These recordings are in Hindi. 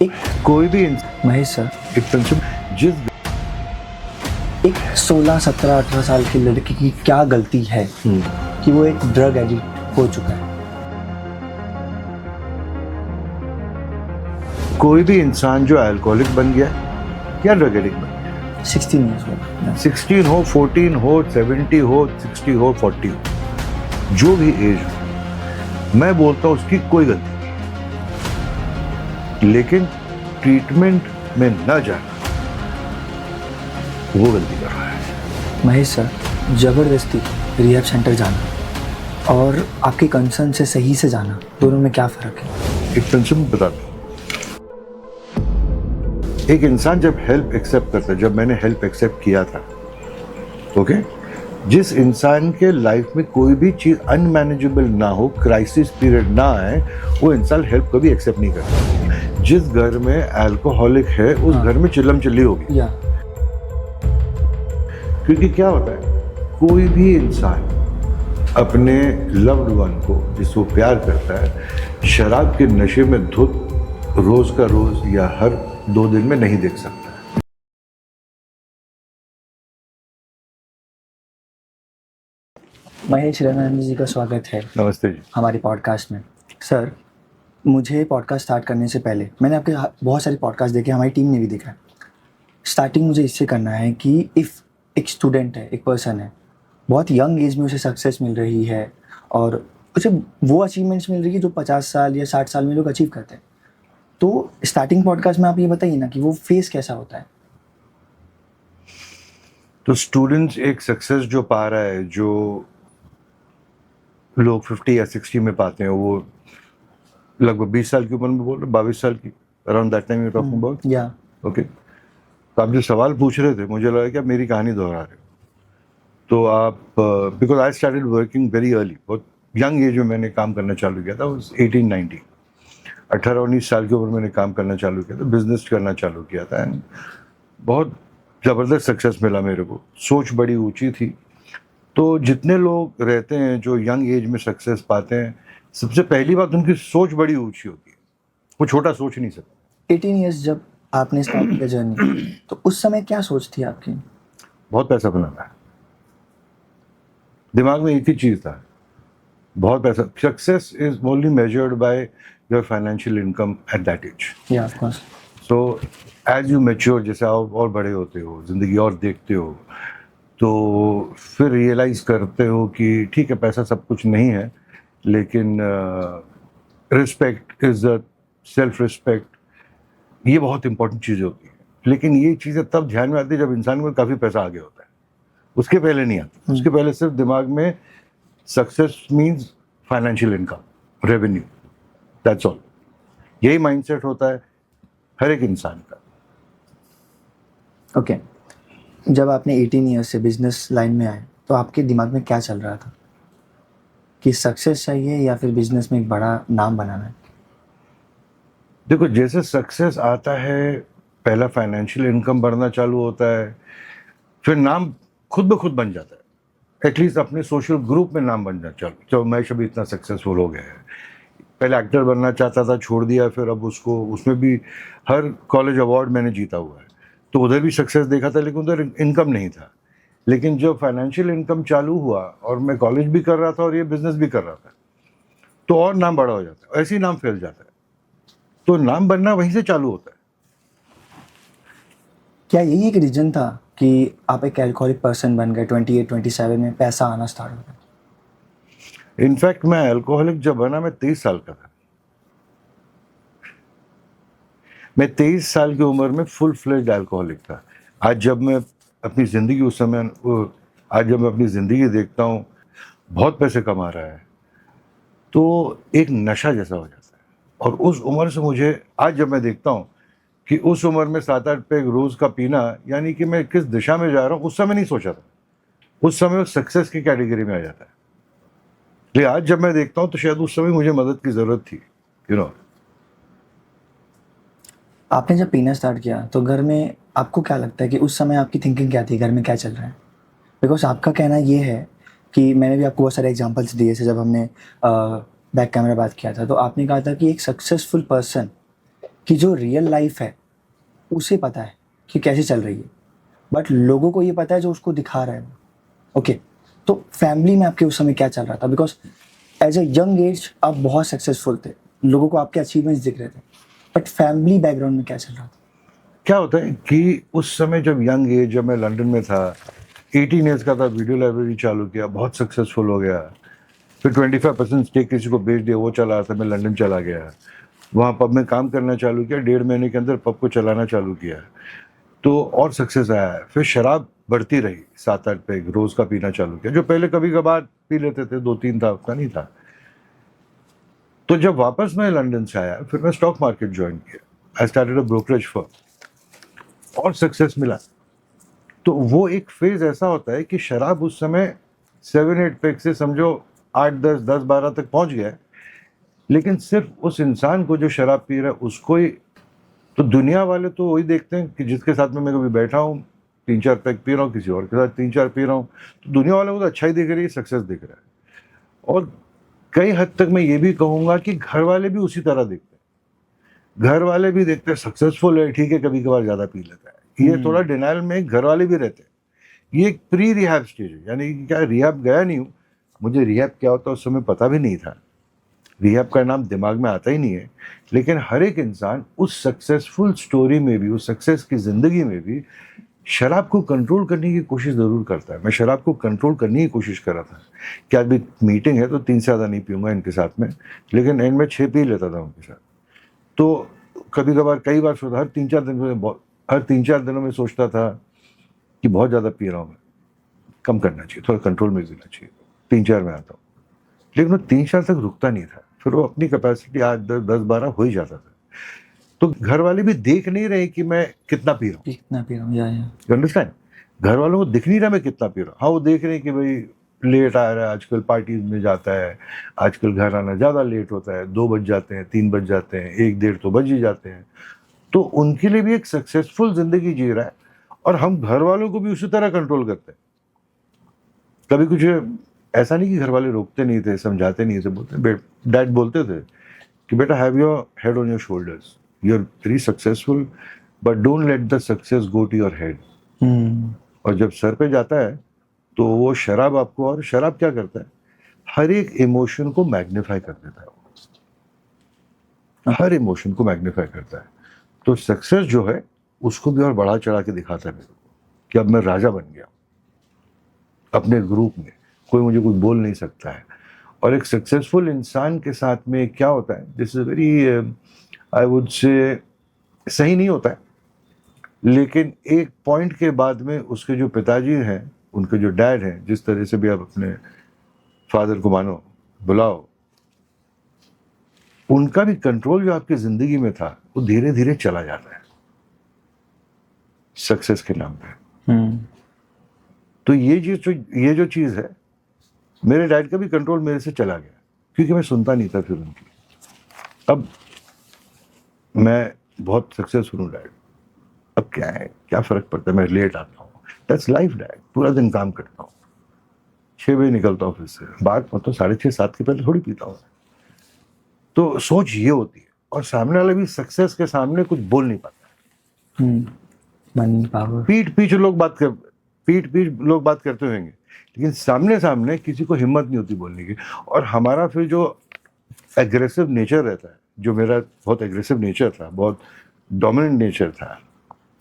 एक कोई भी महेश सर, एक कंज्यूम जिस एक 16, 17, 18 साल की लड़की की क्या गलती है कि वो एक ड्रग एडिक्ट हो चुका है? कोई भी इंसान जो अल्कोहलिक बन गया या ड्रग एडिक्ट बन गया, 16 years old, 16 हो, 14 हो, 70 हो, 60 हो, 40 हो, जो भी एज हो, मैं बोलता हूँ उसकी कोई गलती नहीं, लेकिन ट्रीटमेंट में न जाना वो गलती कर रहा है। महेश सर, जबरदस्ती रिहैब सेंटर जाना और आपके कंसर्न से सही से जाना, दोनों में क्या फ़र्क है? एक कंज्यूम बता दूं, एक इंसान जब हेल्प एक्सेप्ट करता है, जब मैंने हेल्प एक्सेप्ट किया था, ओके, जिस इंसान के लाइफ में कोई भी चीज अनमैनेजेबल ना हो, क्राइसिस पीरियड ना आए, वो इंसान हेल्प कभी एक्सेप्ट नहीं करता। जिस घर में अल्कोहलिक है उस घर में चिल्लम चिल्ली होगी, या क्योंकि क्या होता है, कोई भी इंसान अपने लव्ड वन को जिसको प्यार करता है शराब के नशे में धुत रोज का रोज या हर 2 दिन में नहीं देख सकता। महेश रैनानी जी का स्वागत है नमस्ते जी। हमारे पॉडकास्ट में। सर, मुझे पॉडकास्ट स्टार्ट करने से पहले मैंने आपके बहुत सारे पॉडकास्ट देखे, हमारी टीम ने भी देखा है। स्टार्टिंग मुझे इससे करना है कि इफ़ एक स्टूडेंट है, एक पर्सन है, बहुत यंग एज में उसे सक्सेस मिल रही है और उसे वो अचीवमेंट्स मिल रही है जो 50 साल या 60 साल में लोग अचीव करते हैं, तो स्टार्टिंग पॉडकास्ट में आप ये बताइए ना कि वो फेस कैसा होता है? तो स्टूडेंट्स एक सक्सेस जो पा रहा है, जो लोग 50 या 60 में पाते हैं, वो लगभग 20 साल की उम्र में बोल रहे, 22 साल की, around that time you talking about, या ओके। तो आप जो सवाल पूछ रहे थे, मुझे लगा कि आप मेरी कहानी दोहरा रहे हो। तो आप, because I started working very early, बहुत यंग एज में मैंने काम करना चालू किया था, 18-19, 18-19 साल की उम्र में मैंने काम करना चालू किया था, बिजनेस करना चालू किया था, एंड बहुत ज़बरदस्त सक्सेस मिला मेरे को, सोच बड़ी ऊंची थी। तो जितने लोग रहते हैं जो यंग एज में सक्सेस पाते हैं, सबसे पहली बात उनकी सोच बड़ी ऊंची होती है, वो छोटा सोच नहीं सकते। 18 ईयर्स जब आपने स्टार्ट किया जर्नी, तो उस समय क्या सोच थी आपकी? बहुत पैसा बनाना है, दिमाग में एक ही चीज़ था, बहुत पैसा। Success is only measured by your financial income at that age. या of course. So as you mature, जैसे आप और बड़े होते हो, ज़िंदगी और देखते हो, तो फिर रियलाइज करते हो कि ठीक है, पैसा सब कुछ नहीं है, लेकिन रिस्पेक्ट, इज्जत, सेल्फ रिस्पेक्ट, ये बहुत इंपॉर्टेंट चीज़ें होती हैं। लेकिन ये चीज़ें तब ध्यान में आती है जब इंसान को काफ़ी पैसा आ गया होता है, उसके पहले नहीं आती। उसके पहले सिर्फ दिमाग में success means financial income, revenue, that's all. यही माइंडसेट होता है हर एक इंसान का। ओके, जब आपने 18 ईयर्स से बिजनेस लाइन में आए, तो आपके दिमाग में क्या चल रहा था कि सक्सेस चाहिए या फिर बिजनेस में एक बड़ा नाम बनाना है? देखो, जैसे सक्सेस आता है, पहला फाइनेंशियल इनकम बढ़ना चालू होता है, फिर नाम खुद ब खुद बन जाता है। एटलीस्ट अपने सोशल ग्रुप में नाम बनना चालू, तो मैं अभी इतना सक्सेसफुल हो गया है। पहले एक्टर बनना चाहता था, छोड़ दिया, फिर अब उसको, उसमें भी हर कॉलेज अवार्ड मैंने जीता हुआ है, तो उधर भी सक्सेस देखा था, लेकिन उधर इनकम नहीं था। लेकिन जब फाइनेंशियल इनकम चालू हुआ और मैं कॉलेज भी कर रहा था और ये बिजनेस भी कर रहा था, तो और नाम बड़ा हो जाता है, ऐसे ही नाम फैल जाता है। तो नाम बनना वहीं से चालू होता है। क्या यही एक रीजन था कि आप एक एल्कोहलिक पर्सन बन गए 28, 27 में पैसा आना स्टार्ट हो गया? इनफैक्ट मैं अल्कोहलिक जब बना, मैं 23 साल का था। मैं 23 साल की उम्र में फुल फ्लेज्ड अल्कोहलिक था। आज जब मैं अपनी ज़िंदगी, उस समय आज जब मैं अपनी ज़िंदगी देखता हूँ, बहुत पैसे कमा रहा है, तो एक नशा जैसा हो जाता है। और उस उम्र से मुझे, आज जब मैं देखता हूँ कि उस उम्र में 7-8 पैग रोज़ का पीना, यानी कि मैं किस दिशा में जा रहा हूँ, उस समय नहीं सोचा था। उस समय वो सक्सेस की कैटेगरी में आ जाता है। लेकिन आज जब मैं देखता हूँ तो शायद उस समय मुझे मदद की ज़रूरत थी, यू नो। आपने जब पीना स्टार्ट किया तो घर में आपको क्या लगता है कि उस समय आपकी थिंकिंग क्या थी, घर में क्या चल रहा है? बिकॉज आपका कहना ये है कि मैंने भी आपको बहुत सारे एग्जांपल्स दिए थे जब हमने बैक कैमरा बात किया था, तो आपने कहा था कि एक सक्सेसफुल पर्सन कि जो रियल लाइफ है उसे पता है कि कैसे चल रही है, बट लोगों को ये पता है जो उसको दिखा रहा है। ओके, तो फैमिली में आपके उस समय क्या चल रहा था? Because as a young age आप बहुत सक्सेसफुल थे, लोगों को आपके अचीवमेंट्स दिख रहे थे, बट फैमिली बैकग्राउंड में क्या चल रहा था? क्या होता है कि उस समय जब यंग एज, जब मैं लंदन में था, 18 ईयर्स का था, वीडियो लाइब्रेरी चालू किया, बहुत सक्सेसफुल हो गया। फिर 25% स्टेक किसी को बेच दिया, वो चला रहा था, मैं लंदन चला गया, वहाँ पब में काम करना चालू किया, 1.5 महीने के अंदर पब को चलाना चालू किया, तो और सक्सेस आया। फिर शराब बढ़ती रही, 7-8 पैग रोज़ का पीना चालू किया, जो पहले कभी कभार पी लेते थे, 2-3 था, उतना नहीं था। तो जब वापस मैं लंदन से आया, फिर मैं स्टॉक मार्केट ज्वाइन किया, I started a brokerage firm, और सक्सेस मिला। तो वो एक फेज ऐसा होता है कि शराब उस समय 7-8 पैग से समझो 8-10, 10-12 तक पहुंच गया है, लेकिन सिर्फ उस इंसान को जो शराब पी रहा है उसको ही, तो दुनिया वाले तो वही देखते हैं कि जिसके साथ में मैं कभी बैठा हूँ, 3-4 पैग पी रहा हूँ, किसी और के साथ 3-4 पी रहा हूँ, तो दुनिया वालों को तो अच्छा ही दिख रही है, सक्सेस दिख रहा है। और कई हद तक मैं ये भी कहूँगा कि घर वाले भी उसी तरह देखते हैं, घर वाले भी देखते हैं सक्सेसफुल है, ठीक है, कभी कभार ज़्यादा पी लेता है, ये थोड़ा डिनाइल में घर वाले भी रहते हैं। ये एक प्री रिहैब स्टेज है, यानी कि क्या रिहैब गया नहीं हूँ, मुझे रिहैब क्या होता है उस समय पता भी नहीं था, रिहैब का नाम दिमाग में आता ही नहीं है। लेकिन हर एक इंसान उस सक्सेसफुल स्टोरी में भी, उस सक्सेस की ज़िंदगी में भी शराब को कंट्रोल करने की कोशिश ज़रूर करता है। मैं शराब को कंट्रोल करने की कोशिश कर रहा था कि अभी मीटिंग है तो 3 से ज़्यादा नहीं पीऊँगा इनके साथ में, लेकिन एंड में 6 पी लेता था उनके साथ। तो कभी कभार, कई बार सोचा, हर 3-4 दिनों में सोचता था कि बहुत ज़्यादा पी रहा हूँ मैं, कम करना चाहिए, थोड़ा कंट्रोल में देना चाहिए, 3-4 में आता हूँ। लेकिन वो 3-4 तक रुकता नहीं था, फिर वो अपनी कैपेसिटी 8-10, 10-12 हो ही जाता था। तो घर वाले भी देख नहीं रहे कि मैं कितना पी रहा हूँ, कितना पी रहा हूँ, या यू अंडरस्टैंड? घर वालों को दिख नहीं रहा मैं कितना पी रहा हूँ। हाँ, वो देख रहे हैं कि भाई लेट आ रहा है आजकल, पार्टीज में जाता है, आजकल घर आना ज़्यादा लेट होता है, 2 बज जाते हैं, 3 बज जाते हैं, 1-1:30 तो बज ही जाते हैं। तो उनके लिए भी एक सक्सेसफुल ज़िंदगी जी रहा है, और हम घर वालों को भी उसी तरह कंट्रोल करते हैं। कभी कुछ ऐसा नहीं कि घर वाले रोकते नहीं थे, समझाते नहीं थे, बोलते, डैड बोलते थे कि बेटा, have your head on your shoulders, you are very successful, but don't let the success go to your head. और जब सर पे जाता है तो वो शराब आपको, और शराब क्या करता है, हर एक इमोशन को मैग्नीफाई कर देता है, हर इमोशन को मैग्नीफाई करता है। तो सक्सेस जो है उसको भी और बढ़ा चढ़ा के दिखाता है मेरे को कि अब मैं राजा बन गया अपने ग्रुप में, कोई मुझे कुछ बोल नहीं सकता है। और एक सक्सेसफुल इंसान के साथ में क्या होता है, this is very, I would say, सही नहीं होता है, लेकिन एक पॉइंट के बाद में उसके जो पिताजी हैं, उनके जो डैड हैं, जिस तरह से भी आप अपने फादर को मानो, बुलाओ, उनका भी कंट्रोल जो आपकी जिंदगी में था वो धीरे धीरे चला जाता है सक्सेस के नाम पे। तो ये जो चीज़ है, मेरे डैड का भी कंट्रोल मेरे से चला गया, क्योंकि मैं सुनता नहीं था फिर उनकी। अब मैं बहुत सक्सेसफुल हूँ डैड, अब क्या है, क्या फ़र्क पड़ता है, मैं लेट आता हूँ, दैट्स लाइफ डैड, पूरा दिन काम करता हूँ, 6 बजे निकलता हूँ ऑफिस से, बाहर मतलब 6:30-7 के पहले थोड़ी पीता हूँ। तो सोच ये होती है, और सामने वाला भी सक्सेस के सामने कुछ बोल नहीं पाता। मनी पावर, पीठ लोग बात करते होंगे, लेकिन सामने सामने किसी को हिम्मत नहीं होती बोलने की। और हमारा फिर जो एग्रेसिव नेचर रहता है, जो मेरा बहुत एग्रेसिव नेचर था, बहुत डोमिनेंट नेचर था,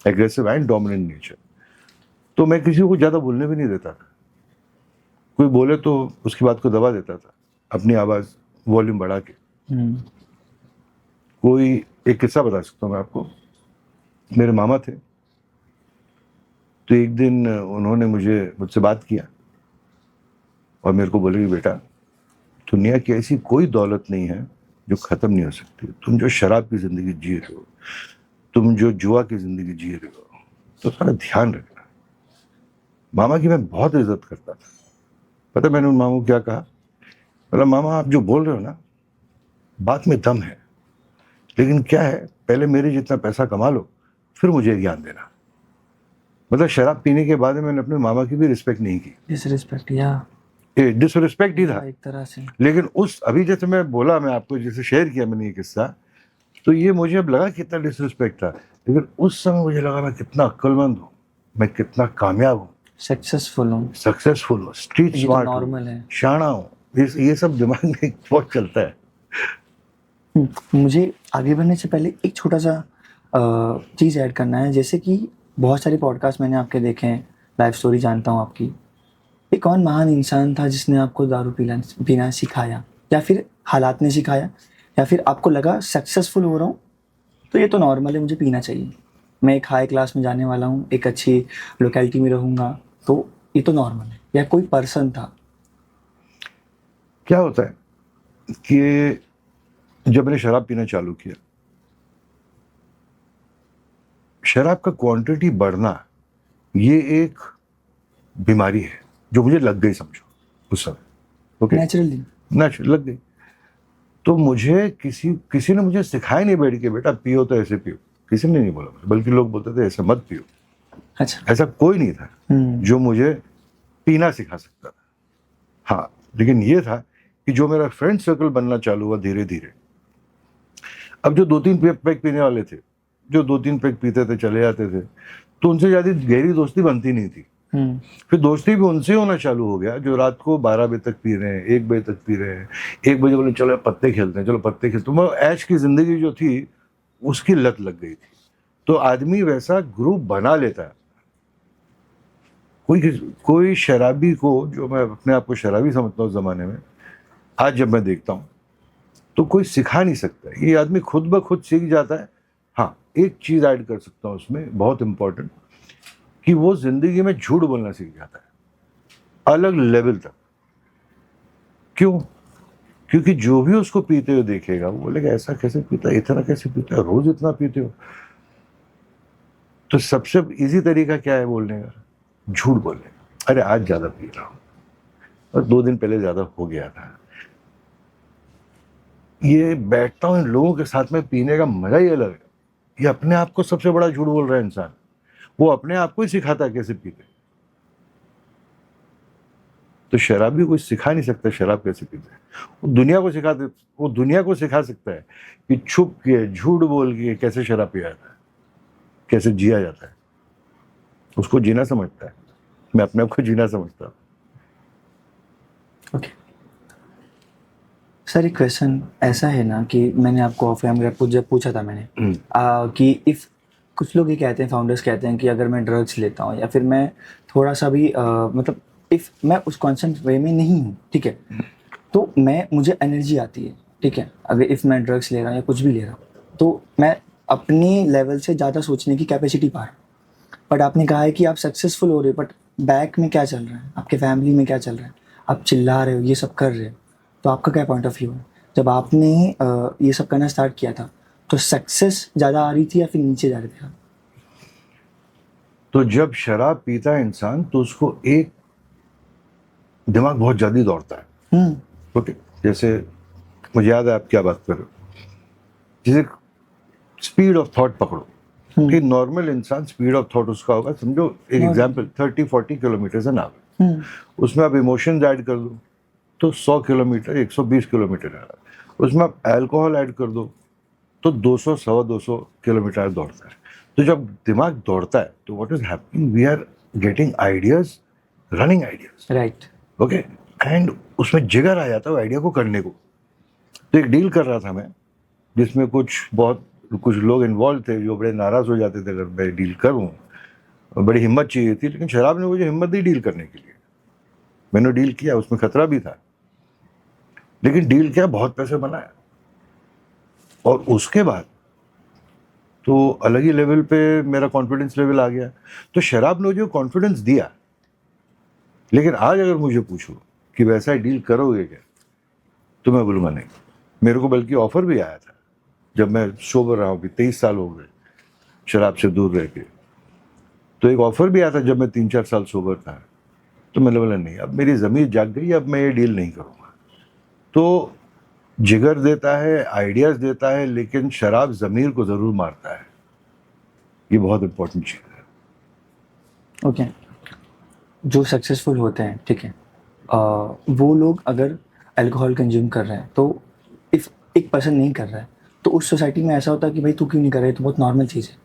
एग्रेसिव एंड डोमिनेंट नेचर, तो मैं किसी को ज़्यादा बोलने भी नहीं देता था। कोई बोले तो उसकी बात को दबा देता था, अपनी आवाज़ वॉल्यूम बढ़ा के। कोई एक किस्सा बता सकता हूँ मैं आपको। मेरे मामा थे, तो एक दिन उन्होंने मुझसे बात किया और मेरे को बोले कि बेटा, दुनिया की ऐसी कोई दौलत नहीं है जो ख़त्म नहीं हो सकती। तुम जो शराब की ज़िंदगी जी रहे हो, तुम जो जुआ की ज़िंदगी जी रहे हो, तो सारा ध्यान रखना। मामा की मैं बहुत इज्जत करता था। पता मैंने उन मामा को क्या कहा? बोला, मामा आप जो बोल रहे हो ना, बात में दम है, लेकिन क्या है, पहले मेरे जितना पैसा कमा लो, फिर मुझे ज्ञान देना। मतलब शराब पीने के बाद मैंने अपने मामा की भी रिस्पेक्ट नहीं की। डिसरिस्पेक्ट, या डिसरिस्पेक्ट ही था एक तरह से। लेकिन उस, अभी जैसे मैं बोला, मैं आपको जैसे शेयर किया मैंने ये किस्सा, तो ये मुझे अब लगा कितना डिसरिस्पेक्ट था, लेकिन उस समय मुझे लगा मैं कितना अक्लमंद हूँ, मैं कितना कामयाब हूँ, सक्सेसफुल हूँ, सक्सेसफुल हूँ, स्ट्रीट ये तो स्मार्ट नॉर्मल हूँ, है। शाना हूँ, ये सब दिमाग में बहुत चलता है। मुझे आगे बढ़ने से पहले एक छोटा सा चीज़ ऐड करना है, जैसे कि बहुत सारे पॉडकास्ट मैंने आपके देखे हैं, लाइफ स्टोरी जानता हूँ आपकी। एक कौन महान इंसान था जिसने आपको दारू पीना पीना सिखाया, या फिर हालात ने सिखाया, या फिर आपको लगा सक्सेसफुल हो रहा हूँ तो ये तो नॉर्मल है, मुझे पीना चाहिए, मैं एक हाई क्लास में जाने वाला हूँ, एक अच्छी लोकेलिटी में रहूँगा, तो ये तो नॉर्मल है, या कोई पर्सन था? क्या होता है कि जब मैंने शराब पीना चालू किया, शराब का क्वांटिटी बढ़ना ये एक बीमारी है जो मुझे लग गई, समझो उस समय। Okay, naturally. नेचुरल लग गई। तो मुझे किसी किसी ने मुझे सिखाया नहीं बैठ के, बेटा पियो तो ऐसे पियो, किसी ने नहीं बोला, बल्कि लोग बोलते थे ऐसे मत पियो। अच्छा। ऐसा कोई नहीं था जो मुझे पीना सिखा सकता था। हाँ, लेकिन ये था कि जो मेरा फ्रेंड सर्कल बनना चालू हुआ धीरे धीरे, अब जो 2-3 पैक पीने वाले थे, जो 2-3 पैक पीते थे चले जाते थे, तो उनसे ज़्यादा गहरी दोस्ती बनती नहीं थी। फिर दोस्ती भी उनसे होना चालू हो गया जो रात को 12 बजे तक पी रहे हैं, 1 बजे तक पी रहे हैं। 1 बजे बोले चलो पत्ते खेलते हैं, चलो पत्ते खेलते हैं। तो ऐश की जिंदगी जो थी उसकी लत लग गई थी। तो आदमी वैसा ग्रुप बना लेता है। कोई शराबी को, जो मैं अपने आप को शराबी समझता हूँ उस जमाने में, आज जब मैं देखता हूँ तो कोई सिखा नहीं सकता, ये आदमी खुद ब खुद सीख जाता है। हाँ, एक चीज ऐड कर सकता हूँ उसमें, बहुत इंपॉर्टेंट, कि वो जिंदगी में झूठ बोलना सीख जाता है अलग लेवल तक। क्यों? क्योंकि जो भी उसको पीते हुए देखेगा वो बोलेगा ऐसा कैसे पीता है, इतना कैसे पीता है, रोज इतना पीते हो। तो सबसे इजी तरीका क्या है बोलने का? झूठ बोलने का। अरे आज ज्यादा पी रहा हूं और 2 दिन पहले ज्यादा हो गया था। ये बैठता हूं इन लोगों के साथ में पीने का मजा ही अलग है। ये अपने आप को सबसे बड़ा झूठ बोल रहा है इंसान। वो अपने आप को ही सिखाता है कैसे पीते। तो शराबी कोई सिखा नहीं सकता शराब कैसे पीते हैं। वो दुनिया को सिखा सकता है कि छुप के झूठ बोल के कैसे शराब पिया जाता है, कैसे जिया जाता है। उसको जीना समझता है। मैं अपने आप को जीना समझता हूँ। ओके सर, एक क्वेश्चन ऐसा है ना कि मैंने आपको ऑफ कैमरा जब पूछा था मैंने कि इफ़ कुछ लोग ये कहते हैं, फाउंडर्स कहते हैं कि अगर मैं ड्रग्स लेता हूँ या फिर मैं थोड़ा सा भी मतलब इफ़ मैं उस कॉन्सेंट वे में नहीं हूँ, ठीक है, तो मुझे एनर्जी आती है, ठीक है, अगर इफ़ मैं ड्रग्स ले रहा हूँ या कुछ भी ले रहा हूँ तो मैं अपनी लेवल से ज़्यादा सोचने की कैपेसिटी पा रहा हूँ। बट आपने कहा है कि आप सक्सेसफुल हो रहे हो, बट बैक में क्या चल रहा है, आपके फैमिली में क्या चल रहा है, आप चिल्ला रहे हो, ये सब कर रहे हो, तो आपका क्या पॉइंट ऑफ व्यू है? जब आपने ये सब करना स्टार्ट किया था तो सक्सेस ज़्यादा आ रही थी या फिर नीचे जा रहे थे आप? तो जब शराब पीता है इंसान तो उसको एक दिमाग बहुत जल्दी दौड़ता है। ओके, जैसे मुझे याद है आप क्या बात कर रहे हो, जैसे स्पीड ऑफ थॉट पकड़ो कि नॉर्मल इंसान स्पीड ऑफ थॉट उसका होगा, समझो एक एग्जांपल 30-40 किलोमीटर एन आवर, उसमें आप इमोशंस ऐड कर दो तो 100 किलोमीटर 120 किलोमीटर है। उसमें आप अल्कोहल ऐड कर दो तो 200-250 किलोमीटर दौड़ता है। तो जब दिमाग दौड़ता है तो what is happening, we are getting ideas, running ideas, right. Okay, and उसमें जिगर आ जाता है आइडिया को करने को। तो एक डील कर रहा था मैं जिसमें कुछ लोग इन्वॉल्व थे जो बड़े नाराज हो जाते थे अगर मैं डील करूं, बड़ी हिम्मत चाहिए थी, लेकिन शराब ने मुझे हिम्मत दी डील करने के लिए। मैंने डील किया, उसमें खतरा भी था, लेकिन डील किया, बहुत पैसे बनाया, और उसके बाद तो अलग ही लेवल पे मेरा कॉन्फिडेंस लेवल आ गया। तो शराब ने मुझे कॉन्फिडेंस दिया, लेकिन आज अगर मुझे पूछो कि वैसा डील करोगे क्या, तो मैं बोलूँगा नहीं। मेरे को बल्कि ऑफर भी आया था जब मैं सोबर रहा हूँ, कि 23 साल हो गए शराब से दूर रह के, तो एक ऑफर भी आया था जब मैं 3-4 साल सोबर था। तो मैंने बोला नहीं, अब मेरी ज़मीर जाग गई, अब मैं ये डील नहीं करूँगा। तो जिगर देता है, आइडियाज़ देता है, लेकिन शराब ज़मीर को ज़रूर मारता है। ये बहुत इंपॉर्टेंट चीज़ है। ओके जो सक्सेसफुल होते हैं, ठीक है, वो लोग अगर अल्कोहल कंज्यूम कर रहे हैं तो इफ़ एक पर्सन नहीं कर रहा है तो उस सोसाइटी में ऐसा होता है कि भाई तू क्यों नहीं कर रहा है, तो बहुत नॉर्मल चीज़ है,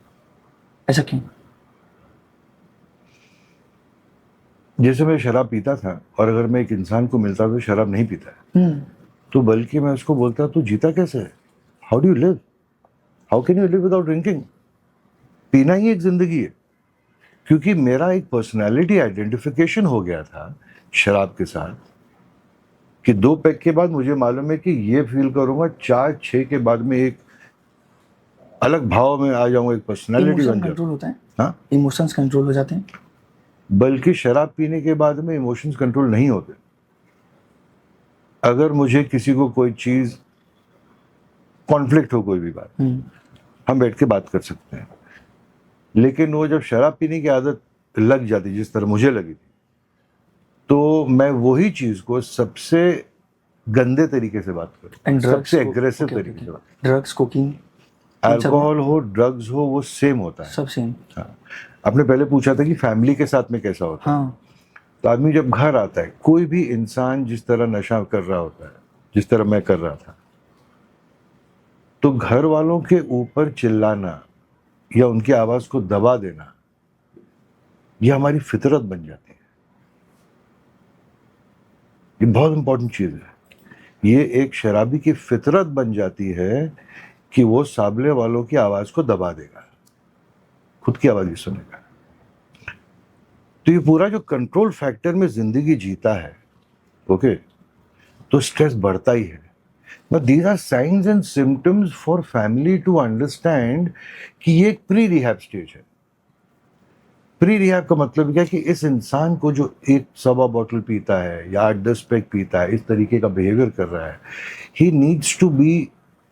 ऐसा क्यों? जैसे मैं शराब पीता था और अगर मैं एक इंसान को मिलता तो शराब नहीं पीता है, तो बल्कि मैं उसको बोलता तू जीता कैसे है, how do you live, how can you live without drinking. पीना ही एक जिंदगी है। क्योंकि मेरा एक पर्सनालिटी आइडेंटिफिकेशन हो गया था शराब के साथ कि 2 पैक के बाद मुझे मालूम है कि ये फील करूंगा, 4-6 के बाद में एक अलग भाव में आ जाऊंगा, एक पर्सनालिटी इमोशन बन जाऊंगा। कंट्रोल होता है, हाँ, इमोशंस कंट्रोल हो जाते हैं। बल्कि शराब पीने के बाद में इमोशंस कंट्रोल नहीं होते। अगर मुझे किसी को कोई चीज कॉन्फ्लिक्ट हो, कोई भी बात, हम बैठ के बात कर सकते हैं, लेकिन वो जब शराब पीने की आदत लग जाती, जिस तरह मुझे लगी थी, तो मैं वही चीज को सबसे गंदे तरीके से बात करूं, सबसे एग्रेसिव तरीके से बात। ड्रग्स, कोकीन, अल्कोहल हो, ड्रग्स हो, वो सेम होता है, सब सेम। हाँ। आपने पहले पूछा था कि फैमिली के साथ में कैसा होता है। हाँ, तो आदमी जब घर आता है, कोई भी इंसान जिस तरह नशा कर रहा होता है, जिस तरह मैं कर रहा था, तो घर वालों के ऊपर चिल्लाना या उनकी आवाज को दबा देना, ये हमारी फितरत बन जाती है। ये बहुत इंपॉर्टेंट चीज है। ये एक शराबी की फितरत बन जाती है कि वो सामने वालों की आवाज को दबा देगा, खुद की आवाज ही सुनेगा। तो ये पूरा जो कंट्रोल फैक्टर में जिंदगी जीता है, ओके, तो स्ट्रेस बढ़ता ही है। Now these are signs and symptoms for family to understand कि ये एक प्री रिहैब स्टेज है। प्री रिहैब का मतलब क्या है कि इस इंसान को जो 1-1.25 बॉटल पीता है या 8-10 पैक पीता है, इस तरीके का बिहेवियर कर रहा है, he needs to be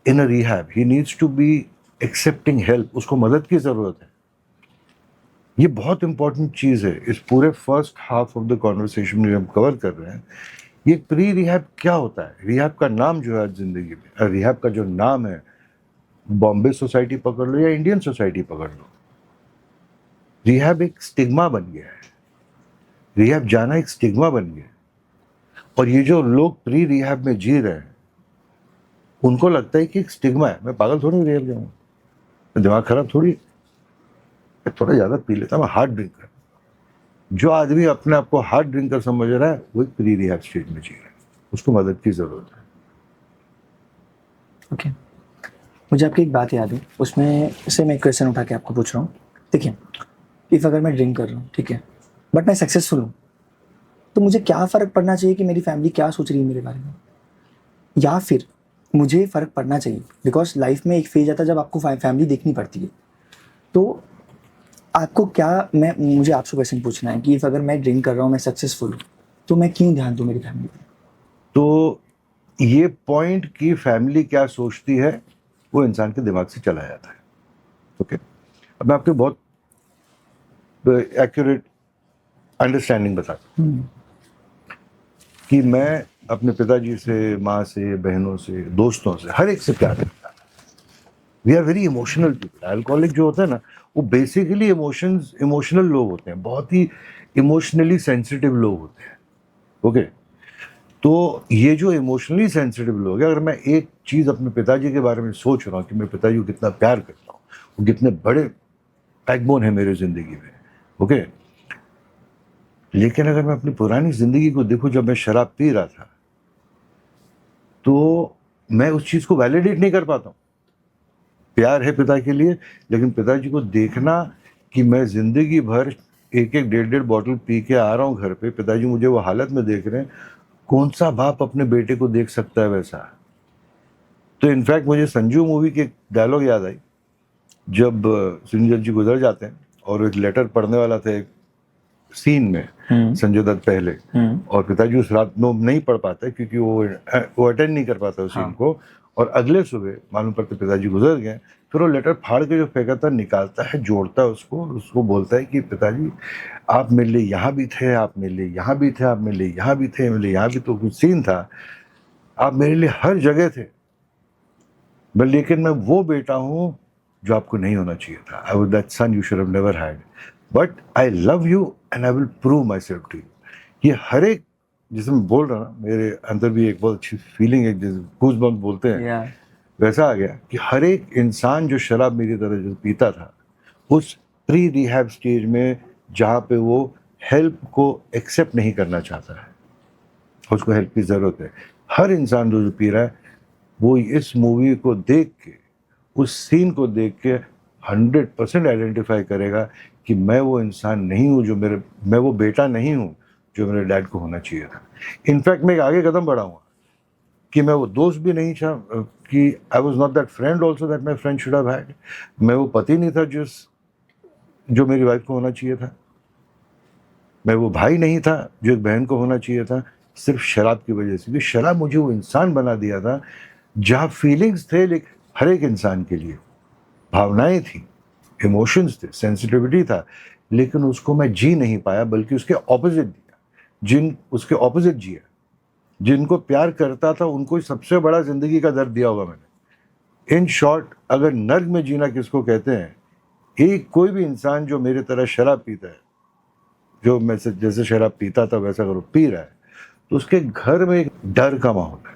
in a rehab, he needs to be accepting help, उसको मदद की जरूरत है। ये बहुत इंपॉर्टेंट चीज है इस पूरे first half of the conversation में हम कवर कर रहे हैं। ये प्री रिहैब क्या होता है? रिहैब का नाम जो है जिंदगी में, रिहैब का जो नाम है, बॉम्बे सोसाइटी पकड़ लो या इंडियन सोसाइटी पकड़ लो, रिहैब एक स्टिग्मा बन गया है। रिहैब जाना एक स्टिग्मा बन गया है। और ये जो लोग प्री रिहैब में जी रहे हैं, उनको लगता है कि एक स्टिग्मा है, मैं पागल थोड़ी रिहैब जाऊंगा, दिमाग खराब थोड़ी, थोड़ा ज्यादा पी लेता, मैं हार्ड ड्रिंकर। जो आदमी अपने आप को हार्ड ड्रिंकर समझ रहा है, वो एक प्री रिहैब स्टेज में जी रहा है, उसको मदद की जरूरत है। ओके, मुझे आपकी एक बात याद है, उसमें से मैं एक क्वेश्चन उठा के आपको पूछ रहा हूँ। देखिए, इफ़ अगर मैं ड्रिंक कर रहा हूँ, ठीक है, बट मैं सक्सेसफुल हूँ, तो मुझे क्या फ़र्क पड़ना चाहिए कि मेरी फैमिली क्या सोच रही है मेरे बारे में, या फिर मुझे फ़र्क पड़ना चाहिए? बिकॉज लाइफ में एक फेज आता है जब आपको फैमिली देखनी पड़ती है। तो आपको क्या, मुझे आपसे क्वेश्चन पूछना है कि इफ़ अगर मैं ड्रिंक कर रहा हूँ, मैं सक्सेसफुल हूँ, तो मैं क्यों ध्यान दूँ मेरी फैमिली पे? तो ये पॉइंट की फैमिली क्या सोचती है, वो इंसान के दिमाग से चला जाता है। ओके, अब मैं आपको बहुत एक्यूरेट अंडरस्टैंडिंग बताता हूँ कि मैं अपने पिताजी से, माँ से, बहनों से, दोस्तों से, हर एक से प्यार करता हूँ। We are very emotional people. Alcoholic जो होता है ना, वो बेसिकली इमोशनल लोग होते हैं, बहुत ही इमोशनली सेंसिटिव लोग होते हैं। ओके, तो ये जो इमोशनली सेंसिटिव लोग हैं, अगर मैं एक चीज़ अपने पिताजी के बारे में सोच रहा हूँ कि मैं पिताजी को कितना प्यार करता हूँ, वो कितने बड़े बैकबोन है मेरी ज़िंदगी में, ओके, लेकिन अगर मैं अपनी पुरानी ज़िंदगी को देखूँ, जब मैं शराब पी रहा था, तो मैं उस चीज़ को वैलिडेट नहीं कर पाता हूँ। प्यार है पिता के लिए, लेकिन पिताजी को देखना कि मैं ज़िंदगी भर 1-1, 1.5 बॉटल पी के आ रहा हूँ घर पे, पिताजी मुझे वो हालत में देख रहे हैं, कौन सा बाप अपने बेटे को देख सकता है वैसा? तो इनफैक्ट मुझे संजू मूवी की एक डायलॉग याद आई, जब संजय जी गुजर जाते हैं और एक लेटर पढ़ने वाला था एक सीन में, संजय दत्त पहले, और पिताजी उस रात में नहीं पढ़ पाते क्योंकि वो अटेंड नहीं कर पाता उस सीन को, और अगले सुबह मालूम पड़ता पिताजी गुजर गए। फिर वो लेटर फाड़ के जो फेंका था निकालता है, जोड़ता है उसको बोलता है कि पिताजी आप मेरे लिए यहाँ भी थे, आप मेरे लिए यहाँ भी थे, आप मेरे लिए यहाँ भी थे, मेरे लिए यहाँ भी, तो कुछ सीन था, आप मेरे लिए हर जगह थे, लेकिन मैं वो बेटा हूँ जो आपको नहीं होना चाहिए था। I was that son you should have never had, but I love you and I will prove myself to you. ये हर एक, जिसे मैं बोल रहा ना, मेरे अंदर भी एक बहुत अच्छी फीलिंग है, जैसे गूज़बम्प्स बोलते हैं, वैसा आ गया कि हर एक इंसान जो शराब मेरी तरह जो पीता था, उस प्री रिहैब स्टेज में जहाँ पे वो हेल्प को एक्सेप्ट नहीं करना चाहता है, उसको हेल्प की ज़रूरत है, हर इंसान जो पी रहा है वो इस मूवी को देख के, उस सीन को देख के 100% आइडेंटिफाई करेगा कि मैं वो इंसान नहीं हूँ जो मैं वो बेटा नहीं हूँ जो मेरे डैड को होना चाहिए था। इनफैक्ट मैं एक आगे कदम बढ़ाऊँगा कि मैं वो दोस्त भी नहीं था, कि I was not that friend also that my friend should have had. मैं वो पति नहीं था जो मेरी वाइफ को होना चाहिए था। मैं वो भाई नहीं था जो एक बहन को होना चाहिए था, सिर्फ शराब की वजह से। क्योंकि शराब मुझे वो इंसान बना दिया था जहाँ फीलिंग्स थे, लेकिन हर एक इंसान के लिए भावनाएं थी, इमोशंस थे, सेंसिटिविटी था, लेकिन उसको मैं जी नहीं पाया, बल्कि उसके ऑपोजिट दिया। उसके ऑपोजिट जिया, जिनको प्यार करता था उनको सबसे बड़ा जिंदगी का दर्द दिया होगा मैंने। इन शॉर्ट, अगर नर्क में जीना किसको कहते हैं, एक कोई भी इंसान जो मेरे तरह शराब पीता है, जो मैं से जैसे शराब पीता था वैसा अगर वो पी रहा है, तो उसके घर में एक डर का माहौल है।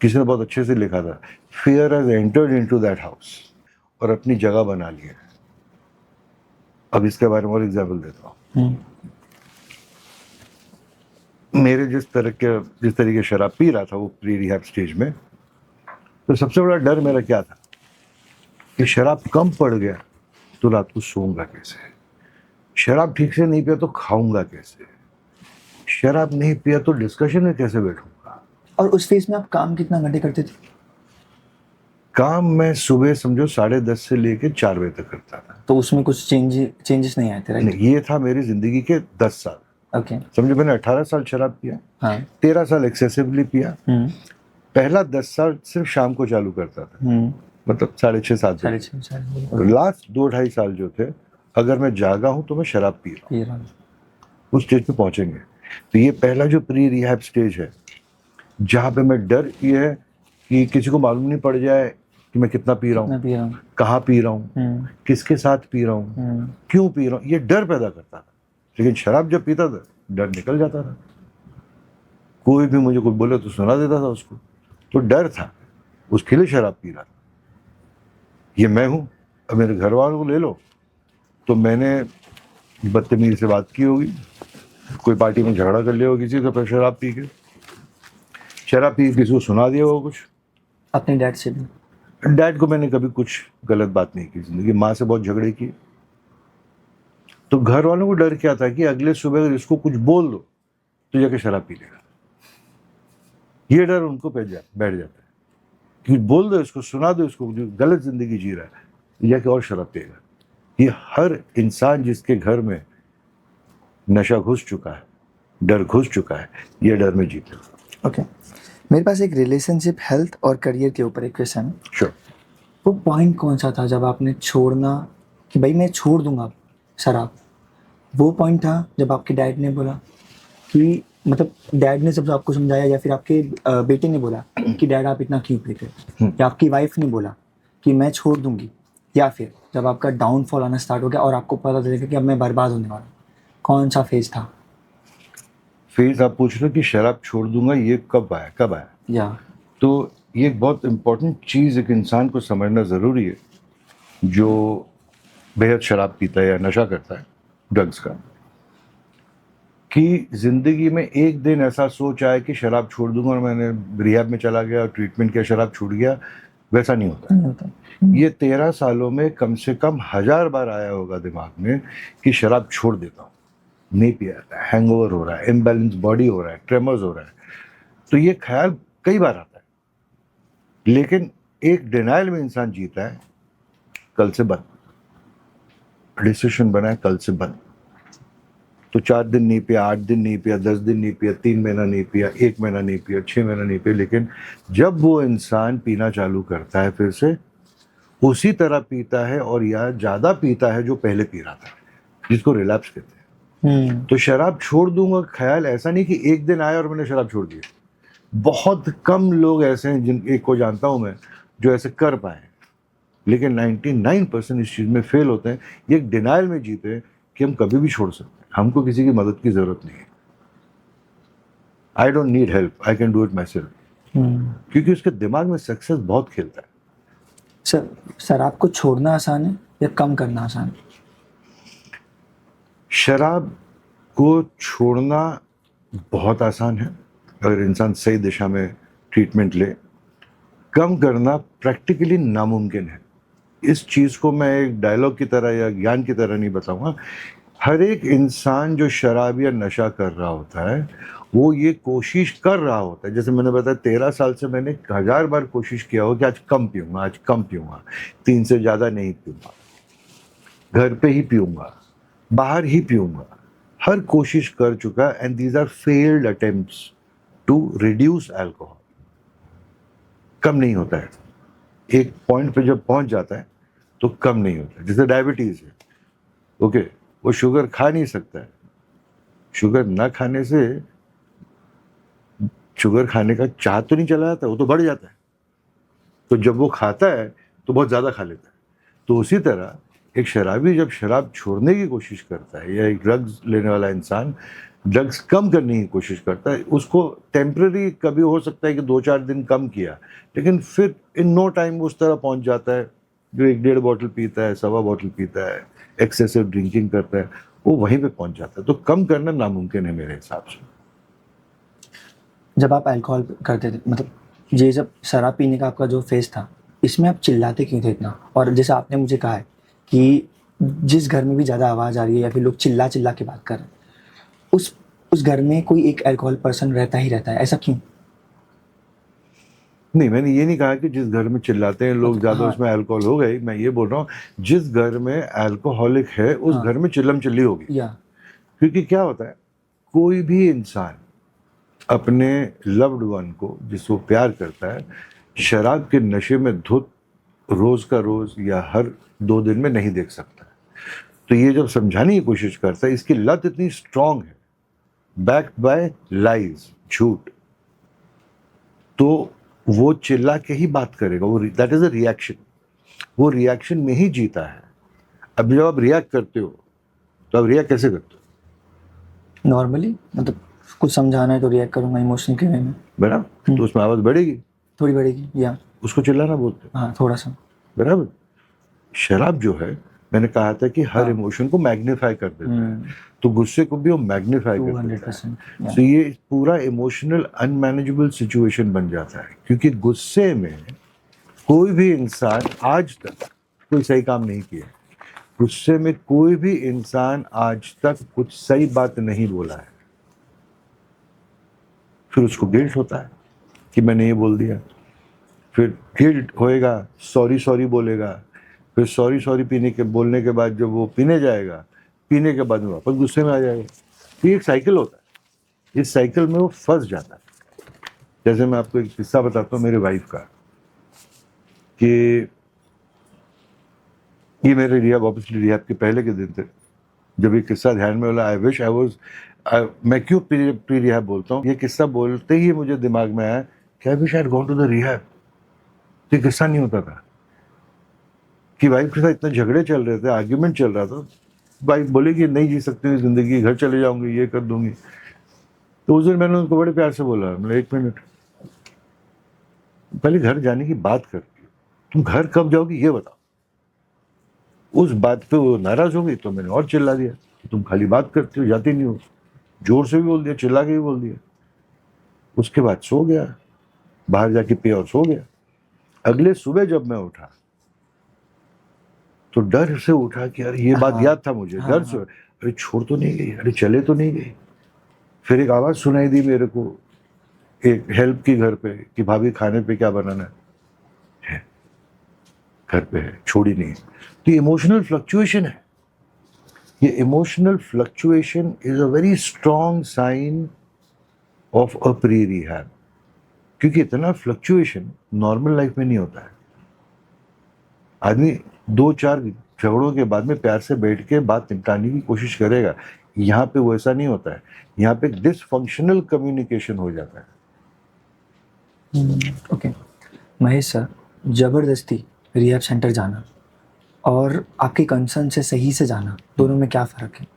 किसी ने बहुत अच्छे से लिखा था, fear has entered into that house, और अपनी जगह बना लिया। अब इसके बारे में और एग्जाम्पल देता हूँ। मेरे जिस तरीके शराब पी रहा था वो प्री रिहैब स्टेज में, तो सबसे बड़ा डर मेरा क्या था कि शराब कम पड़ गया तो रात को सोऊंगा कैसे, शराब ठीक से नहीं पिया तो खाऊंगा कैसे, शराब नहीं पिया तो डिस्कशन में कैसे बैठूंगा। और उस फेज में आप काम कितना घंटे करते थे? काम मैं सुबह समझो 10:30 से लेके 4 बजे तक करता था। तो उसमें कुछ चेंजेस नहीं आए थे, राइट? नहीं, ये था मेरी जिंदगी के 10 साल। ओके। समझो मैंने 18 साल शराब पिया, हाँ। 13 साल एक्सेसिवली पिया, पहला 10 साल सिर्फ शाम को चालू करता था, मतलब 6:30-7 बजे। तो लास्ट 2-2.5 साल जो थे, अगर मैं जागा हूं तो मैं शराब पी रहा हूँ। उस स्टेज पे पहुंचेंगे। तो ये पहला जो प्री रिहैब स्टेज है, जहाँ पे मैं डर ये है कि किसी को मालूम नहीं पड़ जाए कि मैं कितना पी रहा हूँ, कहाँ पी रहा हूँ, किसके साथ पी रहा हूँ, क्यों पी रहा हूँ, ये डर पैदा करता था। लेकिन शराब जब पीता था डर निकल जाता था, कोई भी मुझे कुछ बोले तो सुना देता था उसको, तो डर था, उसके लिए शराब पी रहा था। ये मैं हूँ। अब मेरे घर वालों को ले लो, तो मैंने बदतमीजी से बात की होगी, कोई पार्टी में झगड़ा कर लिया होगा किसी से, फिर शराब पी किसी को सुना दिया होगा कुछ। अपने डैड से भी? डैड को मैंने कभी कुछ गलत बात नहीं की जिंदगी, माँ से बहुत झगड़े किए। तो घर वालों को डर क्या था कि अगले सुबह अगर इसको कुछ बोल दो तो जाके शराब पी लेगा, ये डर उनको बैठ जाता है कि बोल दो इसको, सुना दो इसको, जो गलत जिंदगी जी रहा है, जाके और शराब पिएगा। ये हर इंसान जिसके घर में नशा घुस चुका है, डर घुस चुका है, ये डर में जीते। ओके। मेरे पास एक रिलेशनशिप, हेल्थ और करियर के ऊपर एक क्वेश्चन है। श्योर। वो पॉइंट कौन सा था जब आपने छोड़ना कि भाई मैं छोड़ दूंगा शराब? वो पॉइंट था जब आपके डैड ने बोला कि, मतलब डैड ने जब आपको समझाया, या फिर आपके बेटे ने बोला कि डैड आप इतना क्यों पीते, या आपकी वाइफ ने बोला कि मैं छोड़ दूंगी, या फिर जब आपका डाउनफॉल आना स्टार्ट हो गया और आपको पता चलेगा कि अब मैं बर्बाद होने वाला हूँ? कौन सा फेज था? फेज आप पूछ रहे हो कि शराब छोड़ दूंगा, ये कब आया? या तो ये एक बहुत इंपॉर्टेंट चीज़ एक इंसान को समझना ज़रूरी है जो बेहद शराब पीता है या नशा करता है ड्रग्स का, कि ज़िंदगी में एक दिन ऐसा सोच आए कि शराब छोड़ दूंगा और मैंने रिहैब में चला गया और ट्रीटमेंट किया, शराब छूट गया, वैसा नहीं होता। ये 13 सालों में कम से कम 1000 बार आया होगा दिमाग में कि शराब छोड़ देता हूँ, नहीं पिया जाता है, हैंगओवर हो रहा है, इम्बैलेंस बॉडी हो रहा है, ट्रेमर्स हो रहा है, तो ये ख्याल कई बार आता है। लेकिन एक डिनाइल में इंसान जीता है, कल से बंद, डिसीजन बना है कल से बंद। तो 4 दिन नहीं पिया, 8 दिन नहीं पिया, 10 दिन नहीं पिया, 3 महीना नहीं पिया, 1 महीना नहीं पिया, 6 महीना नहीं पिया, लेकिन जब वो इंसान पीना चालू करता है फिर से उसी तरह पीता है, और या ज़्यादा पीता है जो पहले पी रहा था, जिसको रिलैप्स कहते हैं। तो शराब छोड़ दूंगा ख्याल ऐसा नहीं कि एक दिन आया और मैंने शराब छोड़ दी। बहुत कम लोग ऐसे हैं, जिन एक को जानता हूँ मैं, जो ऐसे कर पाए, लेकिन 99% इस चीज़ में फेल होते हैं। ये एक डिनाइल में जीते हैं कि हम कभी भी छोड़ सकते हैं, हमको किसी की मदद की ज़रूरत नहीं है। I don't need help, I can do it my self. क्योंकि उसके दिमाग में सक्सेस बहुत खेलता है। सर शराब को छोड़ना आसान है या कम करना आसान है? शराब को छोड़ना बहुत आसान है अगर इंसान सही दिशा में ट्रीटमेंट ले। कम करना प्रैक्टिकली नामुमकिन है। इस चीज़ को मैं एक डायलॉग की तरह या ज्ञान की तरह नहीं बताऊंगा। हर एक इंसान जो शराब या नशा कर रहा होता है वो ये कोशिश कर रहा होता है। जैसे मैंने बताया 13 साल से मैंने 1000 बार कोशिश किया हो कि आज कम पीऊंगा, आज कम पीऊंगा, 3 से ज़्यादा नहीं पीऊंगा, घर पे ही पीऊंगा, बाहर ही पीऊंगा। हर कोशिश कर चुका and these are failed attempts to reduce alcohol. कम नहीं होता है। एक पॉइंट पे जब पहुंच जाता है तो कम नहीं होता। जैसे डायबिटीज है, ओके, वो शुगर खा नहीं सकता है। शुगर ना खाने से शुगर खाने का चाह तो नहीं चला जाता, वो तो बढ़ जाता है। तो जब वो खाता है तो बहुत ज़्यादा खा लेता है। तो उसी तरह एक शराबी जब शराब छोड़ने की कोशिश करता है या एक ड्रग्स लेने वाला इंसान ड्रग्स कम करने की कोशिश करता है, उसको टेम्पररी कभी हो सकता है कि 2-4 दिन कम किया, लेकिन फिर इन नो टाइम उस तरह पहुंच जाता है जो 1-1.5 बॉटल पीता है, 1.25 बॉटल पीता है, एक्सेसिव ड्रिंकिंग करता है, वो वहीं पे पहुंच जाता है। तो कम करना नामुमकिन है मेरे हिसाब से। जब आप अल्कोहल करते थे, मतलब ये जब शराब पीने का आपका जो फेज था, इसमें आप चिल्लाते क्यों थे इतना? और जैसे आपने मुझे कहा है कि जिस घर में भी ज़्यादा आवाज़ आ रही है या फिर लोग चिल्ला चिल्ला के बात कर रहे हैं, उस घर में कोई एक अल्कोहल पर्सन रहता ही रहता है, ऐसा क्यों? नहीं, मैंने ये नहीं कहा कि जिस घर में चिल्लाते हैं लोग ज़्यादा हाँ। उसमें अल्कोहल हो गई। मैं ये बोल रहा हूँ जिस घर में अल्कोहलिक है उस हाँ। घर में चिल्लम चिल्ली होगी। या क्योंकि क्या होता है, कोई भी इंसान अपने लव्ड वन को जिसको प्यार करता है शराब के नशे में धुत रोज का रोज या हर 2 दिन में नहीं देख सकता। तो ये जब समझाने की कोशिश करता है, इसकी लत इतनी स्ट्रांग है, बैक्ड बाय लाइज, झूठ, तो वो चिल्ला के ही बात करेगा। वो दैट इज अ रिएक्शन। वो रिएक्शन में ही जीता है। अब जब आप रिएक्ट करते हो तो आप रिएक्ट कैसे करते हो? नॉर्मली, मतलब कुछ समझाना है तो रिएक्ट करूंगा इमोशनल के वे में। बराबर, तो उसमें आवाज बढ़ेगी, थोड़ी बढ़ेगी या उसको चिल्लाना बोलते हैं। हाँ थोड़ा सा। बराबर। शराब जो है, मैंने कहा था कि हर हाँ। इमोशन को मैग्नीफाई कर देता है, तो गुस्से को भी वो मैग्नीफाई कर देता है। 200%। तो ये पूरा इमोशनल अनमैनेजेबल सिचुएशन बन जाता है। क्योंकि गुस्से में कोई भी इंसान आज तक कोई सही काम नहीं किया। गुस्से में कोई भी इंसान आज तक कुछ सही बात नहीं बोला है। फिर उसको गिल्ट होता है कि मैंने ये बोल दिया। फिर गिल्ट होएगा, सॉरी सॉरी बोलेगा। फिर सॉरी सॉरी बोलने के बाद जब वो पीने जाएगा, पीने के बाद में वापस गुस्से में आ जाएगा। तो ये एक साइकिल होता है। इस साइकिल में वो फंस जाता है। जैसे मैं आपको एक किस्सा बताता हूँ मेरी वाइफ का, कि ये मेरे रिहैब, ऑब्वियसली रिहैब के पहले के दिन थे जब ये किस्सा ध्यान में वाला। आई विश आई वाज, मैं क्यों प्री रिहैब बोलता हूँ, ये किस्सा बोलते ही मुझे दिमाग में आया कि I wish I had gone to the rehab. ये किस्सा नहीं होता था कि वाइफ के साथ इतने झगड़े चल रहे थे, आर्ग्यूमेंट चल रहा था, वाइफ बोलेगी नहीं जी सकती हूँ जिंदगी, घर चले जाऊंगी, ये कर दूंगी। तो उस दिन मैंने उनको बड़े प्यार से बोला, मतलब 1 मिनट, पहले घर जाने की बात करती हो, तुम घर कब जाओगी ये बताओ। उस बात पे वो नाराज हो गई तो मैंने और चिल्ला दिया, तुम खाली बात करती हो, जाती नहीं हो। जोर से भी बोल दिया, चिल्ला के भी बोल दिया। उसके बाद सो गया, बाहर जाके पिया और सो गया। अगले सुबह जब मैं उठा तो डर से उठा कि यार ये बात याद था मुझे। डर से, अरे छोड़ तो नहीं गई, अरे चले तो नहीं गई। फिर एक आवाज सुनाई दी मेरे को एक हेल्प की घर पे कि भाभी खाने पे क्या बनाना है, घर पे है, छोड़ी नहीं। तो इमोशनल फ्लक्चुएशन है। ये emotional fluctuation is a very strong sign of a pre rehab. क्योंकि इतना फ्लक्चुएशन नॉर्मल लाइफ में नहीं होता है। आदमी 2-4 झगड़ों के बाद में प्यार से बैठ के बात निपटाने की कोशिश करेगा। यहाँ पे वैसा नहीं होता है। यहाँ पे डिसफंक्शनल कम्युनिकेशन हो जाता है। ओके महेश सर, ज़बरदस्ती रिहैब सेंटर जाना और आपके कंसर्न से सही से जाना, दोनों में क्या फ़र्क है?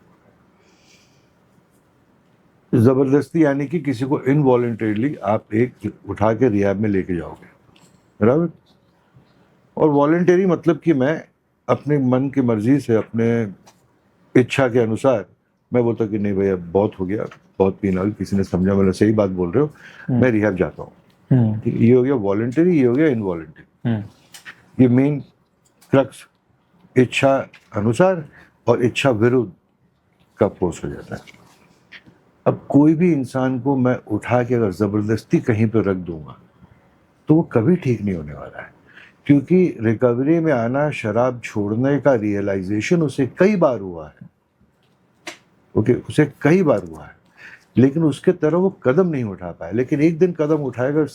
ज़बरदस्ती यानी कि किसी को इनवॉलंटरीली आप एक उठा के रिहैब में लेके जाओगे, बराबर। और वॉलंटरी मतलब कि मैं अपने मन की मर्जी से, अपने इच्छा के अनुसार मैं बोलता कि नहीं भैया बहुत हो गया, बहुत पीना, किसी ने समझा, मैंने सही बात बोल रहे हो, मैं रिहैब जाता हूँ। ठीक है, ये हो गया वॉलंटरी, ये हो गया इनवॉलंटरी। ये मेन क्रक्स इच्छा अनुसार और इच्छा विरुद्ध का फोर्स हो जाता है। अब कोई भी इंसान को मैं उठा के अगर ज़बरदस्ती कहीं पर रख दूंगा तो वो कभी ठीक नहीं होने वाला है, क्योंकि रिकवरी में आना, शराब छोड़ने का रियलाइजेशन उसे कई बार हुआ है, ओके, उसे कई बार हुआ है, लेकिन उसके तरह वो कदम नहीं उठा पाया। लेकिन एक दिन कदम उठाएगा,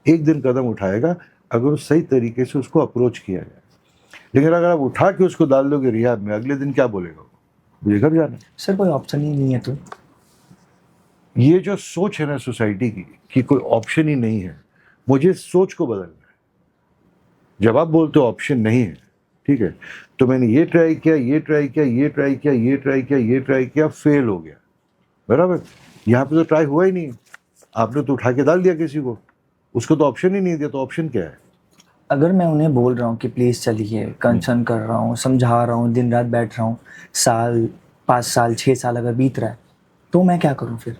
एक दिन कदम उठाएगा अगर उस सही तरीके से उसको अप्रोच किया जाए। लेकिन अगर आप उठा के उसको डाल दोगे रिहैब में, अगले दिन क्या बोलेगा वो? मुझे घर जाना है। सर कोई ऑप्शन ही नहीं है तो? ये जो सोच है ना सोसाइटी की कि कोई ऑप्शन ही नहीं है, मुझे इस सोच को बदलना है। जब आप बोलते हो ऑप्शन नहीं है, ठीक है, तो मैंने ये ट्राई किया, ये ट्राई किया, ये ट्राई किया, ये ट्राई किया, ये ट्राई किया, फेल हो गया, बराबर। यहाँ पे तो ट्राई हुआ ही नहीं, आपने तो उठा के डाल दिया किसी को, उसको तो ऑप्शन ही नहीं दिया, तो ऑप्शन क्या है? अगर मैं उन्हें बोल रहा हूँ कि प्लीज़ चलिए, कंसर्न कर रहा हूँ, समझा रहा हूँ, दिन रात बैठ रहा हूँ, साल 5 साल 6 साल अगर बीत रहा है तो मैं क्या करूँ फिर?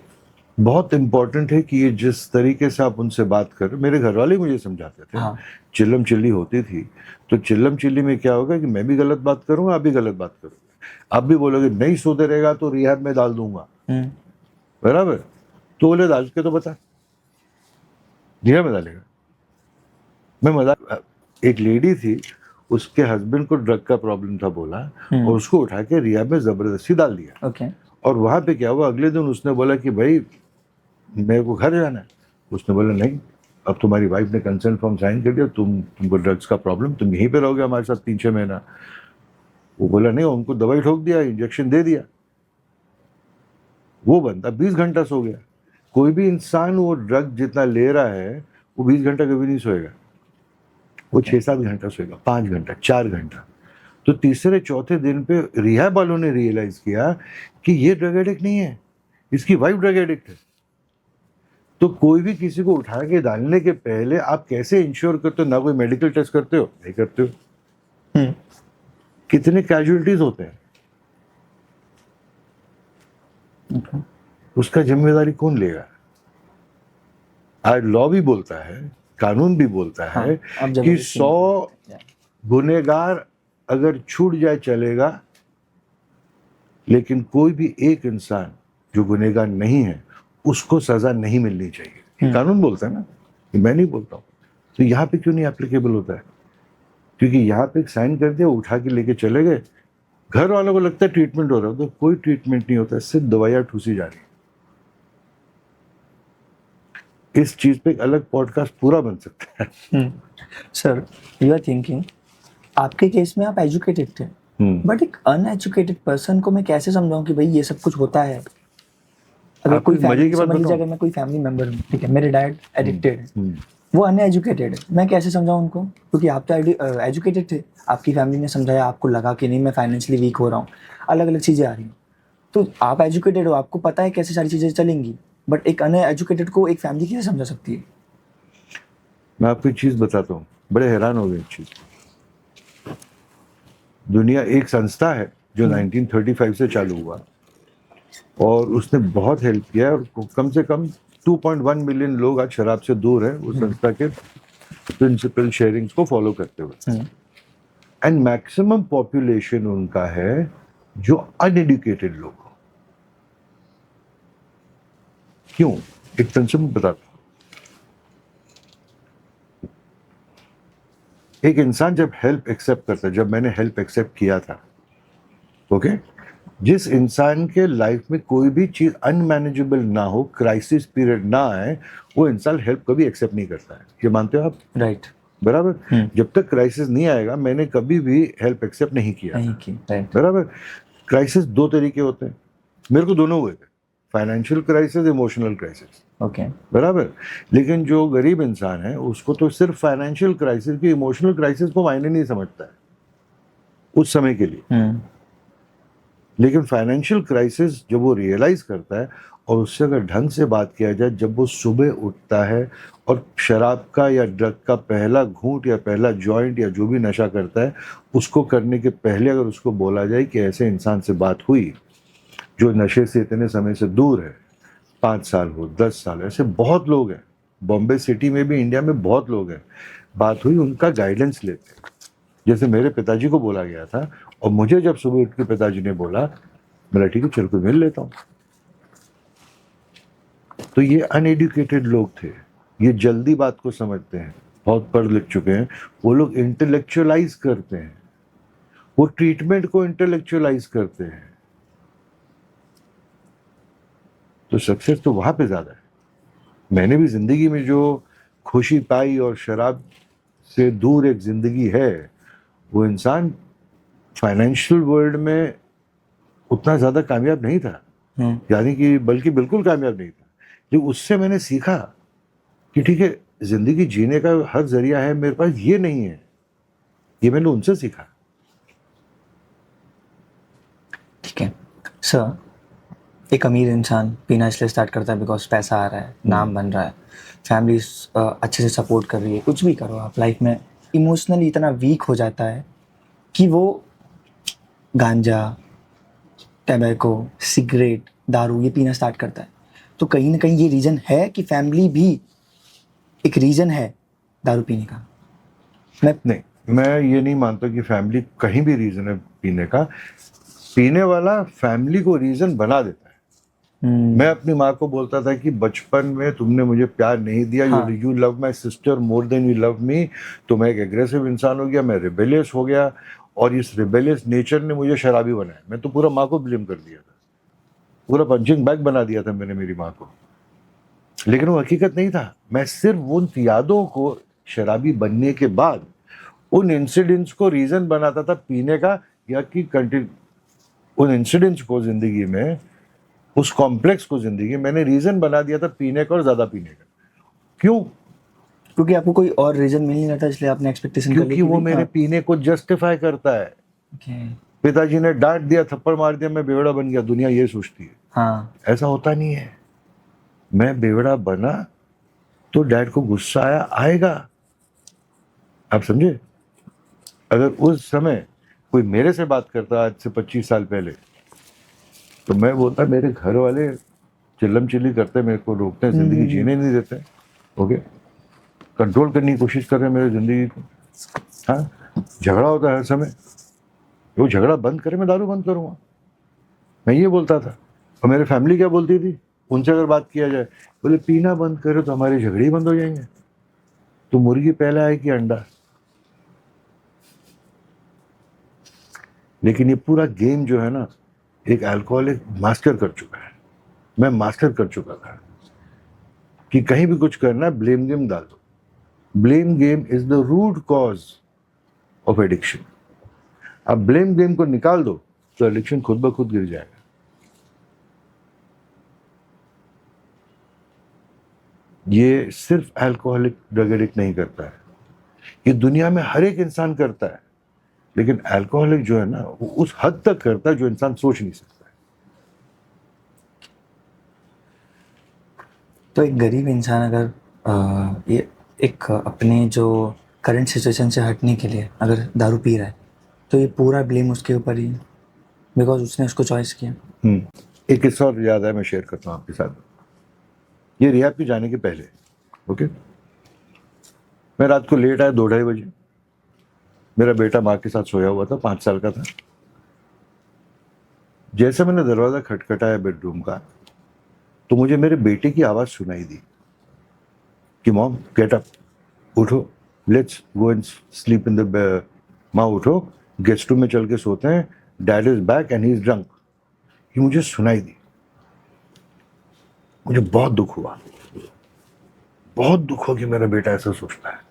बहुत इंपॉर्टेंट है कि ये जिस तरीके से आप उनसे बात कर रहे हो, मेरे घर वाले मुझे समझाते थे। हाँ। चिल्लम चिल्ली होती थी, तो चिल्लम चिल्ली में क्या होगा कि मैं भी गलत बात करूंगा, आप भी गलत बात करोगे, आप भी बोलोगे नहीं सुधरेगा तो रिहैब में डाल दूंगा, बराबर। तो बोले डाल के तो बता, रिहैब में डालेगा। मैं मजाक, एक लेडी थी, उसके हस्बैंड को ड्रग का प्रॉब्लम था बोला, और उसको उठा के रिहैब में जबरदस्ती डाल दिया। ओके। और वहां पे क्या हुआ, अगले दिन उसने बोला कि भाई मेरे को घर जाना है। उसने बोला नहीं, अब तुम्हारी वाइफ ने कंसेंट फॉर्म साइन कर दिया, तुमको ड्रग्स का प्रॉब्लम, तुम यहीं पे रहोगे हमारे साथ 3-6 महीना। वो बोला नहीं, उनको दवाई ठोक दिया, इंजेक्शन दे दिया, वो बंदा 20 घंटा सो गया। कोई भी इंसान वो ड्रग जितना ले रहा है वो 20 घंटा कभी नहीं सोएगा, वो 6-7 घंटा सोएगा, 5 घंटा, 4 घंटा। तो तीसरे चौथे दिन पे रिहैब वालों ने रियलाइज किया कि ये ड्रग एडिक्ट नहीं है, इसकी वाइफ ड्रग एडिक्ट है। तो कोई भी किसी को उठा के डालने के पहले आप कैसे इंश्योर करते हो? ना कोई मेडिकल टेस्ट करते हो, नहीं करते हो। कितने कैजुअलिटीज होते हैं, उसका जिम्मेदारी कौन लेगा? आज लॉ भी बोलता है, कानून भी बोलता है कि 100 गुनहगार अगर छूट जाए चलेगा, लेकिन कोई भी एक इंसान जो गुनहगार नहीं है उसको सजा नहीं मिलनी चाहिए। कानून बोलता है ना, मैं नहीं बोलता हूँ। तो यहाँ पे क्यों नहीं एप्लीकेबल होता है? क्योंकि यहाँ पे साइन कर दिया, उठा के लेके चले गए, घर वालों को लगता है ट्रीटमेंट हो रहा है, तो कोई ट्रीटमेंट नहीं होता है, सिर्फ दवाइयाँ ठूसी जा रही। इस चीज पे एक अलग पॉडकास्ट पूरा बन सकता है। सर यू आर थिंकिंग, आपके केस में आप एजुकेटेड थे, बट एक अनएजुकेटेड पर्सन को मैं कैसे समझाऊं कि भाई ये सब कुछ होता है? अगर कोई फैमिली, समझ लीजिए अगर मैं कोई फैमिली मेंबर हूँ, ठीक है, मेरे डैड एडिक्टेड है, वो अनएजुकेटेड है, मैं कैसे समझाऊं उनको? क्योंकि आप तो एजुकेटेड थे, आपकी फैमिली ने समझाया, आपको लगा कि नहीं मैं फाइनेंशियली वीक हो रहा हूँ, अलग अलग चीज़ें आ रही हैं, तो आप एजुकेटेड हो, आपको पता है कैसे सारी चीज़ें चलेंगी, बट एक अनएजुकेटेड को एक फैमिली कैसे समझा सकती है? मैं आपको एक चीज़ बताता हूँ, बड़े हैरान हो गए एक चीज़। दुनिया एक संस्था है जो 1935 से चालू हुआ और उसने बहुत हेल्प किया है, और कम से कम 2.1 मिलियन लोग आज शराब से दूर हैं उस संस्था के प्रिंसिपल शेयरिंग्स को फॉलो करते हुए। एंड मैक्सिमम पॉपुलेशन उनका है जो अनएडुकेटेड लोग। क्यों? एक प्रिंसिपल बताता हूं। एक इंसान जब हेल्प एक्सेप्ट करता है, जब मैंने हेल्प एक्सेप्ट किया था, ओके, जिस इंसान के लाइफ में कोई भी चीज अनमैनेजेबल ना हो, क्राइसिस पीरियड ना आए, वो इंसान हेल्प कभी एक्सेप्ट नहीं करता है। ये मानते हो आप? राइट। बराबर। जब तक क्राइसिस नहीं आएगा, मैंने कभी भी हेल्प एक्सेप्ट नहीं किया। बराबर। क्राइसिस दो तरीके होते हैं, मेरे को दोनों हुए थे, financial crisis, emotional crisis. Okay, बराबर। लेकिन जो गरीब इंसान है उसको तो सिर्फ फाइनेंशियल क्राइसिस की, इमोशनल क्राइसिस को मायने नहीं समझता है उस समय के लिए। लेकिन फाइनेंशियल क्राइसिस जब वो रियलाइज करता है और उससे अगर ढंग से बात किया जाए, जब वो सुबह उठता है और शराब का या ड्रग का पहला घूंट या पहला जॉइंट या जो भी नशा करता है, उसको करने के पहले अगर उसको बोला जाए कि ऐसे इंसान से बात हुई जो नशे से इतने समय से दूर है, 5 साल हो, 10 साल, ऐसे बहुत लोग हैं, बॉम्बे सिटी में भी, इंडिया में बहुत लोग हैं, बात हुई, उनका गाइडेंस लेते हैं। जैसे मेरे पिताजी को बोला गया था और मुझे जब सुबह उठ के पिताजी ने बोला, मेरा ठीक है चल कोई मिल लेता हूँ। तो ये अनएडुकेटेड लोग थे, ये जल्दी बात को समझते हैं, बहुत पढ़ लिख चुके हैं, वो लोग इंटेलेक्चुअलाइज करते हैं, वो ट्रीटमेंट को इंटेलेक्चुअलाइज करते हैं। तो सक्सेस तो वहां पे ज्यादा है। मैंने भी जिंदगी में जो खुशी पाई और शराब से दूर एक जिंदगी है, वो इंसान फाइनेंशियल वर्ल्ड में उतना ज्यादा कामयाब नहीं था, यानी कि बल्कि बिल्कुल कामयाब नहीं था। लेकिन उससे मैंने सीखा कि ठीक है, जिंदगी जीने का हर जरिया है, मेरे पास ये नहीं है, ये मैंने उनसे सीखा। ठीक है सर, एक अमीर इंसान पीना इसलिए स्टार्ट करता है बिकॉज पैसा आ रहा है, नाम बन रहा है, फैमिली अच्छे से सपोर्ट कर रही है, कुछ भी करो आप लाइफ में, इमोशनली इतना वीक हो जाता है कि वो गांजा, टैबैको, सिगरेट, दारू ये पीना स्टार्ट करता है। तो कहीं ना कहीं ये रीज़न है कि फैमिली भी एक रीज़न है दारू पीने का। मैं ये नहीं मानता कि फैमिली कहीं भी रीजन है पीने का। पीने वाला फैमिली को रीजन बना देता है। मैं अपनी माँ को बोलता था कि बचपन में तुमने मुझे प्यार नहीं दिया, हाँ। You love my sister more than you love me, तो मैं एक एग्रेसिव इंसान हो गया, मैं रिबेलियस हो गया, और इस रिबेलियस नेचर ने मुझे शराबी बनाया। मैं तो पूरा माँ को ब्लेम कर दिया था, पूरा पंचिंग बैग बना दिया था मैंने मेरी माँ को, लेकिन वो हकीकत नहीं था। मैं सिर्फ उन यादों को शराबी बनने के बाद उन इंसिडेंट्स को रीजन बनाता था पीने का, या कि उन इंसिडेंट्स को जिंदगी में, उस कॉम्प्लेक्स को जिंदगी मैंने रीजन बना दिया था पीने का और ज्यादा पीने का। क्यों? क्योंकि आपको कोई और रीजन मिल नहीं रहा था, इसलिए आपने एक्सपेक्टेशन कर ली। क्योंकि वो मेरे पीने को जस्टिफाई करता है। पिताजी ने डांट दिया, थप्पड़ मार दिया, मैं बेवड़ा बन गया, दुनिया ये सोचती है। हाँ। ऐसा होता नहीं है। मैं बेवड़ा बना तो डैड को गुस्सा आएगा, आप समझे। अगर उस समय कोई मेरे से बात करता आज से 25 साल पहले, तो मैं बोलता मेरे घर वाले चिल्लम चिल्ली करते, मेरे को रोकते हैं, जिंदगी जीने नहीं देते, ओके, कंट्रोल करने की कोशिश कर रहे हैं मेरी जिंदगी को। हाँ, झगड़ा होता है हर समय, वो झगड़ा बंद करे, मैं दारू बंद करूँगा, मैं ये बोलता था। और मेरी फैमिली क्या बोलती थी, उनसे अगर बात किया जाए, बोले पीना बंद करो तो हमारे झगड़े ही बंद हो जाएंगे। तो मुर्गी पहले आए कि अंडा। लेकिन ये पूरा गेम जो है ना, एक अल्कोहलिक मास्टर कर चुका है। मैं मास्टर कर चुका था कि कहीं भी कुछ करना है, ब्लेम गेम डाल दो। Blame game is the root cause of addiction. अब ब्लेम गेम को निकाल दो तो एडिक्शन खुद ब खुद गिर जाएगा। ये सिर्फ अल्कोहलिक ड्रग एडिक्ट नहीं करता है, ये दुनिया में हर एक इंसान करता है। लेकिन अल्कोहलिक जो है ना, वो उस हद तक करता है जो इंसान सोच नहीं सकता है। तो एक गरीब इंसान अगर ये एक अपने जो करंट सिचुएशन से हटने के लिए अगर दारू पी रहा है, तो ये पूरा ब्लेम उसके ऊपर ही, बिकॉज उसने उसको चॉइस किया। एक किस्सा और याद है, मैं शेयर करता हूँ आपके साथ। ये रिहाब पे जाने के पहले, ओके, मैं रात को लेट आया 2-2:30 बजे। मेरा बेटा माँ के साथ सोया हुआ था, 5 साल का था। जैसे मैंने दरवाजा खटखटाया बेडरूम का, तो मुझे मेरे बेटे की आवाज सुनाई दी कि मॉम गेट अप, उठो, let's go and sleep in the bed. माँ उठो, गेस्ट रूम में चल के सोते हैं, dad is back and he is drunk. ये मुझे सुनाई दी। मुझे बहुत दुख हुआ, बहुत दुख हो कि मेरा बेटा ऐसा सोचता है।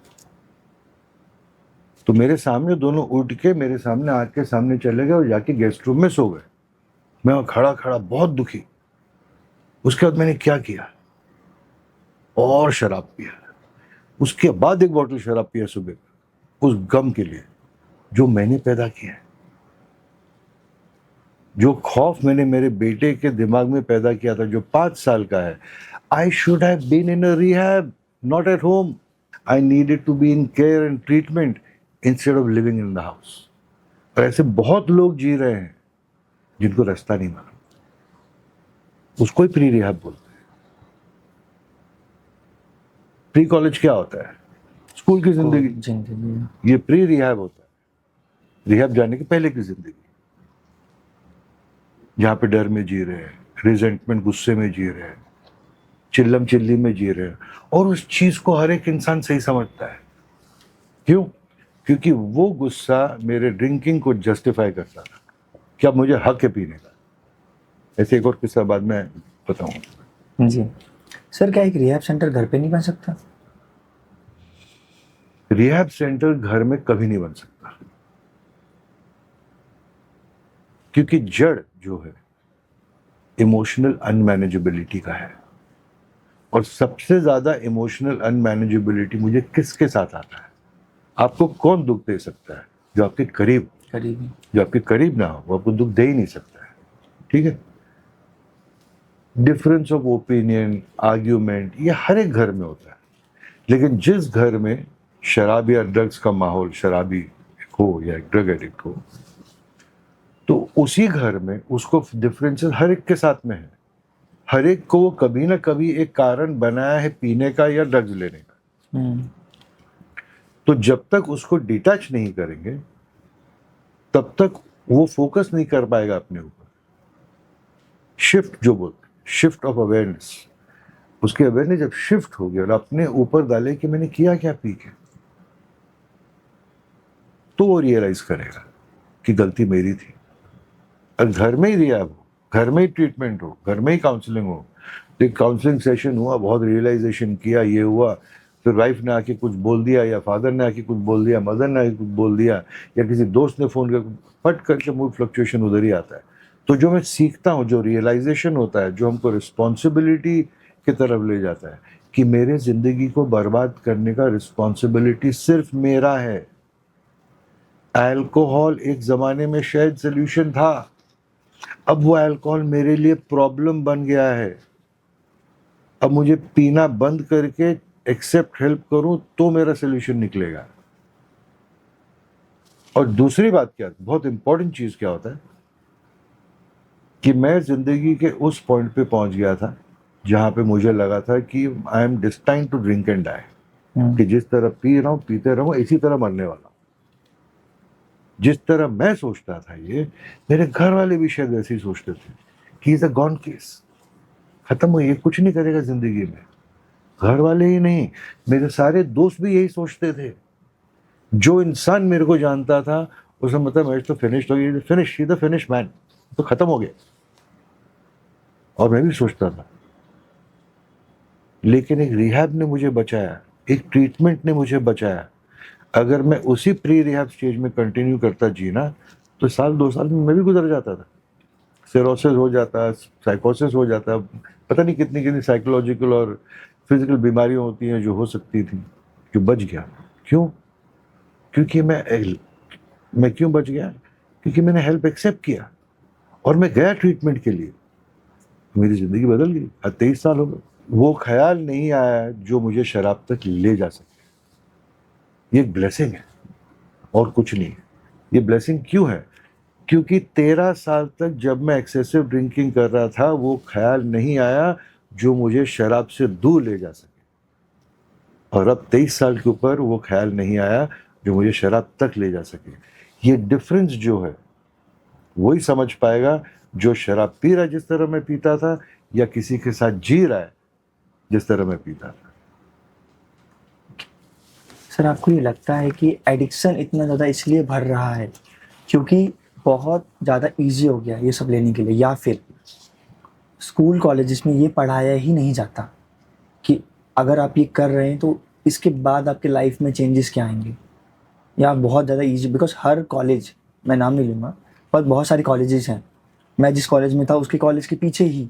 तो मेरे सामने दोनों उठ के मेरे सामने आके सामने चले गए और जाके गेस्ट रूम में सो गए। मैं खड़ा खड़ा बहुत दुखी। उसके बाद मैंने क्या किया, और शराब पिया। उसके बाद एक बोतल शराब पिया सुबह, उस गम के लिए जो मैंने पैदा किया है। जो खौफ मैंने मेरे बेटे के दिमाग में पैदा किया था जो 5 साल का है, I should have been in a rehab, not at home. I needed to be in care and treatment instead of living in the house. और ऐसे बहुत लोग जी रहे हैं जिनको रास्ता नहीं मालूम. उसको ही प्री रिहैब बोलते हैं. प्री कॉलेज क्या होता है? स्कूल की जिंदगी. ये प्री रिहैब होता है, रिहैब जाने के पहले की जिंदगी, जहाँ पे डर में जी रहे हैं, रिजेंटमेंट गुस्से में जी रहे हैं, चिल्लम चिल्ली में जी रहे हैं. और उस चीज को हर एक इंसान सही समझता है. क्यों? क्योंकि वो गुस्सा मेरे ड्रिंकिंग को जस्टिफाई करता था कि अब मुझे हक है पीने का. ऐसे एक और किस्सा बाद में बताऊंगा. जी सर, क्या एक रिहैब सेंटर घर पे नहीं बन सकता? रिहैब सेंटर घर में कभी नहीं बन सकता, क्योंकि जड़ जो है इमोशनल अनमैनेजेबिलिटी का है. और सबसे ज्यादा इमोशनल अनमैनेजेबिलिटी मुझे किसके साथ आता है? आपको कौन दुख दे सकता है? जो आपके करीब. जो आपके करीब ना हो वो आपको दुख दे ही नहीं सकता है. ठीक है. डिफरेंस ऑफ ओपिनियन, आर्ग्यूमेंट, ये हर एक घर में होता है. लेकिन जिस घर में शराब या ड्रग्स का माहौल, शराबी हो या ड्रग एडिक्ट हो, तो उसी घर में उसको डिफरेंसेस हर एक के साथ में है. हर एक को वो कभी ना कभी एक कारण बनाया है पीने का या ड्रग्स लेने का. तो जब तक उसको डिटैच नहीं करेंगे तब तक वो फोकस नहीं कर पाएगा अपने ऊपर. शिफ्ट जो बोलते, शिफ्ट ऑफ अवेयरनेस, उसकी अवेयरनेस जब शिफ्ट हो गया और अपने ऊपर डाले कि मैंने किया क्या पी के, तो वो रियलाइज करेगा कि गलती मेरी थी. और घर में ही रिहैब हो, घर में ही ट्रीटमेंट हो, घर में ही काउंसलिंग हो. एक काउंसलिंग सेशन हुआ, बहुत रियलाइजेशन किया, ये हुआ, फिर वाइफ ने आके कुछ बोल दिया या फादर ने आके कुछ बोल दिया, मदर ने आके कुछ बोल दिया या किसी दोस्त ने फोन कर, फट करके मूड फ्लक्चुएशन उधर ही आता है. तो जो मैं सीखता हूँ, जो रियलाइजेशन होता है, जो हमको रिस्पॉन्सिबिलिटी की तरफ ले जाता है कि मेरे जिंदगी को बर्बाद करने का रिस्पॉन्सिबिलिटी सिर्फ मेरा है. अल्कोहल एक जमाने में शायद सोल्यूशन था, अब वो अल्कोहल मेरे लिए प्रॉब्लम बन गया है. अब मुझे पीना बंद करके एक्सेप्ट हेल्प करूं तो मेरा सोल्यूशन निकलेगा. और दूसरी बात क्या, बहुत इंपॉर्टेंट चीज क्या होता है कि मैं जिंदगी के उस पॉइंट पे पहुंच गया था जहां पे मुझे लगा था कि I am destined to drink and die. कि जिस तरह पी रहा हूं, पीते रहूं, इसी तरह मरने वाला. जिस तरह मैं सोचता था, ये मेरे घर वाले भी शायद ऐसे ही सोचते थे कि इज अ गॉन केस, खत्म हो, ये कुछ नहीं करेगा जिंदगी में. घर वाले ही नहीं, मेरे सारे दोस्त भी यही सोचते थे. जो इंसान मेरे को जानता था उसने मतलब मैच तो फिनिश हो गई, finish, he the finish man, तो खत्म हो गया. और मैं भी सोचता था. लेकिन एक रिहैब ने मुझे बचाया, एक ट्रीटमेंट ने मुझे बचाया. अगर मैं उसी प्री रिहैब स्टेज में कंटिन्यू करता जीना तो 1-2 साल में मैं भी गुजर जाता था. सिरोसिस हो जाता, साइकोसिस हो जाता, पता नहीं कितनी कितनी साइकोलॉजिकल और फिजिकल बीमारियां होती हैं जो हो सकती थी, जो बच गया. क्यों? क्योंकि मैं क्यों बच गया? क्योंकि मैंने हेल्प एक्सेप्ट किया और मैं गया ट्रीटमेंट के लिए. मेरी जिंदगी बदल गई. आज 23 साल हो गए. वो ख्याल नहीं आया जो मुझे शराब तक ले जा सके. ये ब्लेसिंग है और कुछ नहीं है. ये ब्लेसिंग क्यों है? क्योंकि 13 साल तक जब मैं एक्सेसिव ड्रिंकिंग कर रहा था वो ख्याल नहीं आया जो मुझे शराब से दूर ले जा सके. और अब 23 साल के ऊपर वो ख्याल नहीं आया जो मुझे शराब तक ले जा सके. ये डिफरेंस जो है वही समझ पाएगा जो शराब पी रहा है जिस तरह मैं पीता था, या किसी के साथ जी रहा है जिस तरह मैं पीता था. सर, आपको ये लगता है कि एडिक्शन इतना ज़्यादा इसलिए भर रहा है क्योंकि बहुत ज़्यादा इजी हो गया ये सब लेने के लिए, या फिर स्कूल कॉलेजेस में ये पढ़ाया ही नहीं जाता कि अगर आप ये कर रहे हैं तो इसके बाद आपके लाइफ में चेंजेस क्या आएंगे, या बहुत ज़्यादा इजी? बिकॉज हर कॉलेज, मैं नाम नहीं लूँगा, पर बहुत सारे कॉलेजेस हैं. मैं जिस कॉलेज में था उसके कॉलेज के पीछे ही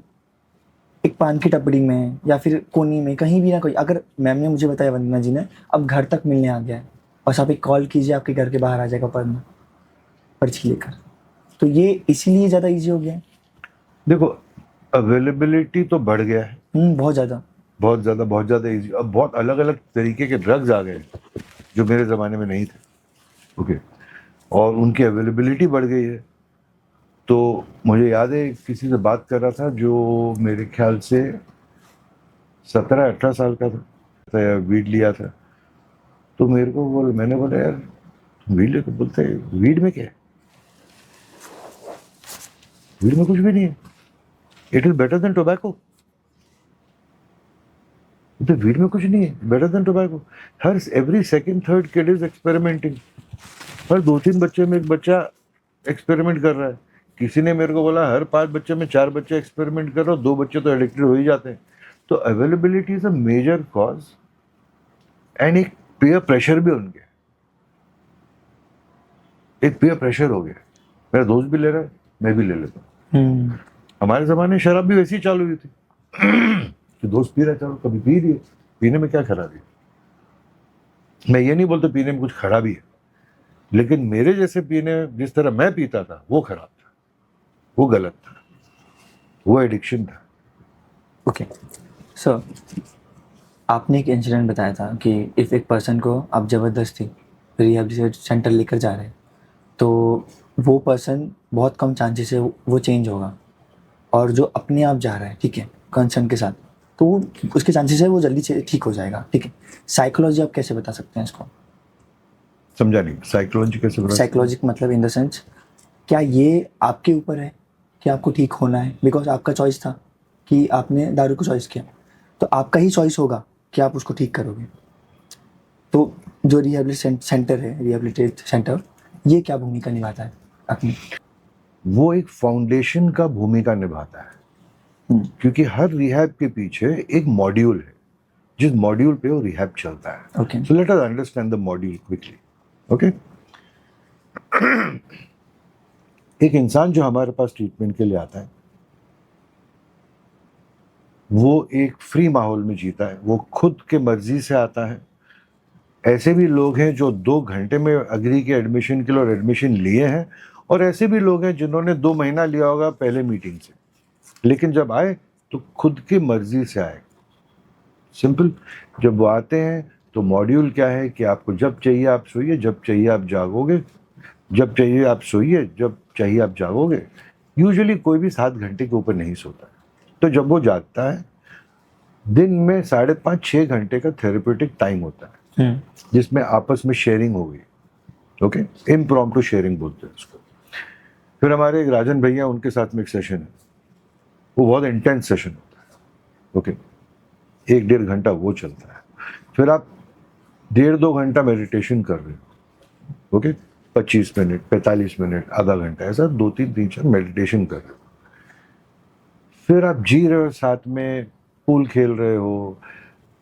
एक पान की टपड़ी में या फिर कोनी में कहीं भी ना कोई, अगर मैम ने मुझे बताया, वंदना जी ने, अब घर तक मिलने आ गया है, बस आप एक कॉल कीजिए, आपके घर के बाहर आ जाएगा पढ़ना, पर्ची लेकर. तो ये इसीलिए ज़्यादा इजी हो गया है। देखो, अवेलेबिलिटी तो बढ़ गया है, बहुत ज़्यादा। बहुत ज़्यादा इजी। अब बहुत अलग अलग तरीके के ड्रग्स आ गए हैं जो मेरे ज़माने में नहीं थे। ओके, और उनकी अवेलेबिलिटी बढ़ गई है। तो मुझे याद है किसी से बात कर रहा था जो मेरे ख्याल से 17-18 साल का था या वीड लिया था। तो मेरे को मैंने बोला यार वीड ले, तो बोलते हैं वीड में क्या है, वीड में कुछ भी नहीं है, it is better than tobacco. तो वीड में कुछ नहीं है, बेटर देन टोबैको। हर every second third kid is experimenting. हर 2-3 बच्चे में एक बच्चा एक्सपेरिमेंट कर रहा है। किसी ने मेरे को बोला हर 5 बच्चे में 4 बच्चे एक्सपेरिमेंट कर रहे हो, 2 बच्चे तो एडिक्टेड हो ही जाते हैं। तो availability is a major cause, and एक पीयर प्रेशर भी उनके, एक पीयर प्रेशर हो गया। मेरा दोस्त भी ले रहा है, मैं भी ले लेता हूँ। हमारे जमाने में शराब भी वैसी ही चालू हुई थी कि दोस्त पी रहा है, चलो कभी पी रही है, पीने में क्या खराबी है। मैं ये नहीं बोलता पीने में कुछ खराबी है, लेकिन मेरे जैसे पीने, जिस तरह मैं पीता था वो खराब था, वो गलत था, वो एडिक्शन था। ओके सर, आपने एक इंसिडेंट बताया था कि इफ़ एक पर्सन को आप ज़बरदस्ती रिहैबिलिटेशन सेंटर लेकर जा रहे हैं तो वो पर्सन बहुत कम चांसेस है वो चेंज होगा, और जो अपने आप जा रहा है, ठीक है, कंसर्न के साथ, तो उसके चांसेस है वो जल्दी से ठीक हो जाएगा, ठीक है। साइकोलॉजी आप कैसे बता सकते हैं इसको? समझा नहीं, साइकोलॉजी कैसे बता सकते हैं? साइकोलॉजिक मतलब इन द सेंस, क्या ये आपके ऊपर है कि आपको ठीक होना है, बिकॉज आपका चॉइस था कि आपने दारू को चॉइस किया, तो आपका ही चॉइस होगा कि आप उसको ठीक करोगे। तो जो रिहैबिलिटेशन सेंटर है, रिहैबिलिटेट सेंटर, ये क्या भूमिका निभाता है अपनी? वो एक फाउंडेशन का भूमिका निभाता है, क्योंकि हर रिहैब के पीछे एक मॉड्यूल है, जिस मॉड्यूल पे वो रिहैब चलता है। Okay, so let us understand the module quickly. Okay, एक इंसान जो हमारे पास ट्रीटमेंट के लिए आता है, वो एक फ्री माहौल में जीता है, वो खुद के मर्जी से आता है। ऐसे भी लोग हैं जो 2 घंटे में अग्री के एडमिशन के लिए और एडमिशन लिए हैं, और ऐसे भी लोग हैं जिन्होंने 2 महीना लिया होगा पहले मीटिंग से, लेकिन जब आए तो खुद की मर्जी से आए। सिंपल। जब वो आते हैं तो मॉड्यूल क्या है कि आपको जब चाहिए आप सोइए, जब चाहिए आप जागोगे, जब चाहिए आप सोइए, जब चाहिए आप जागोगे। यूजुअली कोई भी 7 घंटे के ऊपर नहीं सोता है। तो जब वो जागता है, दिन में 5.5-6 घंटे का थेरेप्यूटिक टाइम होता है, जिसमें आपस में शेयरिंग हो गई। ओके, इम्प्रॉम्प्टू शेयरिंग बोलते हैं उसको। फिर हमारे एक राजन भैया, उनके साथ में एक सेशन है, वो बहुत इंटेंस सेशन होता है। ओके, 1-1.5 घंटा वो चलता है। फिर आप 1.5-2 घंटा मेडिटेशन कर रहे हो। ओके, 25 मिनट, 45 मिनट, आधा घंटा, ऐसा 2-3-3-4 मेडिटेशन कर रहे हो। फिर आप जी रहे हो, साथ में पूल खेल रहे हो,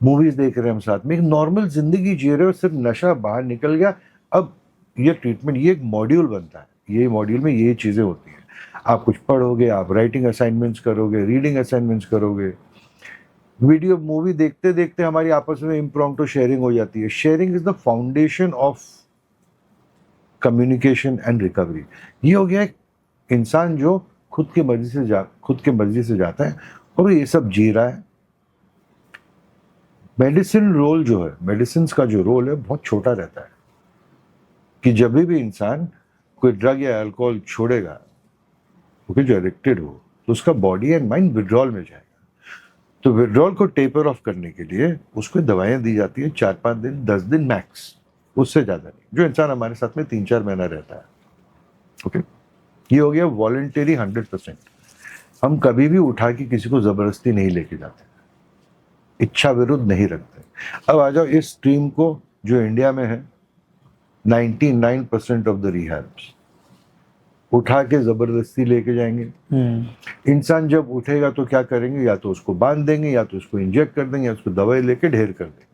मूवीज देख रहे हैं हम साथ में, एक नॉर्मल जिंदगी जी रहे हो, सिर्फ नशा बाहर निकल गया। अब ये ट्रीटमेंट, ये एक मॉड्यूल बनता है, ये मॉड्यूल में ये चीज़ें होती हैं। आप कुछ पढ़ोगे, आप राइटिंग असाइनमेंट्स करोगे, रीडिंग असाइनमेंट्स करोगे, वीडियो मूवी देखते देखते हमारी आपस में इम्प्रॉम्प्टू शेयरिंग हो जाती है। Sharing is the foundation of communication and recovery. ये हो गया एक इंसान जो खुद की मर्जी से जाता है और ये सब जी रहा है। मेडिसिन रोल जो है, मेडिसिन का जो रोल है बहुत छोटा रहता है, कि जब भी इंसान कोई ड्रग या अल्कोहल छोड़ेगा, क्योंकि जो एडिक्टेड हो, तो उसका बॉडी एंड माइंड विड्रॉल में जाएगा। तो विड्रॉल को टेपर ऑफ करने के लिए उसको दवाइयाँ दी जाती है, 4-5 दिन, 10 दिन मैक्स, उससे ज़्यादा नहीं। जो इंसान हमारे साथ में 3-4 महीना रहता है। ओके, ये हो गया वॉलंटरी 100%। हम कभी भी उठा के किसी को ज़बरदस्ती नहीं लेके जाते, इच्छा विरुद्ध नहीं रखते। अब आ जाओ इस स्ट्रीम को, जो इंडिया में है 99% ऑफ द रिहैब्स उठा के जबरदस्ती लेके जाएंगे। इंसान जब उठेगा तो क्या करेंगे, या तो उसको बांध देंगे, या तो उसको इंजेक्ट कर देंगे, या उसको दवाई लेके ढेर कर देंगे।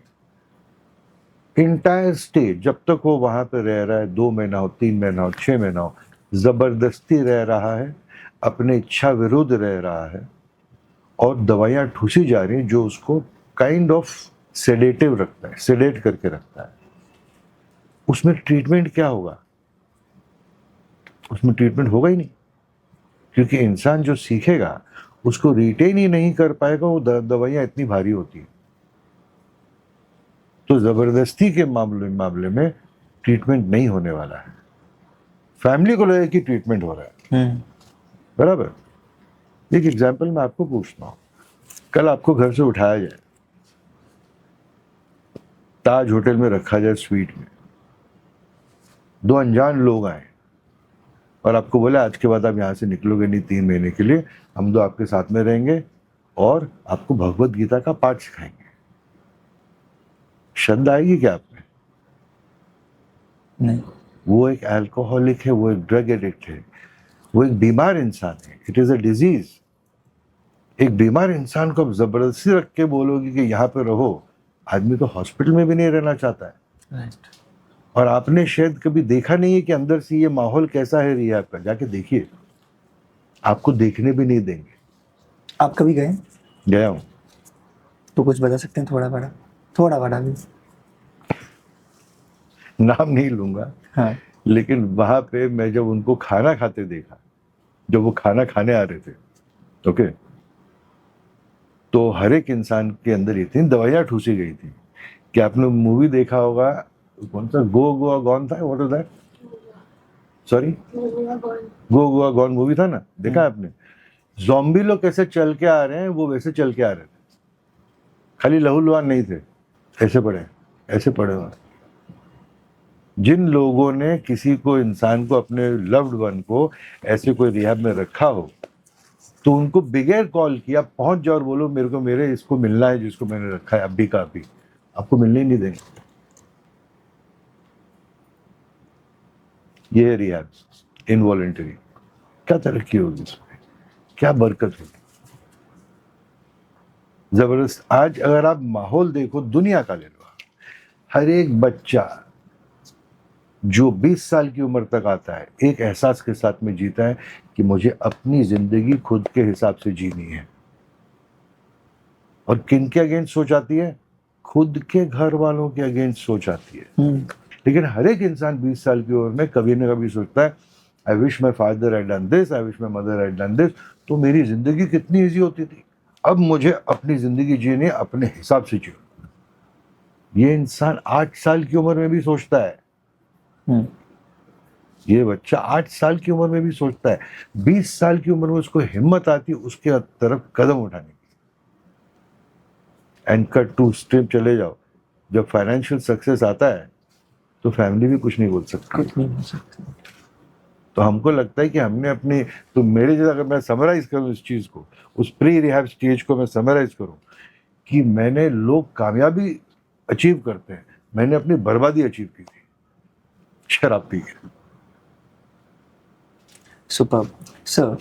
इंटायर स्टेज जब तक वो वहां पे रह रहा है, 2 महीना हो, 3 महीना हो, 6 महीना हो, जबरदस्ती रह रहा है, अपने इच्छा विरुद्ध रह रहा है, और दवाइयां ठूसी जा रही हैं जो उसको काइंड ऑफ सेडेटिव रखता है, सेडेट करके रखता है। उसमें ट्रीटमेंट क्या होगा? उसमें ट्रीटमेंट होगा ही नहीं, क्योंकि इंसान जो सीखेगा उसको रिटेन ही नहीं कर पाएगा, वो दवाइयाँ इतनी भारी होती हैं। तो जबरदस्ती के मामले में ट्रीटमेंट नहीं होने वाला है। फैमिली को लगे कि ट्रीटमेंट हो रहा है, बराबर। एक एग्जाम्पल मैं आपको पूछता हूँ, कल आपको घर से उठाया जाए, ताज होटल में रखा जाए स्वीट में, 2 अनजान लोग आए और आपको बोला आज के बाद आप यहाँ से निकलोगे नहीं 3 महीने के लिए, हम 2 आपके साथ में रहेंगे और आपको भगवत गीता का पाठ सिखाएंगे। श्रद्धा आएगी क्या आप में? नहीं। वो एक अल्कोहलिक है, वो एक ड्रग एडिक्ट है, वो एक बीमार इंसान है। It is a disease. एक बीमार इंसान को आप जबरदस्ती रख के बोलोगे कि यहाँ पे रहो, आदमी तो हॉस्पिटल में भी नहीं रहना चाहता है। राइट। और आपने शायद कभी देखा नहीं है कि अंदर से ये माहौल कैसा है रिहैब का, जाके देखिए, आपको देखने भी नहीं देंगे। आप कभी गए? गया हूँ। तो कुछ बता सकते हैं, थोड़ा बड़ा भी? नाम नहीं लूंगा, हाँ। लेकिन वहां पे मैं जब उनको खाना खाते देखा, जब वो खाना खाने आ रहे थे, ओके, तो हर एक इंसान के अंदर इतनी दवाइयां ठूसी गई थी कि आपने मूवी देखा होगा, कौन सा गो गोवा गॉन था, what was that, sorry, go Goa gone movie था ना, देखा आपने? ज़ॉम्बी लोग कैसे चल के आ रहे हैं, वो वैसे चल के आ रहे थे, खाली लहूलुहान नहीं थे, ऐसे पड़े हुए। जिन लोगों ने किसी को, इंसान को, अपने लव्ड वन को ऐसे कोई रिहैब में रखा हो, तो उनको बगैर कॉल किया पहुंच जाओ और बोलो मेरे को इसको मिलना है जिसको मैंने रखा है अभी का अभी, आपको मिलने ही नहीं देंगे। ये है रिहैब इनवॉलंटरी। क्या तरक्की होगी इसमें, क्या बरकत होगी, जबरदस्त। आज अगर आप माहौल देखो दुनिया का, ले लो, हर एक बच्चा जो 20 साल की उम्र तक आता है, एक एहसास के साथ में जीता है कि मुझे अपनी जिंदगी खुद के हिसाब से जीनी है। और किन के अगेंस्ट सोच आती है? खुद के घर वालों के अगेंस्ट सोच आती है। लेकिन हर एक इंसान 20 साल की उम्र में कभी ना कभी सोचता है, I wish my father had done this, I wish my mother had done this, तो मेरी जिंदगी कितनी ईजी होती थी, अब मुझे अपनी जिंदगी जीनी है, अपने हिसाब से जियो। ये इंसान 8 साल की उम्र में भी सोचता है। ये बच्चा 8 साल की उम्र में भी सोचता है, 20 साल की उम्र में उसको हिम्मत आती है उसके तरफ कदम उठाने की। एंड कट टू स्ट्रीप चले जाओ, जब फाइनेंशियल सक्सेस आता है तो फैमिली भी कुछ नहीं बोल सकती। तो हमको लगता है कि हमने अपनी, तो मेरे जैसा अगर मैं समराइज करूं इस चीज को, उस प्री रिहैब स्टेज को मैं समराइज करूं कि मैंने, लोग कामयाबी अचीव करते हैं, मैंने अपनी बर्बादी अचीव की थी शराब पी के। सुपर सर,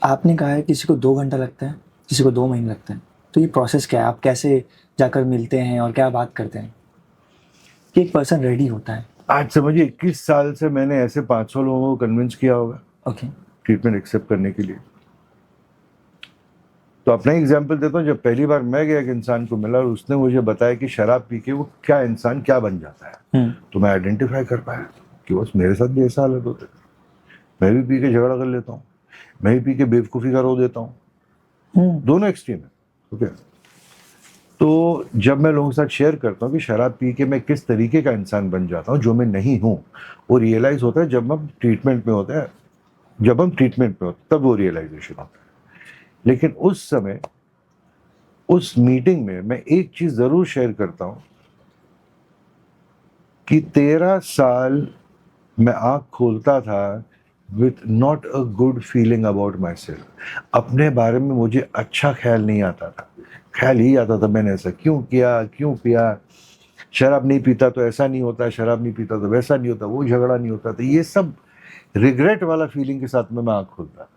आपने कहा है किसी को 2 घंटा लगता है, किसी को 2 महीने लगते हैं, तो ये प्रोसेस क्या है? आप कैसे जाकर मिलते हैं और क्या बात करते हैं कि एक पर्सन रेडी होता है? आज समझिए 21 साल से मैंने ऐसे 500 लोगों को कन्विंस किया होगा ओके। ट्रीटमेंट एक्सेप्ट करने के लिए। तो अपना ही एग्जाम्पल देता हूँ, जब पहली बार मैं गया एक इंसान को मिला और उसने मुझे बताया कि शराब पी के वो क्या इंसान क्या बन जाता है, तो मैं आइडेंटिफाई कर पाया कि बस मेरे साथ भी ऐसा हालत होता है। मैं भी पी के झगड़ा कर लेता हूँ, मैं भी पी के बेवकूफ़ी का रो देता हूँ, दोनों एक्सट्रीम है। ओके, तो जब मैं लोगों के साथ शेयर करता हूँ कि शराब पी के मैं किस तरीके का इंसान बन जाता हूँ जो मैं नहीं हूँ, वो रियलाइज होता है जब हम ट्रीटमेंट में होते हैं, जब हम ट्रीटमेंट में होते तब वो रियलाइजेशन होता है। लेकिन उस समय, उस मीटिंग में मैं एक चीज जरूर शेयर करता हूं कि 13 साल मैं आंख खोलता था with not a good feeling about my self. अपने बारे में मुझे अच्छा ख्याल नहीं आता था, ख्याल ही आता था मैंने ऐसा क्यों किया, क्यों पिया, शराब नहीं पीता तो ऐसा नहीं होता, शराब नहीं पीता तो वैसा नहीं होता, वो झगड़ा नहीं होता था, ये सब रिग्रेट वाला फीलिंग के साथ में मैं आंख खोलता था।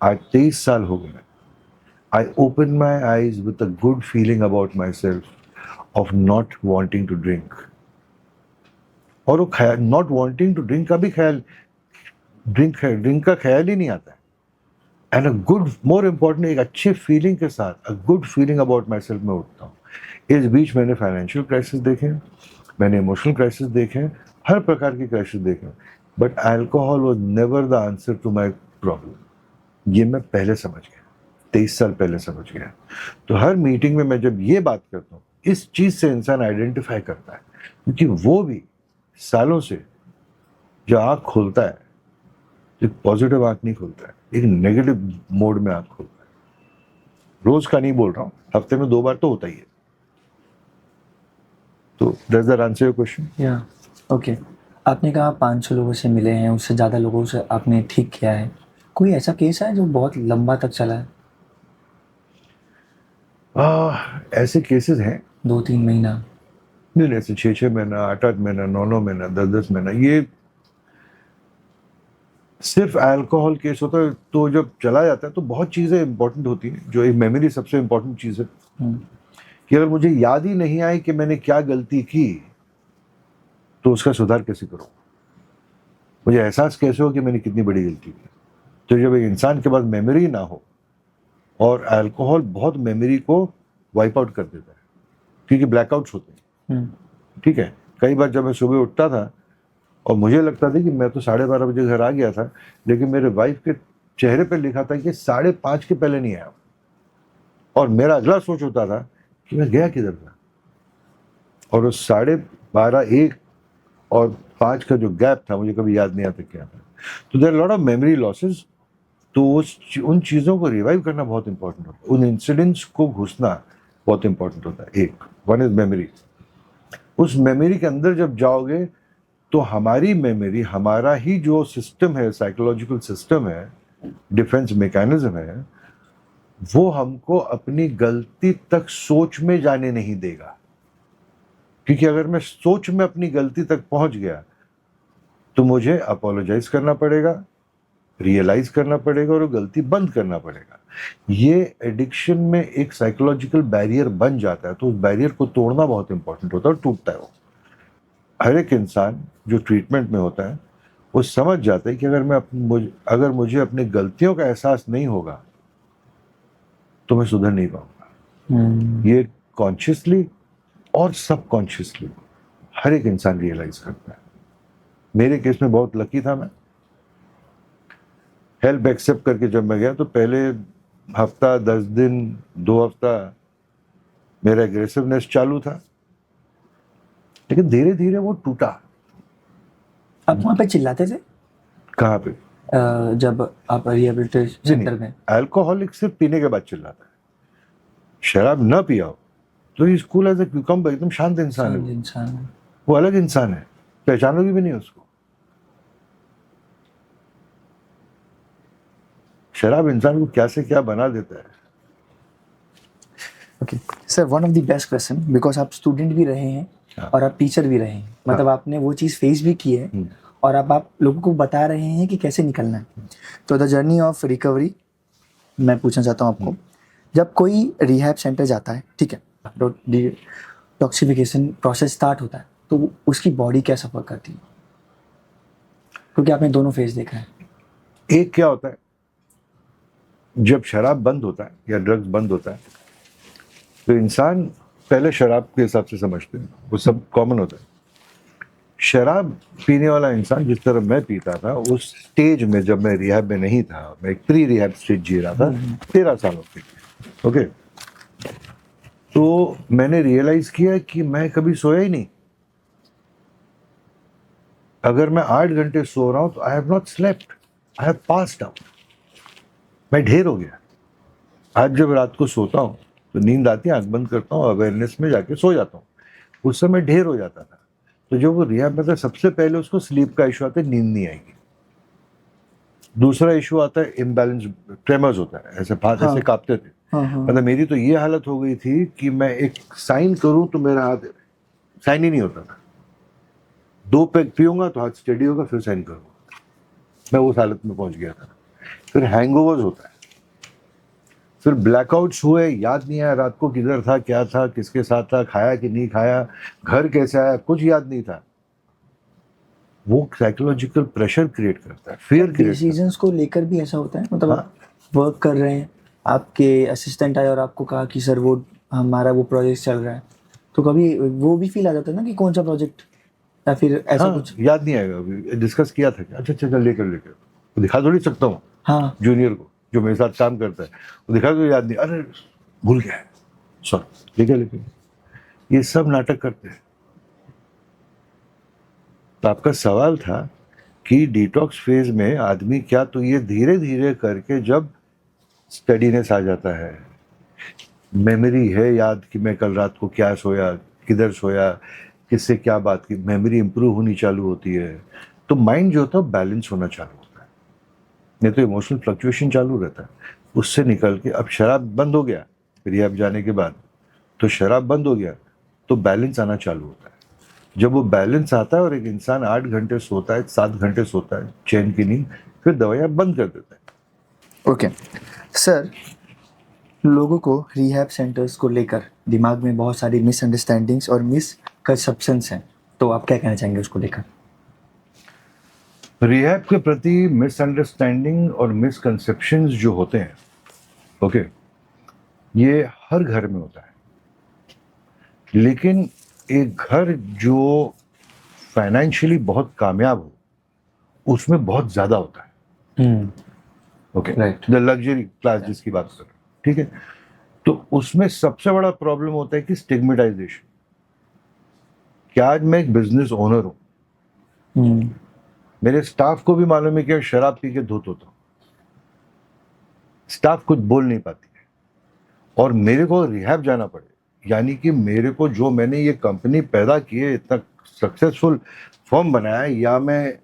आज 23 साल हो गए, I opened my eyes with a good feeling about myself of not wanting to drink. और वो ख्याल, not wanting to drink का भी ख्याल, ड्रिंक का ख्याल ही नहीं आता है। And a good, more important, एक अच्छे फीलिंग के साथ, a good feeling about my self में उठता हूँ। इस बीच मैंने फाइनेंशियल क्राइसिस देखे, मैंने इमोशनल क्राइसिस देखे, हर प्रकार की क्राइसिस देखे, but alcohol was never the answer to my problem. ये मैं पहले समझ गया, 23 साल पहले समझ गया। तो हर मीटिंग में मैं जब ये बात करता हूँ, इस चीज से इंसान आइडेंटिफाई करता है, क्योंकि वो भी सालों से जो आँख खोलता है, एक पॉजिटिव आँख नहीं खोलता है, एक नेगेटिव मोड में आँख खोलता है। रोज का नहीं बोल रहा हूँ, हफ्ते में 2 बार तो होता ही है। तो does that answer your question? या ओके, आपने कहा 500 लोगों से मिले हैं, उससे ज़्यादा लोगों से आपने ठीक किया है। कोई ऐसा केस है जो बहुत लंबा तक चला है? ऐसे केसेस हैं, 2-3 महीना? नहीं ऐसे 6-6 महीना, 8-8 महीना, 9-9 महीना, 10-10 महीना। ये सिर्फ अल्कोहल केस होता है। तो जब चला जाता है तो बहुत चीज़ें इंपॉर्टेंट होती हैं, जो एक मेमोरी सबसे इंपॉर्टेंट चीज़ है। कि अगर मुझे याद ही नहीं आई कि मैंने क्या गलती की, तो उसका सुधार कैसे करूं? मुझे एहसास कैसे हो कि मैंने कितनी बड़ी गलती की? तो जब एक इंसान के पास मेमोरी ना हो, और अल्कोहल बहुत मेमोरी को वाइप आउट कर देता है, क्योंकि ब्लैकआउट्स होते हैं। ठीक है, कई बार जब मैं सुबह उठता था और मुझे लगता था कि मैं तो 12:30 बजे घर आ गया था, लेकिन मेरे वाइफ के चेहरे पे लिखा था कि 5:30 के पहले नहीं आया, और मेरा अगला सोच होता था कि मैं गया किधर था। और उस 12:30, 1 और 5 का जो गैप था, मुझे कभी याद नहीं आता क्या था। तो there lot of memory losses. तो उन चीज़ों को रिवाइव करना बहुत इंपॉर्टेंट होता है, उन इंसिडेंट्स को घुसना बहुत इंपॉर्टेंट होता है। एक वन इज मेमोरी। उस मेमोरी के अंदर जब जाओगे तो हमारी मेमोरी, हमारा ही जो सिस्टम है, साइकोलॉजिकल सिस्टम है, डिफेंस मैकेनिज्म है, वो हमको अपनी गलती तक सोच में जाने नहीं देगा। क्योंकि अगर मैं सोच में अपनी गलती तक पहुंच गया तो मुझे अपोलोजाइज करना पड़ेगा, रियलाइज करना पड़ेगा, और वो गलती बंद करना पड़ेगा। ये एडिक्शन में एक साइकोलॉजिकल बैरियर बन जाता है। तो उस बैरियर को तोड़ना बहुत इंपॉर्टेंट होता है, और टूटता है वो। हर एक इंसान जो ट्रीटमेंट में होता है वो समझ जाता है कि अगर मुझे अपनी गलतियों का एहसास नहीं होगा तो मैं सुधर नहीं पाऊंगा। ये कॉन्शियसली और सबकॉन्शियसली हर एक इंसान रियलाइज करता है। मेरे केस में बहुत लकी था मैं। हेल्प एक्सेप्ट करके जब मैं गया तो पहले हफ्ता, 10 दिन, 2 हफ्ता मेरा एग्रेसिवनेस चालू था, लेकिन धीरे धीरे वो टूटा। आप वहाँ पे चिल्लाते थे? कहाँ पे? जब आप रिहेबिलिटेशन सेंटर में? अल्कोहलिक सिर्फ पीने के बाद चिल्लाता है। शराब न पिया हो तो is cool as a cucumber, एकदम शांत इंसान है। वो अलग इंसान है, पहचानोगे भी नहीं उसको। शराब इंसान को क्या से क्या बना देता है। Okay sir, one of the best question, because आप स्टूडेंट भी रहे हैं और आप टीचर भी रहे हैं, मतलब आपने वो चीज़ फेस भी की है, और अब आप लोगों को बता रहे हैं कि कैसे निकलना है। तो द जर्नी ऑफ रिकवरी मैं पूछना चाहता हूँ आपको, जब कोई रिहैब सेंटर जाता है, ठीक है, डिटॉक्सिफिकेशन प्रोसेस स्टार्ट होता है, तो उसकी बॉडी क्या सफ़र करती है? क्योंकि आपने दोनों फेज देखा है। एक क्या होता है, जब शराब बंद होता है या ड्रग्स बंद होता है, तो इंसान पहले शराब के हिसाब से समझते हैं, वो सब कॉमन होता है। शराब पीने वाला इंसान जिस तरह मैं पीता था, उस स्टेज में जब मैं रिहैब में नहीं था, मैं एक प्री रिहैब स्टेज जी रहा था 13 सालों के। ओके, तो मैंने रियलाइज किया कि मैं कभी सोया ही नहीं। अगर मैं 8 घंटे सो रहा हूं तो I have not slept, I have passed out. मैं ढेर हो गया। आज जब रात को सोता हूं तो नींद आती है, आंख बंद करता हूं, अवेयरनेस में जाके सो जाता हूं। उस समय ढेर हो जाता था। तो जो वो रिहैब में था, सबसे पहले उसको स्लीप का इशू आता है, नींद नहीं आएगी। दूसरा इशू आता है इम्बैलेंस, ट्रेमर्स होता है, ऐसे हाथ ऐसे कांपते थे। मतलब मेरी तो ये हालत हो गई थी कि मैं एक साइन करूं तो मेरा हाथ साइन ही नहीं होता था। 2 पैग पीऊंगा तो हाथ स्टेडी होगा, फिर साइन करूंगा। मैं उस हालत में पहुंच गया था। फिर हैंगओवर्स होता है, फिर ब्लैकआउट्स हुए, याद नहीं आया रात को किधर था, क्या था, किसके साथ था, खाया कि नहीं खाया, घर कैसे आया, कुछ याद नहीं था। वो साइकोलॉजिकल प्रेशर क्रिएट करता है, फियर क्रिएट। डिसीजंस को लेकर भी ऐसा होता है, मतलब आप वर्क कर रहे हैं, आपके असिस्टेंट आए और आपको कहा कि सर वो हमारा वो प्रोजेक्ट चल रहा है, तो कभी वो भी फील आ जाता है ना कि कौन सा प्रोजेक्ट या फिर ऐसा हाँ, कुछ? याद नहीं आएगा, अभी डिस्कस किया था कि अच्छा अच्छा लेकर लेकर वो दिखा थोड़ी सकता हूँ हाँ। जूनियर को जो मेरे साथ काम करता है, वो दिखा तो याद नहीं, अरे भूल गया है, सॉरी लेके लेके। ये सब नाटक करते हैं। तो आपका सवाल था कि डिटॉक्स फेज में आदमी क्या, तो ये धीरे धीरे करके जब स्टडीनेस आ जाता है, मेमोरी है याद कि मैं कल रात को क्या सोया, किधर सोया, किससे क्या बात की, मेमोरी इंप्रूव होनी चालू होती है, तो माइंड जो होता है बैलेंस होना चालू होता है। नहीं तो इमोशनल फ्लक्चुएशन चालू रहता है। उससे निकल के अब शराब बंद हो गया रिहैब जाने के बाद, तो शराब बंद हो गया तो बैलेंस आना चालू होता है। जब वो बैलेंस आता है और एक इंसान 8 घंटे सोता है, 7 घंटे सोता है चैन की नींद, फिर दवाइयाँ बंद कर देता है। ओके सर, लोगों को रिहैब सेंटर्स को लेकर दिमाग में बहुत सारी मिसअंडरस्टैंडिंग्स और मिसकंसेप्शंस हैं, तो आप क्या कहना चाहेंगे उसको लेकर? रिहैब के प्रति मिसअंडरस्टैंडिंग और मिसकंसेप्शंस जो होते हैं, ओके, ये हर घर में होता है। लेकिन एक घर जो फाइनेंशियली बहुत कामयाब हो उसमें बहुत ज्यादा होता है। Okay, Right. The luxury class जिसकी बात कर रहे हैं, ठीक है, तो उसमें सबसे बड़ा प्रॉब्लम होता है कि स्टिग्मेटाइजेशन। क्या आज मैं एक बिजनेस ओनर हूं, मेरे स्टाफ को भी मालूम है कि मैं शराब पी के धुत होता हूं, स्टाफ कुछ बोल नहीं पाती है, और मेरे को रिहैब जाना पड़े, यानी कि मेरे को जो मैंने ये कंपनी पैदा की है, इतना सक्सेसफुल फर्म बनाया है, या मैं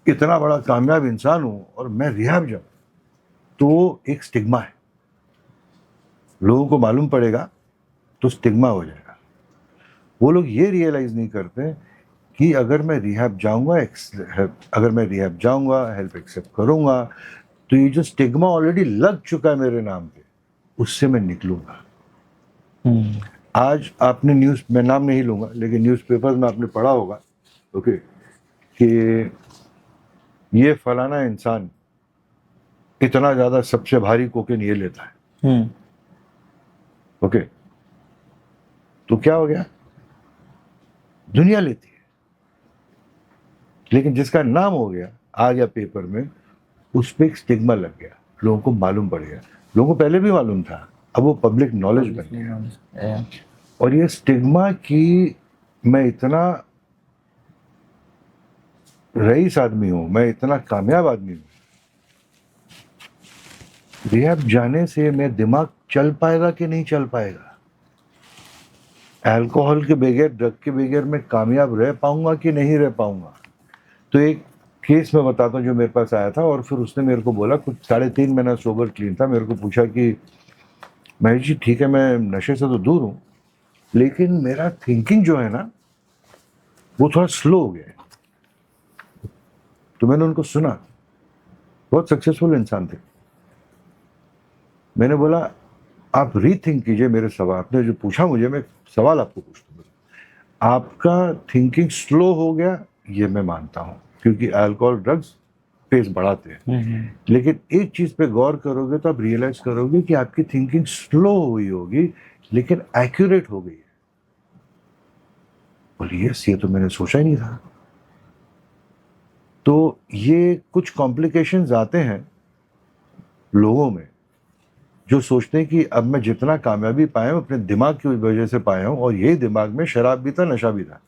इतना बड़ा कामयाब इंसान हूं और मैं रिहैब जाऊं, तो एक स्टिग्मा है। लोगों को मालूम पड़ेगा तो स्टिग्मा हो जाएगा। वो लोग ये रियलाइज नहीं करते कि अगर मैं रिहैब जाऊंगा, हेल्प एक्सेप्ट करूंगा, तो ये जो स्टिग्मा ऑलरेडी लग चुका है मेरे नाम पे, उससे मैं निकलूंगा। आज आपने न्यूज़, मैं नाम नहीं लूंगा, लेकिन न्यूज़पेपर में आपने पढ़ा होगा, ओके, कि ये फलाना इंसान इतना ज्यादा सबसे भारी कोकेन ये लेता है, ओके, तो क्या हो गया, दुनिया लेती है। लेकिन जिसका नाम हो गया, आ गया पेपर में, उस पर एक स्टिग्मा लग गया, लोगों को मालूम पड़ गया। लोगों को पहले भी मालूम था, अब वो पब्लिक नॉलेज बन गया। और ये स्टिग्मा कि मैं इतना रईस आदमी हूं, मैं इतना कामयाब आदमी हूं, रिहैब जाने से मेरा दिमाग चल पाएगा कि नहीं चल पाएगा, अल्कोहल के बगैर, ड्रग के बगैर मैं कामयाब रह पाऊंगा कि नहीं रह पाऊंगा। तो एक केस मैं बताता हूँ जो मेरे पास आया था, और फिर उसने मेरे को बोला, कुछ 3.5 महीना सोबर क्लीन था, मेरे को पूछा कि महेश जी ठीक है, मैं नशे से तो दूर हूँ, लेकिन मेरा थिंकिंग जो है ना वो थोड़ा स्लो हो गया है। तो मैंने उनको सुना, बहुत सक्सेसफुल इंसान थे। मैंने बोला आप रीथिंक कीजिए मेरे सवाल, आपने जो पूछा मुझे, मैं सवाल आपको पूछता हूँ। आपका थिंकिंग स्लो हो गया, ये मैं मानता हूँ, क्योंकि अल्कोहल ड्रग्स पेस बढ़ाते हैं, लेकिन एक चीज पे गौर करोगे तो आप रियलाइज करोगे कि आपकी थिंकिंग स्लो हुई होगी लेकिन एक्यूरेट हो गई है। बोलिए यस, ये तो मैंने सोचा ही नहीं था। तो ये कुछ कॉम्प्लिकेशंस आते हैं लोगों में, जो सोचते हैं कि अब मैं जितना कामयाबी पाया हूं अपने दिमाग की वजह से पाया हूं, और यही दिमाग में शराब भी था, नशा भी था,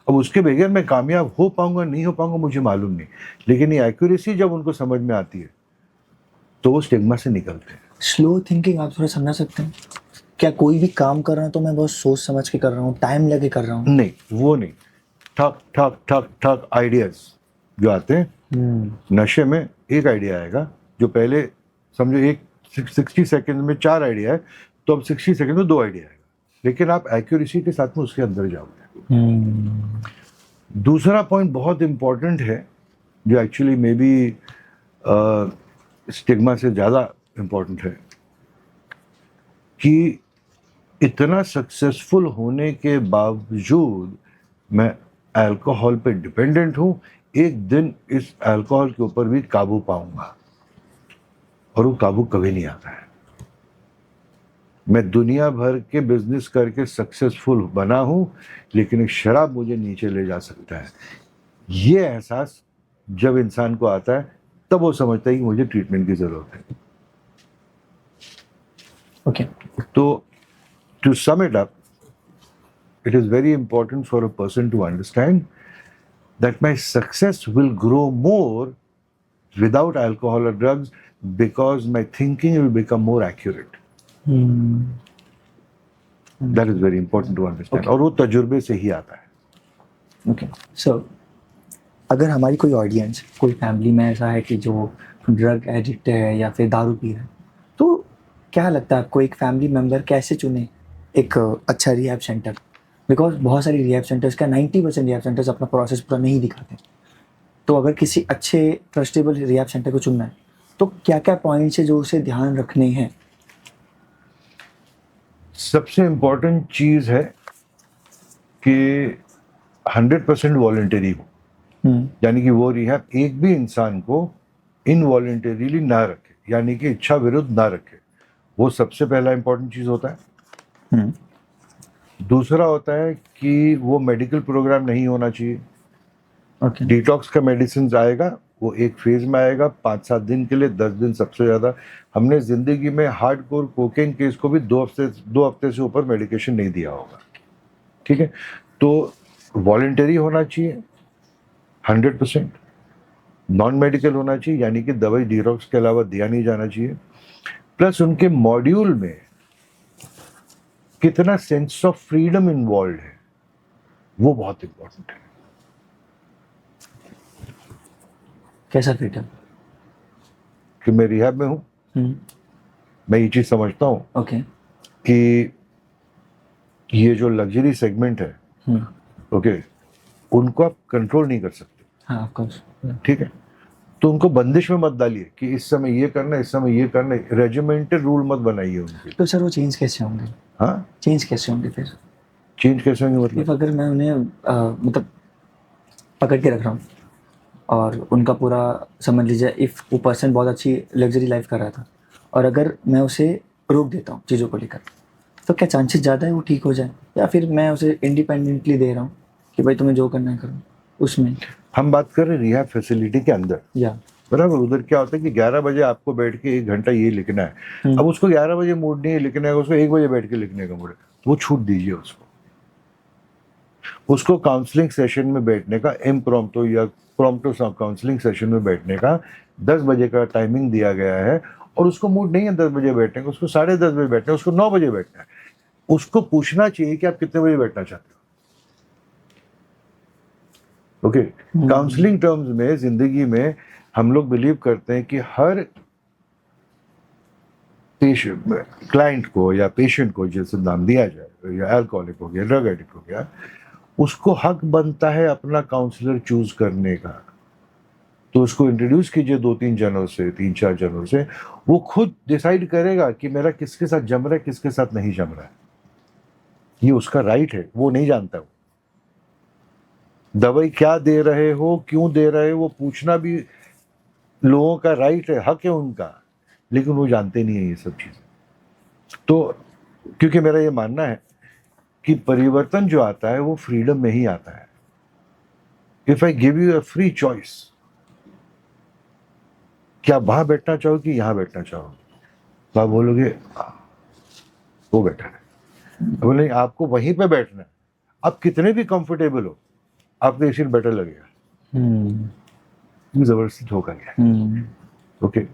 अब उसके बगैर मैं कामयाब हो पाऊंगा नहीं हो पाऊंगा मुझे मालूम नहीं। लेकिन ये एक्यूरेसी जब उनको समझ में आती है तो वो स्टिग्मा से निकलते हैं। स्लो थिंकिंग आप थोड़ा समझा सकते हैं? क्या कोई भी काम कर रहा हूँ तो मैं बहुत सोच समझ के कर रहा हूँ, टाइम लगे कर रहा हूँ? नहीं, वो नहीं, ठक ठक ठक ठक आइडियाज जो आते हैं नशे में। एक आइडिया आएगा जो पहले समझो एक 60 सेकंड में 4 आइडिया है, तो अब 60 सेकंड में 2 आइडिया आएगा, लेकिन आप एक्यूरेसी के साथ में उसके अंदर जाओगे। दूसरा पॉइंट बहुत इंपॉर्टेंट है, जो एक्चुअली मे बी स्टिग्मा से ज़्यादा इंपॉर्टेंट है, कि इतना सक्सेसफुल होने के बावजूद मैं अल्कोहल पे डिपेंडेंट हूं, एक दिन इस अल्कोहल के ऊपर भी काबू पाऊंगा, और वो काबू कभी नहीं आता है। मैं दुनिया भर के बिजनेस करके सक्सेसफुल बना हूं, लेकिन एक शराब मुझे नीचे ले जा सकता है। ये एहसास जब इंसान को आता है तब वो समझता है कि मुझे ट्रीटमेंट की जरूरत है। ओके तो to sum it up, it is very important for a person to understand that my success will grow more without alcohol or drugs, because my thinking will become more accurate. That is very important to understand. Okay. और वो तजुर्बे से ही आता है। ओके सो अगर हमारी कोई ऑडियंस, कोई फैमिली में ऐसा है कि जो ड्रग एडिक्ट है या फिर दारू पी रहा है, तो क्या लगता है आपको एक फैमिली मेम्बर कैसे चुने एक अच्छा रिहैब सेंटर? बिकॉज बहुत सारी रिहैब सेंटर्स का 90% रिहैब सेंटर्स अपना प्रोसेस पूरा नहीं दिखाते। तो अगर किसी अच्छे ट्रस्टेबल रिहैब सेंटर को चुनना है तो क्या क्या पॉइंट्स है जो उसे ध्यान रखने हैं? सबसे इम्पोर्टेंट चीज है कि 100% वॉलंटरी हो, यानी कि वो रिहैब एक भी इंसान को इनवॉलंटरीली ना रखे, यानी कि इच्छा विरुद्ध ना रखे। वो सबसे पहला इंपॉर्टेंट चीज होता है। दूसरा होता है कि वो मेडिकल प्रोग्राम नहीं होना चाहिए। ओके डिटॉक्स का मेडिसिन आएगा, वो एक फेज में आएगा 5-7 दिन के लिए, 10 दिन सबसे ज़्यादा। हमने ज़िंदगी में हार्डकोर कोकेन केस को भी 2 हफ्ते से ऊपर मेडिकेशन नहीं दिया होगा। ठीक है, तो वॉलंटरी होना चाहिए 100%, नॉन मेडिकल होना चाहिए, यानी कि दवाई डिटॉक्स के अलावा दिया नहीं जाना चाहिए। प्लस उनके मॉड्यूल में कितना सेंस ऑफ फ्रीडम इन्वॉल्व है वो बहुत इंपॉर्टेंट है। कैसा फ्रीडम? कि मैं रिहैब में हूँ, मैं ये चीज समझता हूँ ओके कि ये जो लग्जरी सेगमेंट है, ओके, उनको आप कंट्रोल नहीं कर सकते। हाँ ऑफ कोर्स। ठीक है, तो उनको बंदिश में मत डालिए कि इस समय ये करना है, इस समय ये करना है। रेजिमेंटेड रूल मत बनाइए उनके। तो सर वो चेंज कैसे होंगे? हाँ, चेंज कैसे होंगे फिर? चेंज कैसे होंगे इफ मतलब? अगर मैं उन्हें मतलब पकड़ के रख रहा हूँ और उनका पूरा समझ लीजिए, इफ़ वो पर्सन बहुत अच्छी लग्जरी लाइफ कर रहा था और अगर मैं उसे रोक देता हूँ चीज़ों को लेकर, तो क्या चांसेस ज़्यादा है वो ठीक हो जाए, या फिर मैं उसे इंडिपेंडेंटली दे रहा हूँ कि भाई तुम्हें जो करना है करो? उसमें हम बात कर रहे हैं रिहैब फैसिलिटी के अंदर, या बराबर। उधर क्या होता है कि 11 बजे आपको बैठ के 1 घंटा ये लिखना है। अब उसको 11 बजे मूड नहीं है लिखने का, उसको 1 बजे बैठ के लिखने का मूड है, वो छूट दीजिए उसको काउंसलिंग सेशन में बैठने का, इम्प्रॉम्प्टू या प्रॉम्प्टू काउंसलिंग सेशन में बैठने का 10 बजे का टाइमिंग दिया गया है, और उसको मूड नहीं है 10 बजे बैठने का, उसको 10:30 बजे बैठना है, उसको 9 बजे बैठना है। उसको पूछना चाहिए कि आप कितने बजे बैठना चाहते हो। ओके, काउंसलिंग टर्म्स में जिंदगी में हम लोग बिलीव करते हैं कि हर पेशेंट, क्लाइंट को या पेशेंट को जैसे नाम दिया जाए, या अल्कोहलिक हो गया, ड्रग एडिक्ट हो गया, उसको हक बनता है अपना काउंसलर चूज करने का। तो उसको इंट्रोड्यूस कीजिए 2-3 जनों से, 3-4 जनों से, वो खुद डिसाइड करेगा कि मेरा किसके साथ जम रहा है, किसके साथ नहीं जम रहा है। ये उसका राइट है, वो नहीं जानता। वो दवाई क्या दे रहे हो, क्यों दे रहे हो, वो पूछना भी लोगों का राइट है, हक है उनका, लेकिन वो जानते नहीं है ये सब चीजें। तो क्योंकि मेरा ये मानना है कि परिवर्तन जो आता है वो फ्रीडम में ही आता है। If I give you a free choice, क्या आप वहां बैठना चाहो कि यहां बैठना चाहो, तो आप बोलोगे वो बेटर है। बोले आपको वहीं पे बैठना है, आप कितने भी कंफर्टेबल हो, आपको ये सीट बेटर लगेगा। जबरदस्ती धोखा गया। ओके,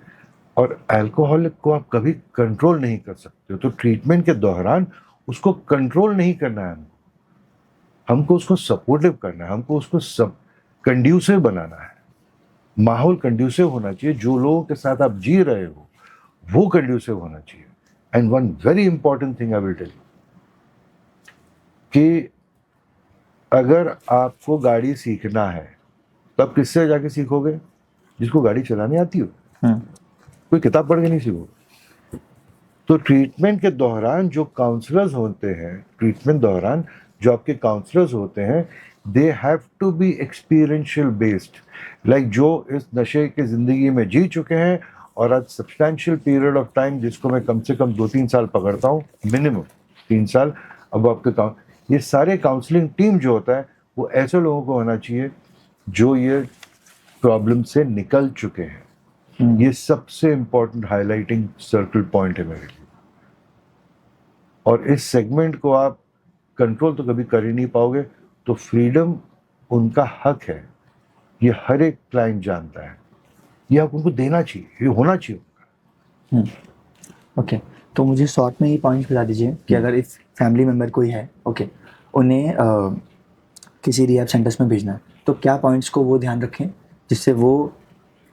और अल्कोहलिक को आप कभी कंट्रोल नहीं कर सकते हो, तो ट्रीटमेंट के दौरान उसको कंट्रोल नहीं करना है, हमको उसको सपोर्टिव करना है, हमको उसको सब कंड्यूसिव बनाना है। माहौल कंड्यूसिव होना चाहिए, जो लोगों के साथ आप जी रहे हो वो कंड्यूसिव होना चाहिए। And one very important thing I will tell you कि अगर आपको गाड़ी सीखना है तो आप किससे जाके सीखोगे? जिसको गाड़ी चलानी आती हो। कोई किताब पढ़ के नहीं सीखोगे। तो ट्रीटमेंट के दौरान जो काउंसलर्स होते हैं, ट्रीटमेंट दौरान जो आपके काउंसलर्स होते हैं, they have to be experiential based, like जो इस नशे की जिंदगी में जी चुके हैं और आज सब्सटैंशियल पीरियड ऑफ टाइम जिसको मैं कम से कम 2-3 साल पकड़ता हूँ, मिनिमम 3 साल, अब आपके ये सारे काउंसलिंग टीम जो होता है वो ऐसे लोगों को होना चाहिए जो ये प्रॉब्लम से निकल चुके हैं। ये सबसे इम्पोर्टेंट हाईलाइटिंग सर्कल पॉइंट है मेरे लिए। और इस सेगमेंट को आप कंट्रोल तो कभी कर ही नहीं पाओगे, तो फ्रीडम उनका हक है, ये हर एक क्लाइंट जानता है, ये आप उनको देना चाहिए, ये होना चाहिए उनका। ओके, तो मुझे शॉर्ट में ये पॉइंट बता दीजिए कि अगर इस फैमिली मेम्बर कोई है, ओके, उन्हें किसी रिहैब सेंटर्स में भेजना है, तो क्या पॉइंट्स को वो ध्यान रखें जिससे वो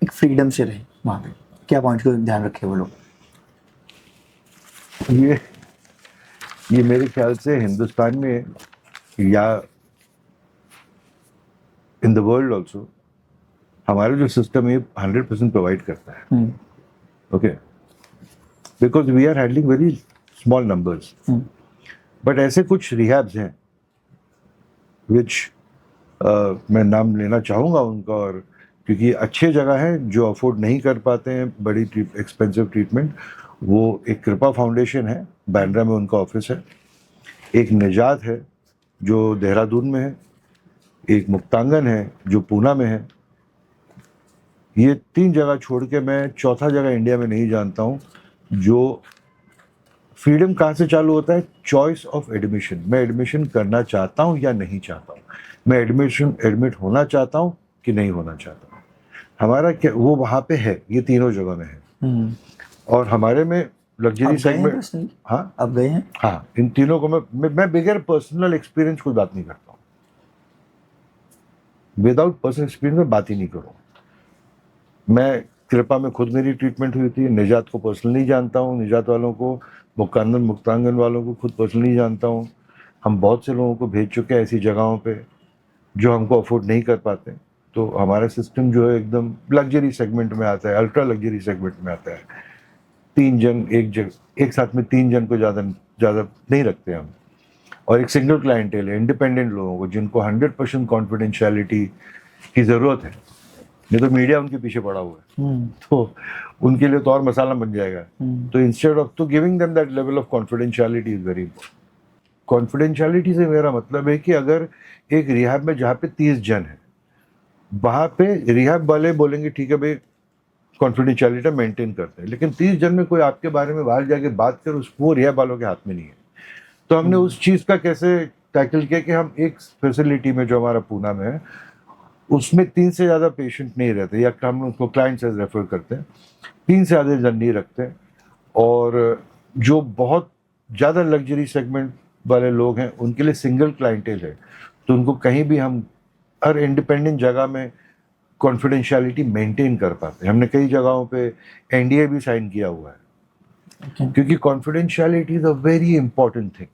एक फ्रीडम से रहे वहाँ पे? क्या पॉइंट्स को ध्यान रखें वो लोग? ये मेरे ख्याल से हिंदुस्तान में या इन द वर्ल्ड ऑल्सो हमारा जो सिस्टम है 100% प्रोवाइड करता है। Okay, because we are handling very small numbers, but ऐसे कुछ रिहैब्स हैं विच मैं नाम लेना चाहूँगा उनका, और क्योंकि अच्छे जगह हैं जो अफोर्ड नहीं कर पाते हैं बड़ी एक्सपेंसिव ट्रीटमेंट, वो एक कृपा फाउंडेशन है, बांद्रा में उनका ऑफिस है, एक निजात है जो देहरादून में है, एक मुक्तांगन है जो पूना में है। ये 3 जगह छोड़ के मैं चौथा जगह इंडिया में नहीं जानता हूँ जो फ्रीडम कहाँ से चालू होता है, चॉइस ऑफ एडमिशन। मैं एडमिशन करना चाहता हूँ या नहीं चाहता हूँ, मैं एडमिट होना चाहता हूँ कि नहीं होना चाहता हूँ, हमारा क्या वो वहाँ पे है, ये तीनों जगह में है। और हमारे में लग्जरी सेगमेंट, हाँ अब गए हैं, हाँ, इन तीनों को मैं बगैर पर्सनल एक्सपीरियंस कोई बात नहीं करता हूँ, विदाउट पर्सनल एक्सपीरियंस में बात ही नहीं करूँ। मैं कृपा में खुद मेरी ट्रीटमेंट हुई थी, निजात को पर्सनली जानता हूँ, निजात वालों को, मुक्तांगन वालों को खुद पर्सनली जानता हूँ। हम बहुत से लोगों को भेज चुके हैं ऐसी जगहों पे जो हमको अफोर्ड नहीं कर पाते, तो हमारा सिस्टम जो है एकदम लग्जरी सेगमेंट में आता है, अल्ट्रा लग्जरी सेगमेंट में आता है। 3 जन एक साथ में 3 जन को ज़्यादा नहीं रखते हम, और एक सिंगल क्लाइंटेल है, इंडिपेंडेंट लोगों को जिनको 100% कॉन्फिडेंशियलिटी की ज़रूरत है, नहीं तो मीडिया उनके पीछे पड़ा हुआ है, तो उनके लिए तो और मसाला बन जाएगा। तो इंस्टेड ऑफ तो giving them that level of confidentiality is very important. Confidentiality से मेरा मतलब है कि अगर एक रिहैब में जहाँ पे 30 जन है, वहाँ पे रिहैब वाले बोलेंगे ठीक है भाई कॉन्फिडेंशियलिटी मेंटेन करते हैं, लेकिन 30 जन में कोई आपके बारे में बाहर जाके बात कर, वो रिहैब वालों के हाथ में नहीं है। तो हमने उस चीज़ का कैसे टैकल किया कि हम एक फैसिलिटी में जो हमारा पूना में है उसमें 3 से ज़्यादा पेशेंट नहीं रहते, या हम उसको क्लाइंट्स एज रेफर करते हैं, 3 से ज़्यादा जन नहीं रखते, और जो बहुत ज़्यादा लग्जरी सेगमेंट वाले लोग हैं उनके लिए सिंगल क्लाइंटेल है, तो उनको कहीं भी हम हर इंडिपेंडेंट जगह में कॉन्फिडेंशियलिटी मेंटेन कर पाते हैं। हमने कई जगहों पे एनडीए भी साइन किया हुआ है, क्योंकि confidentiality is a very important thing.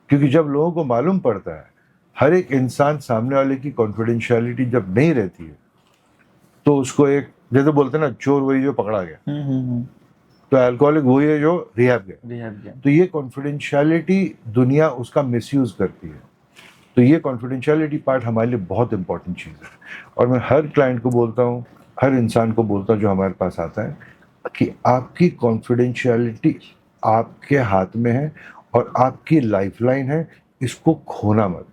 क्योंकि जब लोगों को मालूम पड़ता है, हर एक इंसान सामने वाले की कॉन्फिडेंशियलिटी जब नहीं रहती है, तो उसको एक जैसे बोलते हैं ना, चोर वही जो पकड़ा गया, तो अल्कोहलिक वही है जो रिहैब गया। तो ये कॉन्फिडेंशियलिटी दुनिया उसका मिसयूज करती है, तो ये कॉन्फिडेंशियलिटी पार्ट हमारे लिए बहुत इंपॉर्टेंट चीज़ है। और मैं हर क्लाइंट को बोलता हूँ, हर इंसान को बोलता हूँ जो हमारे पास आता है, कि आपकी कॉन्फिडेंशियलिटी आपके हाथ में है और आपकी लाइफलाइन है, इसको खोना मत।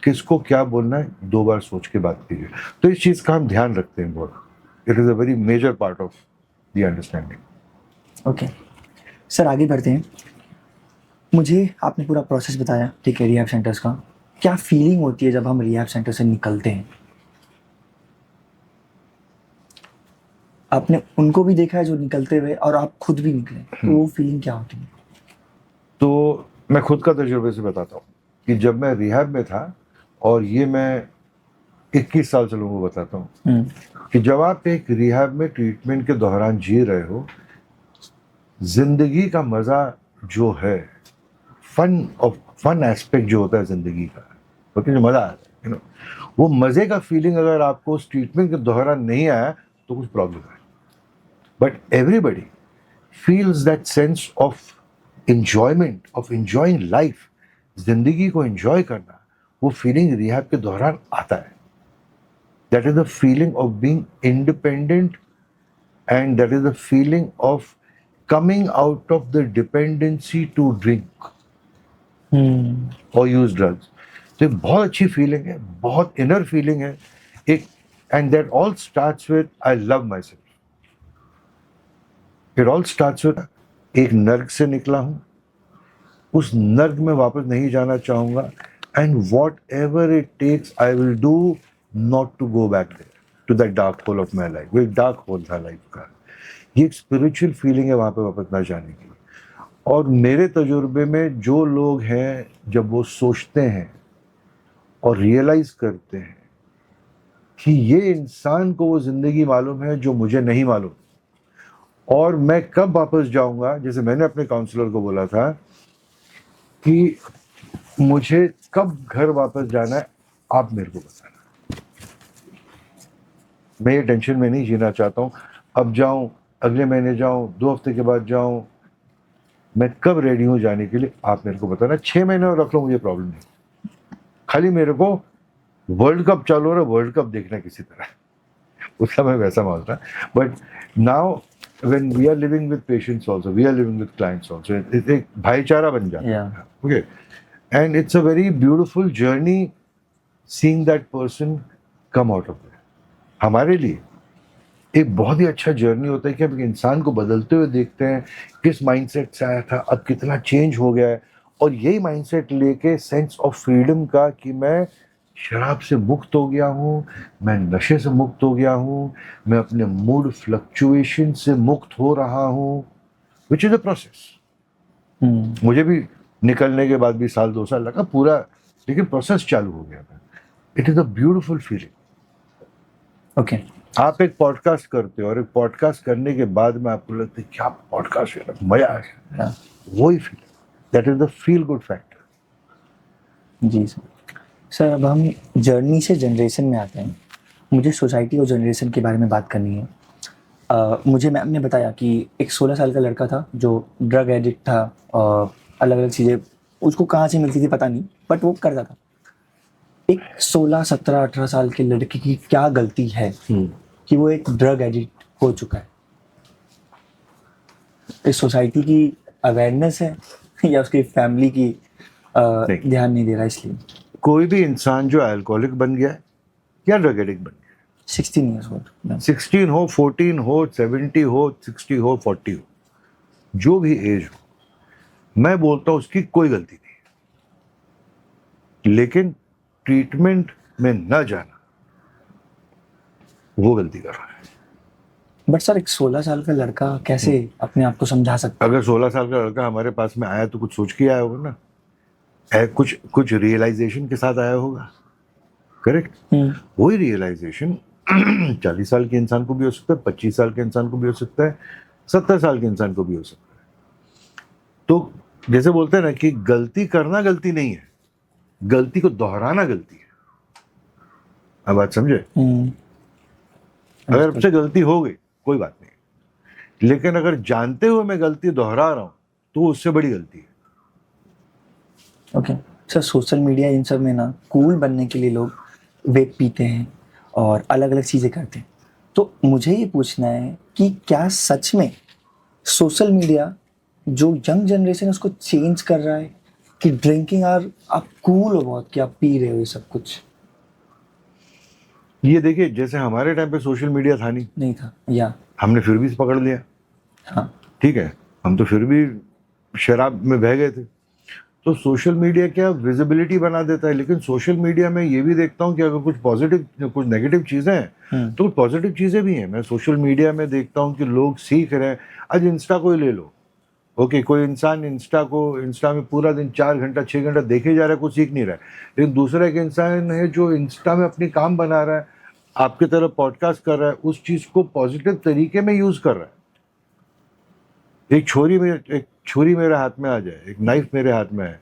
किसको क्या बोलना है 2 बार सोच के बात कीजिए। तो इस चीज़ का हम ध्यान रखते हैं बहुत। It is a very major part of the understanding. Okay sir, आगे बढ़ते हैं। मुझे आपने पूरा प्रोसेस बताया, ठीक है, रिहैब सेंटर्स का। क्या फीलिंग होती है जब हम रिहैब सेंटर से निकलते हैं? आपने उनको भी देखा है जो निकलते हुए, और आप खुद भी निकले, तो वो फीलिंग क्या होती है? तो मैं खुद का तजुर्बे से बताता हूँ कि जब मैं रिहैब में था, और ये मैं 21 साल से लोगों को बताता हूँ, कि जब आप एक रिहैब में ट्रीटमेंट के दौरान जी रहे हो, जिंदगी का मज़ा जो है, फन एस्पेक्ट जो होता है जिंदगी का, ओके, जो मज़ा आता है, वो मज़े का फीलिंग अगर आपको उस ट्रीटमेंट के दौरान नहीं आया तो कुछ प्रॉब्लम है। But everybody feels that sense of enjoyment, of enjoying life, जिंदगी को एंजॉय करना, वो फीलिंग रिहैब के दौरान आता है। That is the feeling of being independent and that is the feeling of coming out of the dependency to drink or use drugs. तो एक बहुत अच्छी फीलिंग है, बहुत इनर फीलिंग है एक, and that all starts with I love myself. It all starts with एक नर्क से निकला हूँ, उस नर्क में वापस नहीं जाना चाहूँगा, and whatever it takes I will do not to go back there to that dark hole of my life. वो एक डार्क होल था लाइफ का, ये एक स्पिरिचुअल फीलिंग है वहाँ पे वापस ना जाने की. और मेरे तजुर्बे में जो लोग हैं जब वो सोचते हैं और रियलाइज करते हैं कि ये इंसान को वो जिंदगी मालूम है जो मुझे नहीं मालूम, और मैं कब वापस जाऊंगा, जैसे मैंने अपने काउंसलर को बोला था कि मुझे कब घर वापस जाना है आप मेरे को बताना, मैं ये टेंशन में नहीं जीना चाहता हूँ, अब जाऊं, अगले महीने जाऊं, 2 हफ्ते के बाद जाऊं, मैं कब रेडी हूँ जाने के लिए आप मेरे को बताना. 6 महीने और रख लो, मुझे प्रॉब्लम नहीं, खाली मेरे को वर्ल्ड कप चालू हो रहा है, वर्ल्ड कप देखना किसी तरह, उसका मैं वैसा मानता. But now when we are living with patients also, we are living with clients also, एक भाईचारा बन जाता है. Okay, and it's a very beautiful journey seeing that person come out of there. हमारे लिए एक बहुत ही अच्छा जर्नी होता है कि हम इंसान को बदलते हुए देखते हैं, किस माइंडसेट से आया था अब कितना चेंज हो गया है, और यही माइंडसेट लेके सेंस ऑफ फ्रीडम का कि मैं शराब से मुक्त हो गया हूँ, मैं नशे से मुक्त हो गया हूँ, मैं अपने मूड फ्लक्चुएशन से मुक्त हो रहा हूँ, विच इज अ प्रोसेस. मुझे भी निकलने के बाद भी 1-2 साल लगा पूरा, लेकिन प्रोसेस चालू हो गया था. It is a beautiful feeling. Okay, आप एक पॉडकास्ट करते हो और एक पॉडकास्ट करने के बाद में आपको लगता है क्या पॉडकास्ट है, मजा आ गया, वही feel, that is the feel good factor. जी सर, अब हम जर्नी से जनरेशन में आते हैं. मुझे सोसाइटी और जनरेशन के बारे में बात करनी है. मुझे मैम ने बताया कि एक 16 साल का लड़का था जो ड्रग एडिक्ट था, अलग अलग चीज़ें उसको कहाँ से मिलती थी पता नहीं, बट वो करता था. एक 16, 17, 18 साल के लड़के की क्या गलती है कि वो एक ड्रग एडिक्ट हो चुका है? इस सोसाइटी की अवेयरनेस है या उसकी फैमिली की ध्यान नहीं दे रहा इसलिए? कोई भी इंसान जो अल्कोहलिक बन गया है या ड्रग एडिक्ट बन गया, 16 years old, 16 हो, 14 हो, 70 हो, 60 हो, 40 हो, जो भी एज हो, मैं बोलता हूँ उसकी कोई गलती नहीं, लेकिन ट्रीटमेंट में न जाना वो गलती कर रहा है. बट सर, एक 16 साल का लड़का कैसे अपने आप को समझा सकता है? अगर 16 साल का लड़का हमारे पास में आया तो कुछ सोच के आया होगा ना, कुछ रियलाइजेशन के साथ आया होगा. करेक्ट. वही रियलाइजेशन 40 साल के इंसान को भी हो सकता है, 25 साल के इंसान को भी हो सकता है, 70 साल के इंसान को भी हो सकता है. तो जैसे बोलते हैं ना कि गलती करना गलती नहीं है, गलती को दोहराना गलती है. अब बात समझे? अगर आपसे गलती हो गई कोई बात नहीं, लेकिन अगर जानते हुए मैं गलती दोहरा रहा हूं तो उससे बड़ी गलती है. ओके सर, सोशल मीडिया इन सब में ना कूल बनने के लिए लोग वेप पीते हैं और अलग अलग चीज़ें करते हैं. तो मुझे ये पूछना है कि क्या सच में सोशल मीडिया जो यंग जनरेशन है उसको चेंज कर रहा है कि ड्रिंकिंग आप कूल हो बहुत कि आप पी रहे हो ये सब कुछ? ये देखिए, जैसे हमारे टाइम पे सोशल मीडिया था नहीं था, या हमने फिर भी पकड़ लिया. हाँ ठीक है, हम तो फिर भी शराब में बह गए थे. तो सोशल मीडिया क्या विजिबिलिटी बना देता है, लेकिन सोशल मीडिया में ये भी देखता हूँ कि अगर कुछ पॉजिटिव कुछ नेगेटिव चीज़ें हैं तो कुछ पॉजिटिव चीज़ें भी हैं. मैं सोशल मीडिया में देखता हूँ कि लोग सीख रहे हैं. आज इंस्टा को ही ले लो. ओके, कोई इंसान इंस्टा में पूरा दिन 4 घंटा 6 घंटा देखे जा रहा है, कुछ सीख नहीं रहा है, लेकिन दूसरा एक इंसान है जो इंस्टा में अपनी काम बना रहा है, आपकी तरह पॉडकास्ट कर रहा है, उस चीज़ को पॉजिटिव तरीके में यूज़ कर रहा है. एक छुरी मेरे हाथ में आ जाए, एक नाइफ मेरे हाथ में है,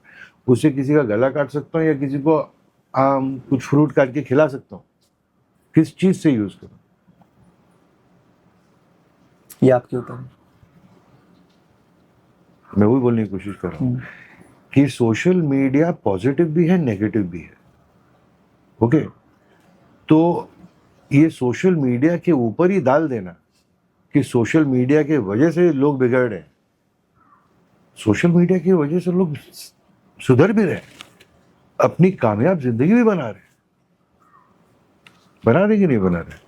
उससे किसी का गला काट सकता हूँ या किसी को कुछ फ्रूट काट के खिला सकता हूँ. किस चीज़ से यूज़ करूँ ये आपके ऊपर है. मैं वही बोलने की कोशिश कर रहा हूँ कि सोशल मीडिया पॉजिटिव भी है, नेगेटिव भी है. ओके, तो ये सोशल मीडिया के ऊपर ही डाल देना कि सोशल मीडिया की वजह से लोग बिगड़ रहे हैं। सोशल मीडिया की वजह से लोग सुधर भी रहे हैं, अपनी कामयाब जिंदगी भी बना रहे कि नहीं बना रहे।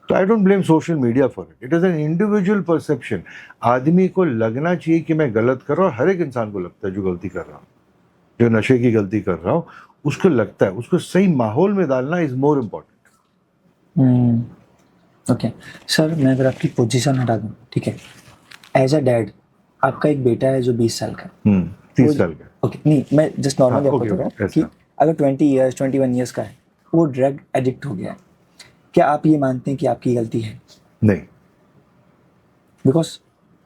तो I don't blame social media for it, it is an individual perception. आदमी को लगना चाहिए कि मैं गलत कर रहा हूँ, हर एक इंसान को लगता है जो गलती कर रहा हूँ, जो नशे की गलती कर रहा हूँ, उसको लगता है। उसको सही माहौल में डालना is more important. Okay sir, मैं अगर आपकी पोजीशन हटा दूँ, ठीक है, एज अ डैड, आपका एक बेटा है जो 20 साल का है। 30 साल का। ओके, नहीं मैं जस्ट नॉर्मली हाँ, आपको okay, बोल रहा हूँ ऐसा। कि अगर 20 ईयर्स 21 ईयर्स का है, वो ड्रग एडिक्ट हो गया है, क्या आप ये मानते हैं कि आपकी गलती है? नहीं, बिकॉज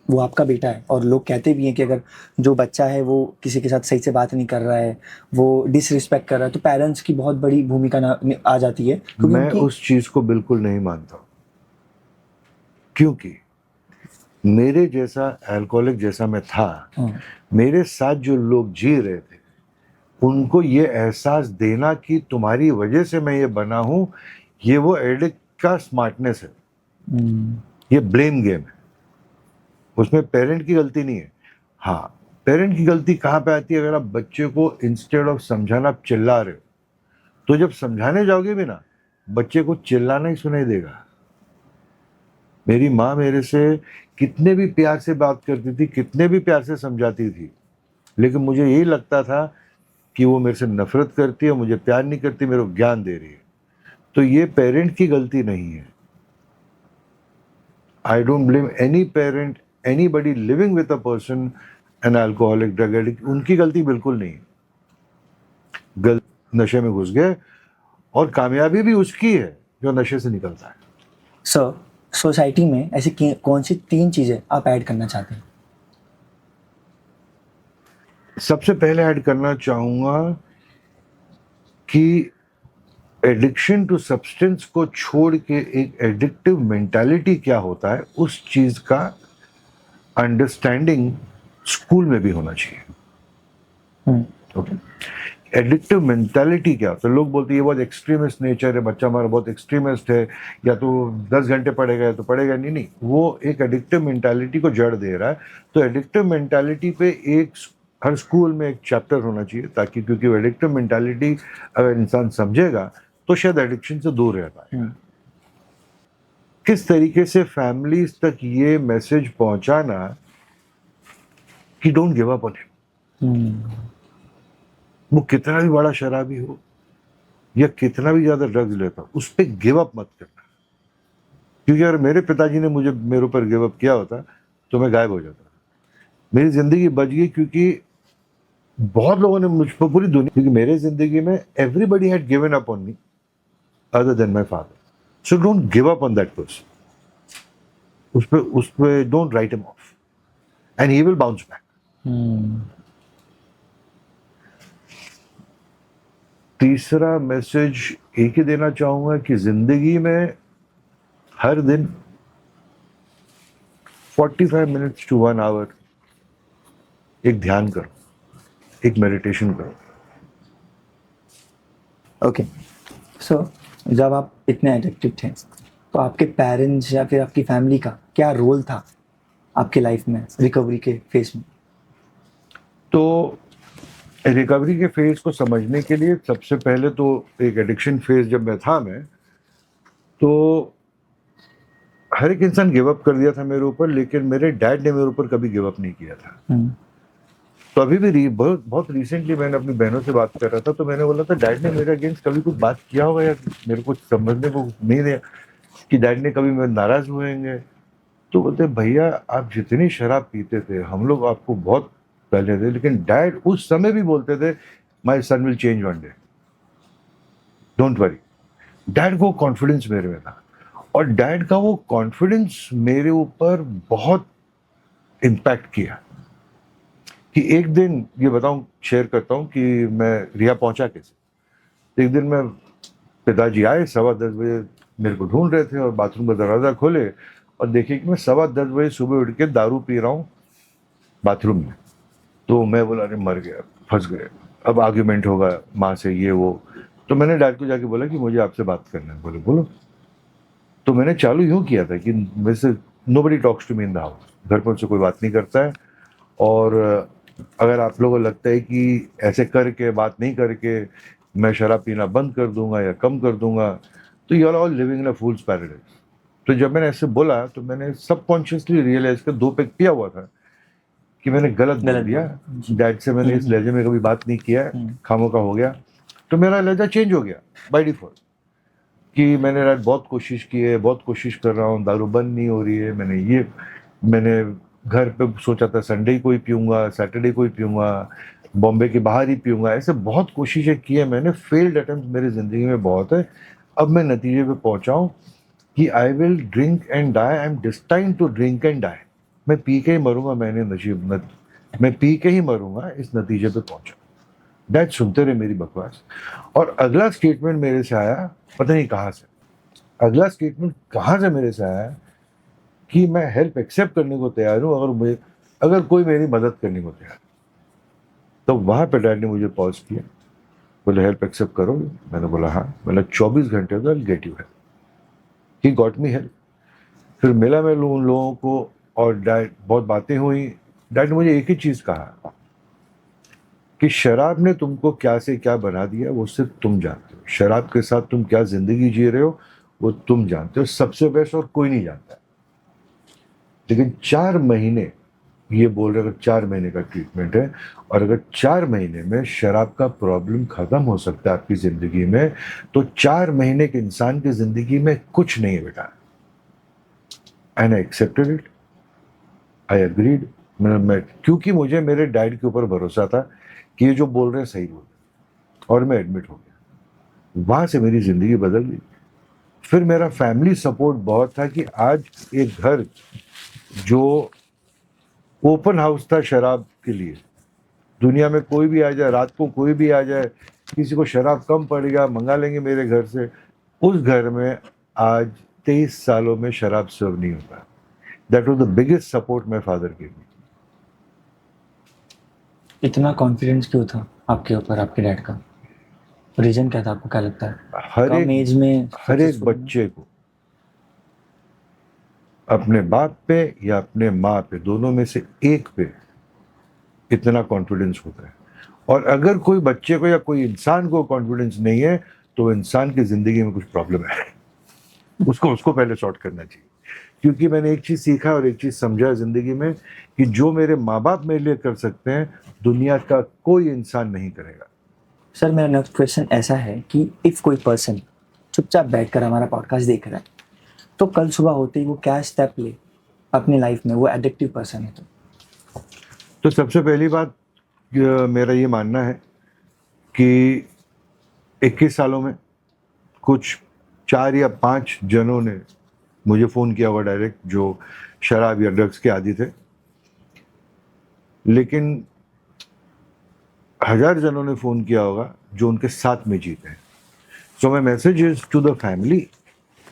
वो आपका बेटा है, और लोग कहते भी हैं कि अगर जो बच्चा है वो किसी के साथ सही से बात नहीं कर रहा है, वो डिसरिस्पेक्ट कर रहा है, तो पेरेंट्स की बहुत बड़ी भूमिका आ जाती है, क्योंकि मैं उनकी उस चीज को बिल्कुल नहीं मानता, क्योंकि मेरे जैसा अल्कोहलिक जैसा मैं था, मेरे साथ जो लोग जी रहे थे, उनको ये एहसास देना कि तुम्हारी वजह से मैं ये बना हूं, ये वो एडिक्ट का स्मार्टनेस है। ये ब्लेम गेम है, उसमें पेरेंट की गलती नहीं है। हाँ, पेरेंट की गलती कहाँ पे आती है? अगर आप बच्चे को इंस्टेड ऑफ समझाना आप चिल्ला रहे हो, तो जब समझाने जाओगे भी ना, बच्चे को चिल्लाना ही सुनाई देगा। मेरी माँ मेरे से कितने भी प्यार से बात करती थी, कितने भी प्यार से समझाती थी, लेकिन मुझे यही लगता था कि वो मेरे से नफरत करती है, मुझे प्यार नहीं करती, मेरे को ज्ञान दे रही है। तो ये पेरेंट की गलती नहीं है। I don't blame any parent, anybody living with a person an alcoholic, drug addict, उनकी गलती बिल्कुल नहीं है। नशे में घुस गए, और कामयाबी भी उसकी है जो नशे से निकलता है। सर, सोसाइटी में ऐसी कौन सी 3 चीजें आप ऐड करना चाहते हैं? सबसे पहले ऐड करना चाहूंगा कि एडिक्शन टू सब्सटेंस को छोड़ के एक एडिक्टिव मेंटालिटी क्या होता है, उस चीज का अंडरस्टैंडिंग स्कूल में भी होना चाहिए। ओके, एडिक्टिव मेंटालिटी क्या होता है? लोग बोलते हैं ये बहुत एक्सट्रीमिस्ट नेचर है, बच्चा हमारा बहुत एक्सट्रीमिस्ट है, या तो 10 घंटे पढ़ेगा या तो पढ़ेगा नहीं। नहीं, वो एक एडिक्टिव मेंटालिटी को जड़ दे रहा है। तो एडिक्टिव मेंटालिटी पे हर स्कूल में एक चैप्टर होना चाहिए, ताकि, क्योंकि वो एडिक्टिव मेंटालिटी अगर इंसान समझेगा तो शायद एडिक्शन से दूर रह पाएगा। किस तरीके से फैमिलीज तक ये मैसेज पहुंचाना कि don't give up on him, वो कितना भी बड़ा शराबी हो या कितना भी ज्यादा ड्रग्स लेता हो, उस पर गिव अप मत करना। क्योंकि अगर मेरे पिताजी ने मेरे ऊपर गिव अप किया होता तो मैं गायब हो जाता। मेरी जिंदगी बच गई, क्योंकि बहुत लोगों ने मुझ पर, पूरी दुनिया, क्योंकि मेरे जिंदगी में everybody had given up on me other than my father. So don't give up on that person. उस पे don't write him of, and he will bounce back. तीसरा मैसेज एक ही देना चाहूंगा कि जिंदगी में हर दिन 45 मिनट्स टू 1 आवर एक ध्यान करो, एक मेडिटेशन करो। ओके सो, जब आप इतने एडिक्टिव थे, तो आपके पेरेंट्स या फिर आपकी फैमिली का क्या रोल था आपके लाइफ में रिकवरी के फेज में? तो रिकवरी के फेज को समझने के लिए सबसे पहले तो एक एडिक्शन फेज जब मैं था, तो हर एक इंसान गिव अप कर दिया था मेरे ऊपर, लेकिन मेरे डैड ने मेरे ऊपर कभी गिव अप नहीं किया था। तो अभी भी बहुत रिसेंटली मैंने अपनी बहनों से बात कर रहा था, तो मैंने बोला था डैड ने मेरे अगेंस्ट कभी कुछ बात किया होगा या मेरे को समझने को नहीं दिया कि डैड ने कभी मेरे नाराज हुएंगे। तो बोलते भैया आप जितनी शराब पीते थे हम लोग आपको बहुत पहले थे, लेकिन डैड उस समय भी बोलते थे my son will change one day, don't worry. Dad को कॉन्फिडेंस मेरे में था, और डैड का वो कॉन्फिडेंस मेरे ऊपर बहुत इम्पैक्ट किया। कि एक दिन, ये बताऊं, शेयर करता हूं कि मैं रिया पहुंचा कैसे। एक दिन मैं, पिताजी आए 10:15 बजे, मेरे को ढूंढ रहे थे, और बाथरूम का दरवाजा खोले और देखे कि मैं 10:15 बजे सुबह उठ के दारू पी रहा हूँ बाथरूम में। तो मैं बोला अरे मर गया, फंस गए, अब आर्ग्यूमेंट होगा माँ से, ये वो। तो मैंने डैड को जाके बोला कि मुझे आपसे बात करना है। बोले बोलो। तो मैंने चालू यूं किया था कि मेरे से nobody talks to me in the house, घर पर मुझसे कोई बात नहीं करता है। और अगर आप लोगों को लगता है कि ऐसे करके बात नहीं करके मैं शराब पीना बंद कर दूंगा या कम कर दूंगा, तो you are all living in a fool's paradise. तो जब मैंने ऐसे बोला तो मैंने सबकॉन्शियसली रियलाइज कर 2 पैक पिया हुआ था कि मैंने गलत बोल दिया। डैड से मैंने इस लहजे में कभी बात नहीं किया है, खामोका हो गया, तो मेरा लहजा चेंज हो गया बाय डिफॉल्ट कि मैंने रात बहुत कोशिश की है, बहुत कोशिश कर रहा हूँ, दारू बंद नहीं हो रही है। मैंने घर पे सोचा था संडे को ही पीऊँगा, सैटरडे को ही पीऊँगा, बॉम्बे के बाहर ही पीऊँगा, ऐसे बहुत कोशिशें की है मैंने। फेल्ड अटेम्प्ट मेरी ज़िंदगी में बहुत है। अब मैं नतीजे पे पहुँचा हूँ कि I will drink and die, I am destined to drink and die. मैं पी के ही मरूंगा, मैं पी के ही मरूंगा, इस नतीजे पे पहुँचा। डैड सुनते रहे मेरी बकवास। और अगला स्टेटमेंट मेरे से आया, पता नहीं कहाँ से, अगला स्टेटमेंट कहाँ से मेरे से आया कि मैं हेल्प एक्सेप्ट करने को तैयार हूँ अगर कोई मेरी मदद करने को तैयार। तो वहाँ पे डैड ने मुझे पॉज किया, बोले हेल्प एक्सेप्ट करोगे? मैंने बोला हाँ। बोला 24 घंटे तो get you help. He got me help. फिर मिला मैं उन लोगों को और डैड, बहुत बातें हुई। डैड ने मुझे एक ही चीज़ कहा कि शराब ने तुमको क्या से क्या बना दिया वो सिर्फ तुम जानते हो, शराब के साथ तुम क्या जिंदगी जी रहे हो वो तुम जानते हो, सबसे बेस्ट और कोई नहीं जानता। लेकिन 4 महीने, ये बोल रहे अगर 4 महीने का ट्रीटमेंट है और अगर 4 महीने में शराब का प्रॉब्लम खत्म हो सकता है आपकी जिंदगी में, तो 4 महीने के इंसान की जिंदगी में कुछ नहीं है बेटा। And I accepted it, I agreed. मैं क्योंकि मुझे मेरे डैड के ऊपर भरोसा था कि ये जो बोल रहे हैं सही बोल रहे, और मैं एडमिट हो गया। वहां से मेरी जिंदगी बदल गई। फिर मेरा फैमिली सपोर्ट बहुत था कि आज एक घर जो ओपन हाउस था शराब के लिए, दुनिया में कोई भी आ जाए, रात को कोई भी आ जाए, किसी को शराब कम पड़ेगा मंगा लेंगे मेरे घर से, उस घर में आज 23 सालों में शराब सर्व नहीं होता। That was the biggest support my father give me. इतना कॉन्फिडेंस क्यों था आपके ऊपर आपके डैड का? रीजन क्या था, आपको क्या लगता है? हर कम एज में एक successful बच्चे को अपने बाप पे या अपने माँ पे, दोनों में से एक पे इतना कॉन्फिडेंस होता है। और अगर कोई बच्चे को या कोई इंसान को कॉन्फिडेंस नहीं है तो इंसान की जिंदगी में कुछ प्रॉब्लम है। उसको पहले सॉर्ट करना चाहिए। क्योंकि मैंने एक चीज सीखा और एक चीज समझा जिंदगी में कि जो मेरे माँ बाप मेरे लिए कर सकते हैं दुनिया का कोई इंसान नहीं करेगा। सर, मेरा नेक्स्ट क्वेश्चन ऐसा है कि इफ़ कोई पर्सन चुपचाप बैठकर हमारा पॉडकास्ट देख रहा है, तो कल सुबह होते ही वो क्या स्टेप ले अपनी लाइफ में, वो एडिक्टिव पर्सन है तो सबसे पहली बात मेरा ये मानना है कि 21 सालों में कुछ 4 या 5 जनों ने मुझे फ़ोन किया हुआ डायरेक्ट, जो शराब या ड्रग्स के आदी थे। लेकिन 1000 जनों ने फ़ोन किया होगा जो उनके साथ में जीते हैं। So my message is to the family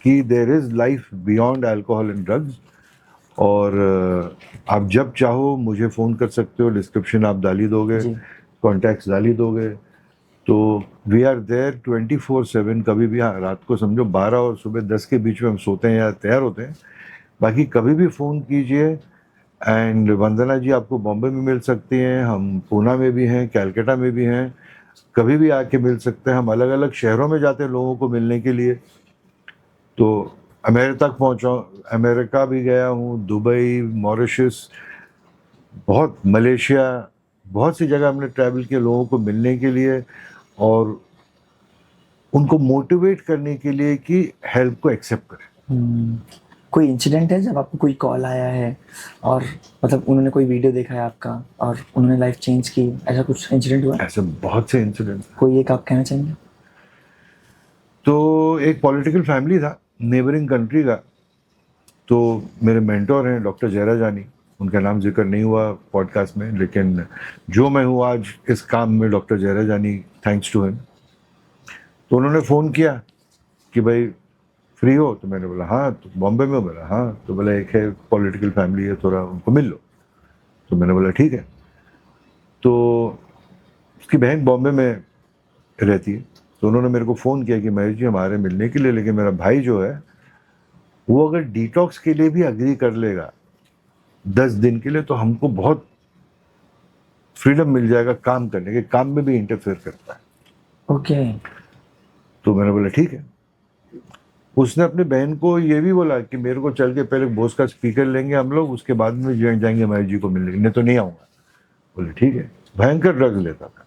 कि there is life beyond alcohol and drugs. और आप जब चाहो मुझे फ़ोन कर सकते हो, डिस्क्रिप्शन आप डाली दोगे, कॉन्टैक्ट्स डाली दोगे, तो वी आर देयर 24/7। कभी भी, हाँ रात को समझो 12 और सुबह 10 के बीच में हम सोते हैं या तैयार होते हैं, बाकी कभी भी फ़ोन कीजिए। एंड वंदना जी आपको बॉम्बे में मिल सकती हैं, हम पूना में भी हैं, कैलकाटा में भी हैं, कभी भी आके मिल सकते हैं। हम अलग अलग शहरों में जाते हैं लोगों को मिलने के लिए। तो अमेरिका तक पहुँचा, अमेरिका भी गया हूँ, दुबई, मॉरिशस, बहुत मलेशिया, बहुत सी जगह हमने ट्रैवल किया लोगों को मिलने के लिए और उनको मोटिवेट करने के लिए कि हेल्प को एक्सेप्ट करें। कोई इंसिडेंट है जब आपको कोई कॉल आया है और मतलब उन्होंने कोई वीडियो देखा है आपका और उन्होंने लाइफ चेंज की, ऐसा कुछ इंसिडेंट हुआ? ऐसे बहुत से इंसिडेंट। कोई एक आप कहना चाहेंगे? तो एक पॉलिटिकल फैमिली था नेबरिंग कंट्री का। तो मेरे मेंटोर हैं डॉक्टर जयरा जानी, उनका नाम जिक्र नहीं हुआ पॉडकास्ट में, लेकिन जो मैं हूँ आज इस काम में डॉक्टर जयरा जानी, थैंक्स टू हिम। तो उन्होंने फ़ोन किया कि भाई फ्री हो? तो मैंने बोला हाँ। तो बॉम्बे में? बोला हाँ। तो बोला एक है पॉलिटिकल फैमिली है, थोड़ा उनको मिल लो। तो मैंने बोला ठीक है। तो उसकी बहन बॉम्बे में रहती है, तो उन्होंने मेरे को फ़ोन किया कि महेश जी हमारे मिलने के लिए, लेकिन मेरा भाई जो है वो अगर डिटॉक्स के लिए भी अग्री कर लेगा 10 दिन के लिए, तो हमको बहुत फ्रीडम मिल जाएगा काम करने के। काम में भी इंटरफेयर करता है। ओके। तो मैंने बोला ठीक है। उसने अपनी बहन को ये भी बोला कि मेरे को चल के पहले बॉस का स्पीकर लेंगे हम लोग, उसके बाद में जाएंगे महेश जी को मिलने, नहीं तो नहीं आऊंगा। बोले ठीक है। भयंकर ड्रग्स लेता था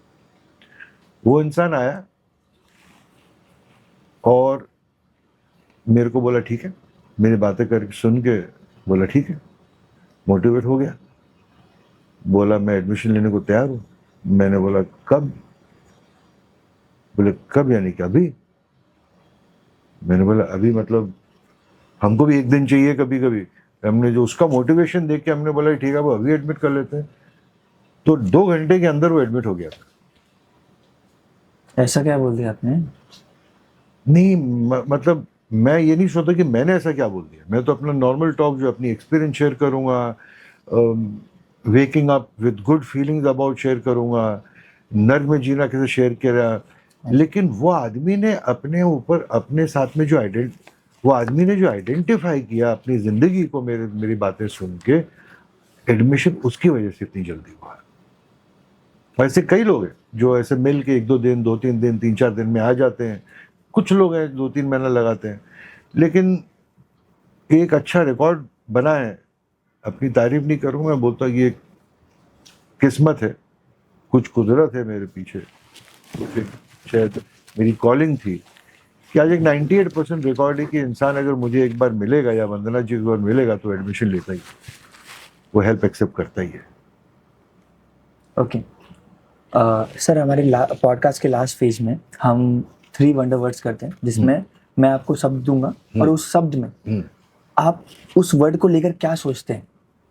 वो इंसान। आया और मेरे को बोला ठीक है, मेरी बातें करके सुन के बोला ठीक है, मोटिवेट हो गया। बोला मैं एडमिशन लेने को तैयार हूँ। मैंने बोला कब? बोले कब यानी कि अभी? मैंने बोला अभी मतलब हमको भी एक दिन चाहिए कभी कभी। हमने जो उसका मोटिवेशन देख के हमने बोला ठीक है वो अभी एडमिट कर लेते हैं। तो 2 घंटे के अंदर वो एडमिट हो गया था। ऐसा क्या बोल दिया आपने? नहीं मतलब मैं ये नहीं सोचता कि मैंने ऐसा क्या बोल दिया। मैं तो अपना नॉर्मल टॉक जो अपनी एक्सपीरियंस शेयर करूंगा, waking up with good feelings about share करूंगा, नर्क में जीना कैसे शेयर किया। लेकिन वो आदमी ने अपने ऊपर अपने साथ में जो आइडेंटिफाई किया अपनी जिंदगी को मेरी बातें सुन के, एडमिशन उसकी वजह से इतनी जल्दी हुआ। ऐसे कई लोग हैं जो ऐसे मिल के 1-2 दिन, 2-3 दिन, 3-4 दिन में आ जाते हैं। कुछ लोग हैं 2-3 महीना लगाते हैं। लेकिन एक अच्छा रिकॉर्ड बना है। अपनी तारीफ नहीं करूँ, मैं बोलता कि ये किस्मत है, कुछ कुदरत है मेरे पीछे, शायद मेरी कॉलिंग थी कि आज एक 98% रिकॉर्ड है कि इंसान अगर मुझे एक बार मिलेगा या वंदना जी एक बार मिलेगा तो एडमिशन लेता ही, वो हेल्प एक्सेप्ट करता ही है। ओके। सर हमारे पॉडकास्ट के लास्ट फेज में हम 3 वंडर वर्ड्स करते हैं, जिसमें मैं आपको शब्द दूंगा और उस शब्द में आप उस वर्ड को लेकर क्या सोचते हैं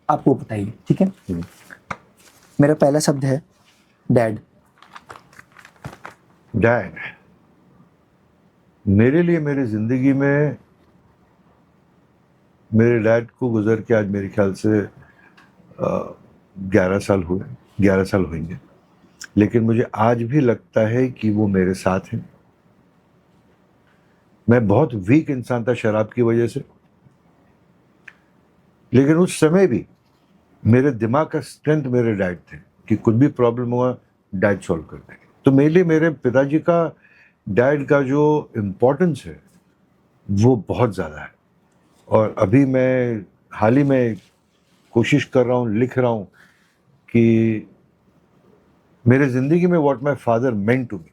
आप वो बताइए, ठीक है? मेरा पहला शब्द है डैड। डैड मेरे लिए मेरी जिंदगी में, मेरे डैड को गुजर के आज मेरे ख्याल से 11 साल हुए, 11 साल होंगे। लेकिन मुझे आज भी लगता है कि वो मेरे साथ हैं। मैं बहुत वीक इंसान था शराब की वजह से, लेकिन उस समय भी मेरे दिमाग का स्ट्रेंथ मेरे डैड थे कि कुछ भी प्रॉब्लम हुआ डैड सॉल्व कर देंगे। तो मेरे लिए मेरे पिताजी का, डैड का जो इम्पोर्टेंस है वो बहुत ज़्यादा है। और अभी मैं हाल ही में कोशिश कर रहा हूँ, लिख रहा हूँ कि मेरे ज़िंदगी में what my father meant to me,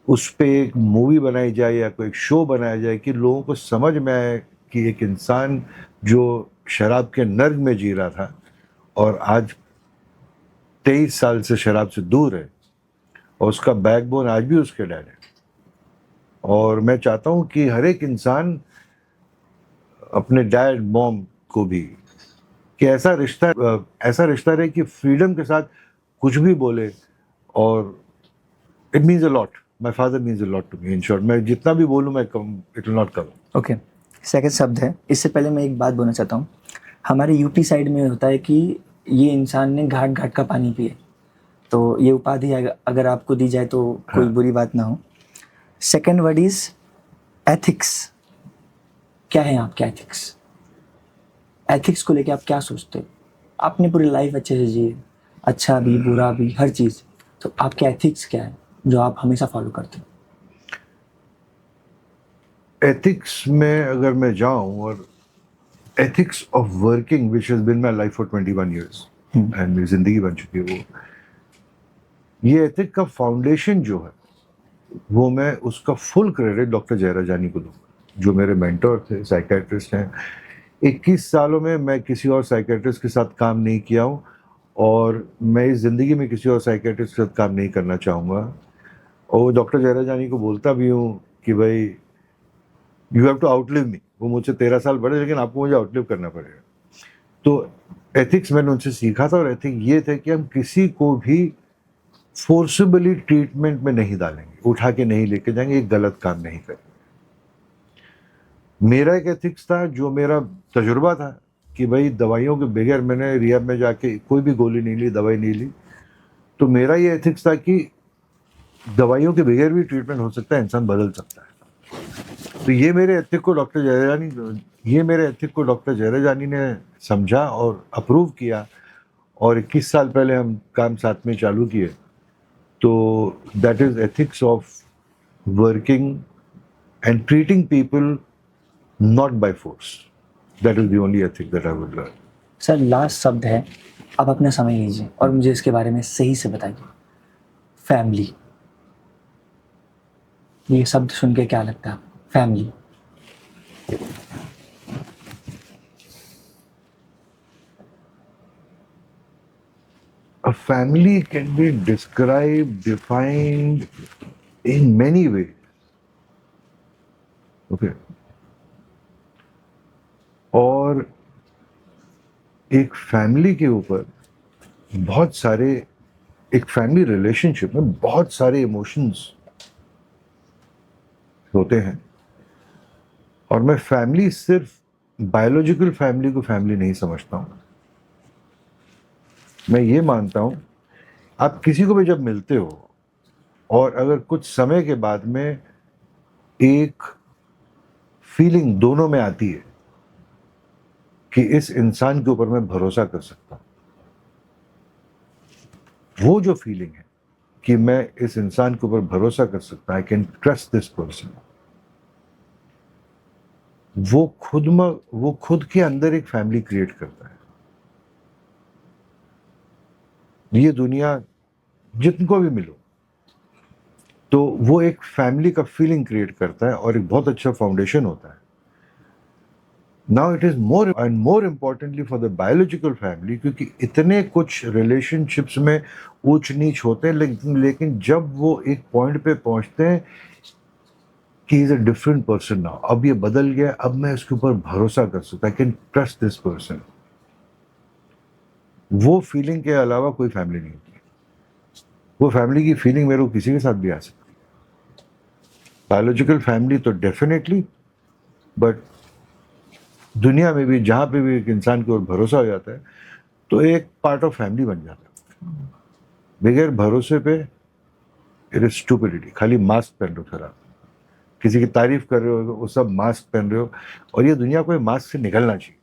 उस पे एक मूवी बनाई जाए या कोई एक शो बनाया जाए कि लोगों को समझ में आए कि एक इंसान जो शराब के नर्क में जी रहा था और आज 23 साल से शराब से दूर है, और उसका बैकबोन आज भी उसके डैड है। और मैं चाहता हूँ कि हर एक इंसान अपने डैड मॉम को भी कि ऐसा रिश्ता रहे कि फ्रीडम के साथ कुछ भी बोले। और it means a lot, my father means a lot to me. In short, मैं जितना भी बोलूँ मैं कम, it will not come. Okay. Second शब्द है, इससे पहले मैं एक बात बोलना चाहता हूँ। हमारे यूपी साइड में होता है कि ये इंसान ने घाट घाट का पानी पिए, तो ये उपाधि अगर आपको दी जाए तो कोई बुरी बात ना हो। Second word is ethics. क्या है आपके एथिक्स? एथिक्स को लेके आप क्या सोचते हो? आपने पूरी लाइफ अच्छे से जी, अच्छा भी बुरा भी हर चीज़, तो आपके एथिक्स क्या है जो आप हमेशा फॉलो करते हो? एथिक्स में अगर मैं जाऊं, और ethics of working which has been my life for 21 years and मेरी जिंदगी बन चुकी है, वो ये एथिक का फाउंडेशन जो है वो मैं उसका फुल क्रेडिट डॉक्टर जयराजानी को दूंगा, जो मेरे मेंटर थे, साइकेट्रिस्ट हैं। 21 सालों में मैं किसी और साइकेट्रिस्ट के साथ काम नहीं किया हूँ, और मैं इस ज़िंदगी में किसी और साइकेट्रिस्ट के साथ काम नहीं करना चाहूँगा। और डॉक्टर जयराजानी को बोलता भी हूँ कि भाई यू हैव टू आउटलिव मी। वो मुझसे 13 साल बड़े, लेकिन आपको मुझे आउटलिव करना पड़ेगा। तो एथिक्स मैंने उनसे सीखा था, और एथिक ये थे कि हम किसी को भी फोर्सिबली ट्रीटमेंट में नहीं डालेंगे, उठा के नहीं लेके जाएंगे, एक गलत काम नहीं करेंगे। मेरा एक एथिक्स था, जो मेरा तजुर्बा था कि भाई दवाइयों के बगैर, मैंने रिहैब में जाके कोई भी गोली नहीं ली, दवाई नहीं ली। तो मेरा ये एथिक्स था कि दवाइयों के बगैर भी ट्रीटमेंट हो सकता है, इंसान बदल सकता है। तो ये मेरे एथिक को डॉक्टर जयराजानी ने समझा और अप्रूव किया, और 21 साल पहले हम काम साथ में चालू किए। तो that is ethics of working and treating people not by force. That is the only ethic that I would learn. Sir last शब्द है, आप अपना समय लीजिए और मुझे इसके बारे में सही से बताइए। फैमिली, ये शब्द सुन के क्या लगता है? Family. A family can be described, defined in many ways. Okay. और एक फैमिली के ऊपर बहुत सारे, एक फैमिली रिलेशनशिप में बहुत सारे इमोशंस होते हैं। और मैं फैमिली सिर्फ बायोलॉजिकल फैमिली को फैमिली नहीं समझता हूँ। मैं ये मानता हूँ, आप किसी को भी जब मिलते हो और अगर कुछ समय के बाद में एक फीलिंग दोनों में आती है कि इस इंसान के ऊपर मैं भरोसा कर सकता हूँ, वो जो फीलिंग है कि मैं इस इंसान के ऊपर भरोसा कर सकता, I can trust this person, वो खुद के अंदर एक फैमिली क्रिएट करता है। ये दुनिया जिनको भी मिलो तो वो एक फैमिली का फीलिंग क्रिएट करता है और एक बहुत अच्छा फाउंडेशन होता है। Now it is more and more importantly for the biological family, क्योंकि इतने कुछ रिलेशनशिप्स में ऊंच नीच होते हैं, लेकिन जब वो एक पॉइंट पे पहुंचते हैं कि is a different person now, अब ये बदल गया, अब मैं इसके ऊपर भरोसा कर सकता, I can trust this person, वो फीलिंग के अलावा कोई फैमिली नहीं होती। वो फैमिली की फीलिंग मेरे को किसी के साथ भी आ सकती है। बायोलॉजिकल फैमिली तो डेफिनेटली, बट दुनिया में भी जहाँ पे भी एक इंसान के ऊपर भरोसा हो जाता है तो एक पार्ट ऑफ फैमिली बन जाता है। बगैर भरोसे पे इट इज स्टूपिडिटी। खाली मास्क पहन रहे हो, खराब किसी की तारीफ कर रहे हो, वो सब मास्क पहन रहे हो, और ये दुनिया को मास्क से निकलना चाहिए।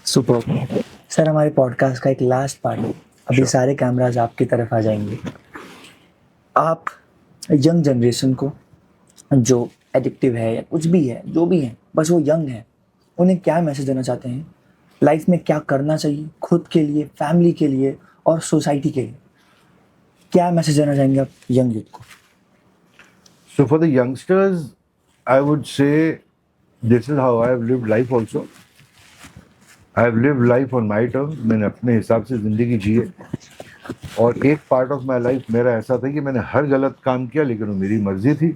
सुपर। सर हमारे पॉडकास्ट का एक लास्ट पार्ट है, अभी Sure. सारे कैमराज आपकी तरफ आ जाएंगे। आप यंग जनरेशन को जो एडिक्टिव है या कुछ भी है, जो भी है, बस वो यंग है, उन्हें क्या मैसेज देना चाहते हैं? लाइफ में क्या करना चाहिए खुद के लिए, फैमिली के लिए और सोसाइटी के लिए? क्या मैसेज देना चाहेंगे आप यंग यूथ को? So for the youngsters, I would say this is how I have lived life also. I have lived life on my terms. मैंने अपने हिसाब से जिंदगी जी है, और एक पार्ट ऑफ माई लाइफ मेरा ऐसा था कि मैंने हर गलत काम किया, लेकिन वो मेरी मर्जी थी।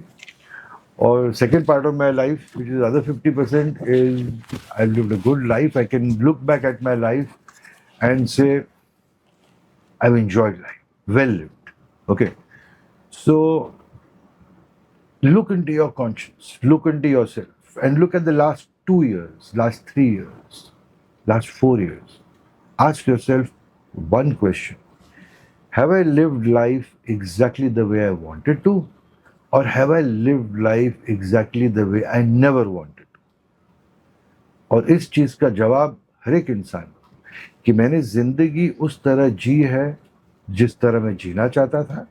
और second part of my life, which is other 50%, is I lived a good life. I can look back at my life and say I have enjoyed life, well lived. Okay, so look into your conscience, look into yourself, and look at the last 2 years, last 3 years, last 4 years. Ask yourself one question: have I lived life exactly the way I wanted to, or have I lived life exactly the way I never wanted to? और इस चीज का जवाब हर एक इंसान कि मैंने जिंदगी उस तरह जी है जिस तरह मैं जीना चाहता था,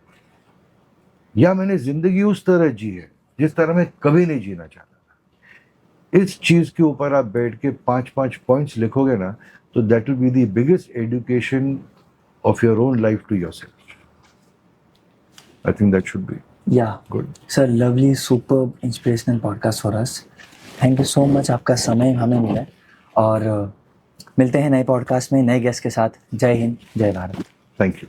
या मैंने जिंदगी उस तरह जी है जिस तरह मैं कभी नहीं जीना चाहता था। इस चीज के ऊपर आप बैठ के 5-5 पॉइंट्स लिखोगे ना, तो that will be the biggest education of your own life to yourself. I think that should be good. Sir lovely, super inspirational podcast for us. Thank you so much, आपका समय हमें मिला, और मिलते हैं नए पॉडकास्ट में नए गेस्ट के साथ। जय हिंद, जय भारत। Thank you.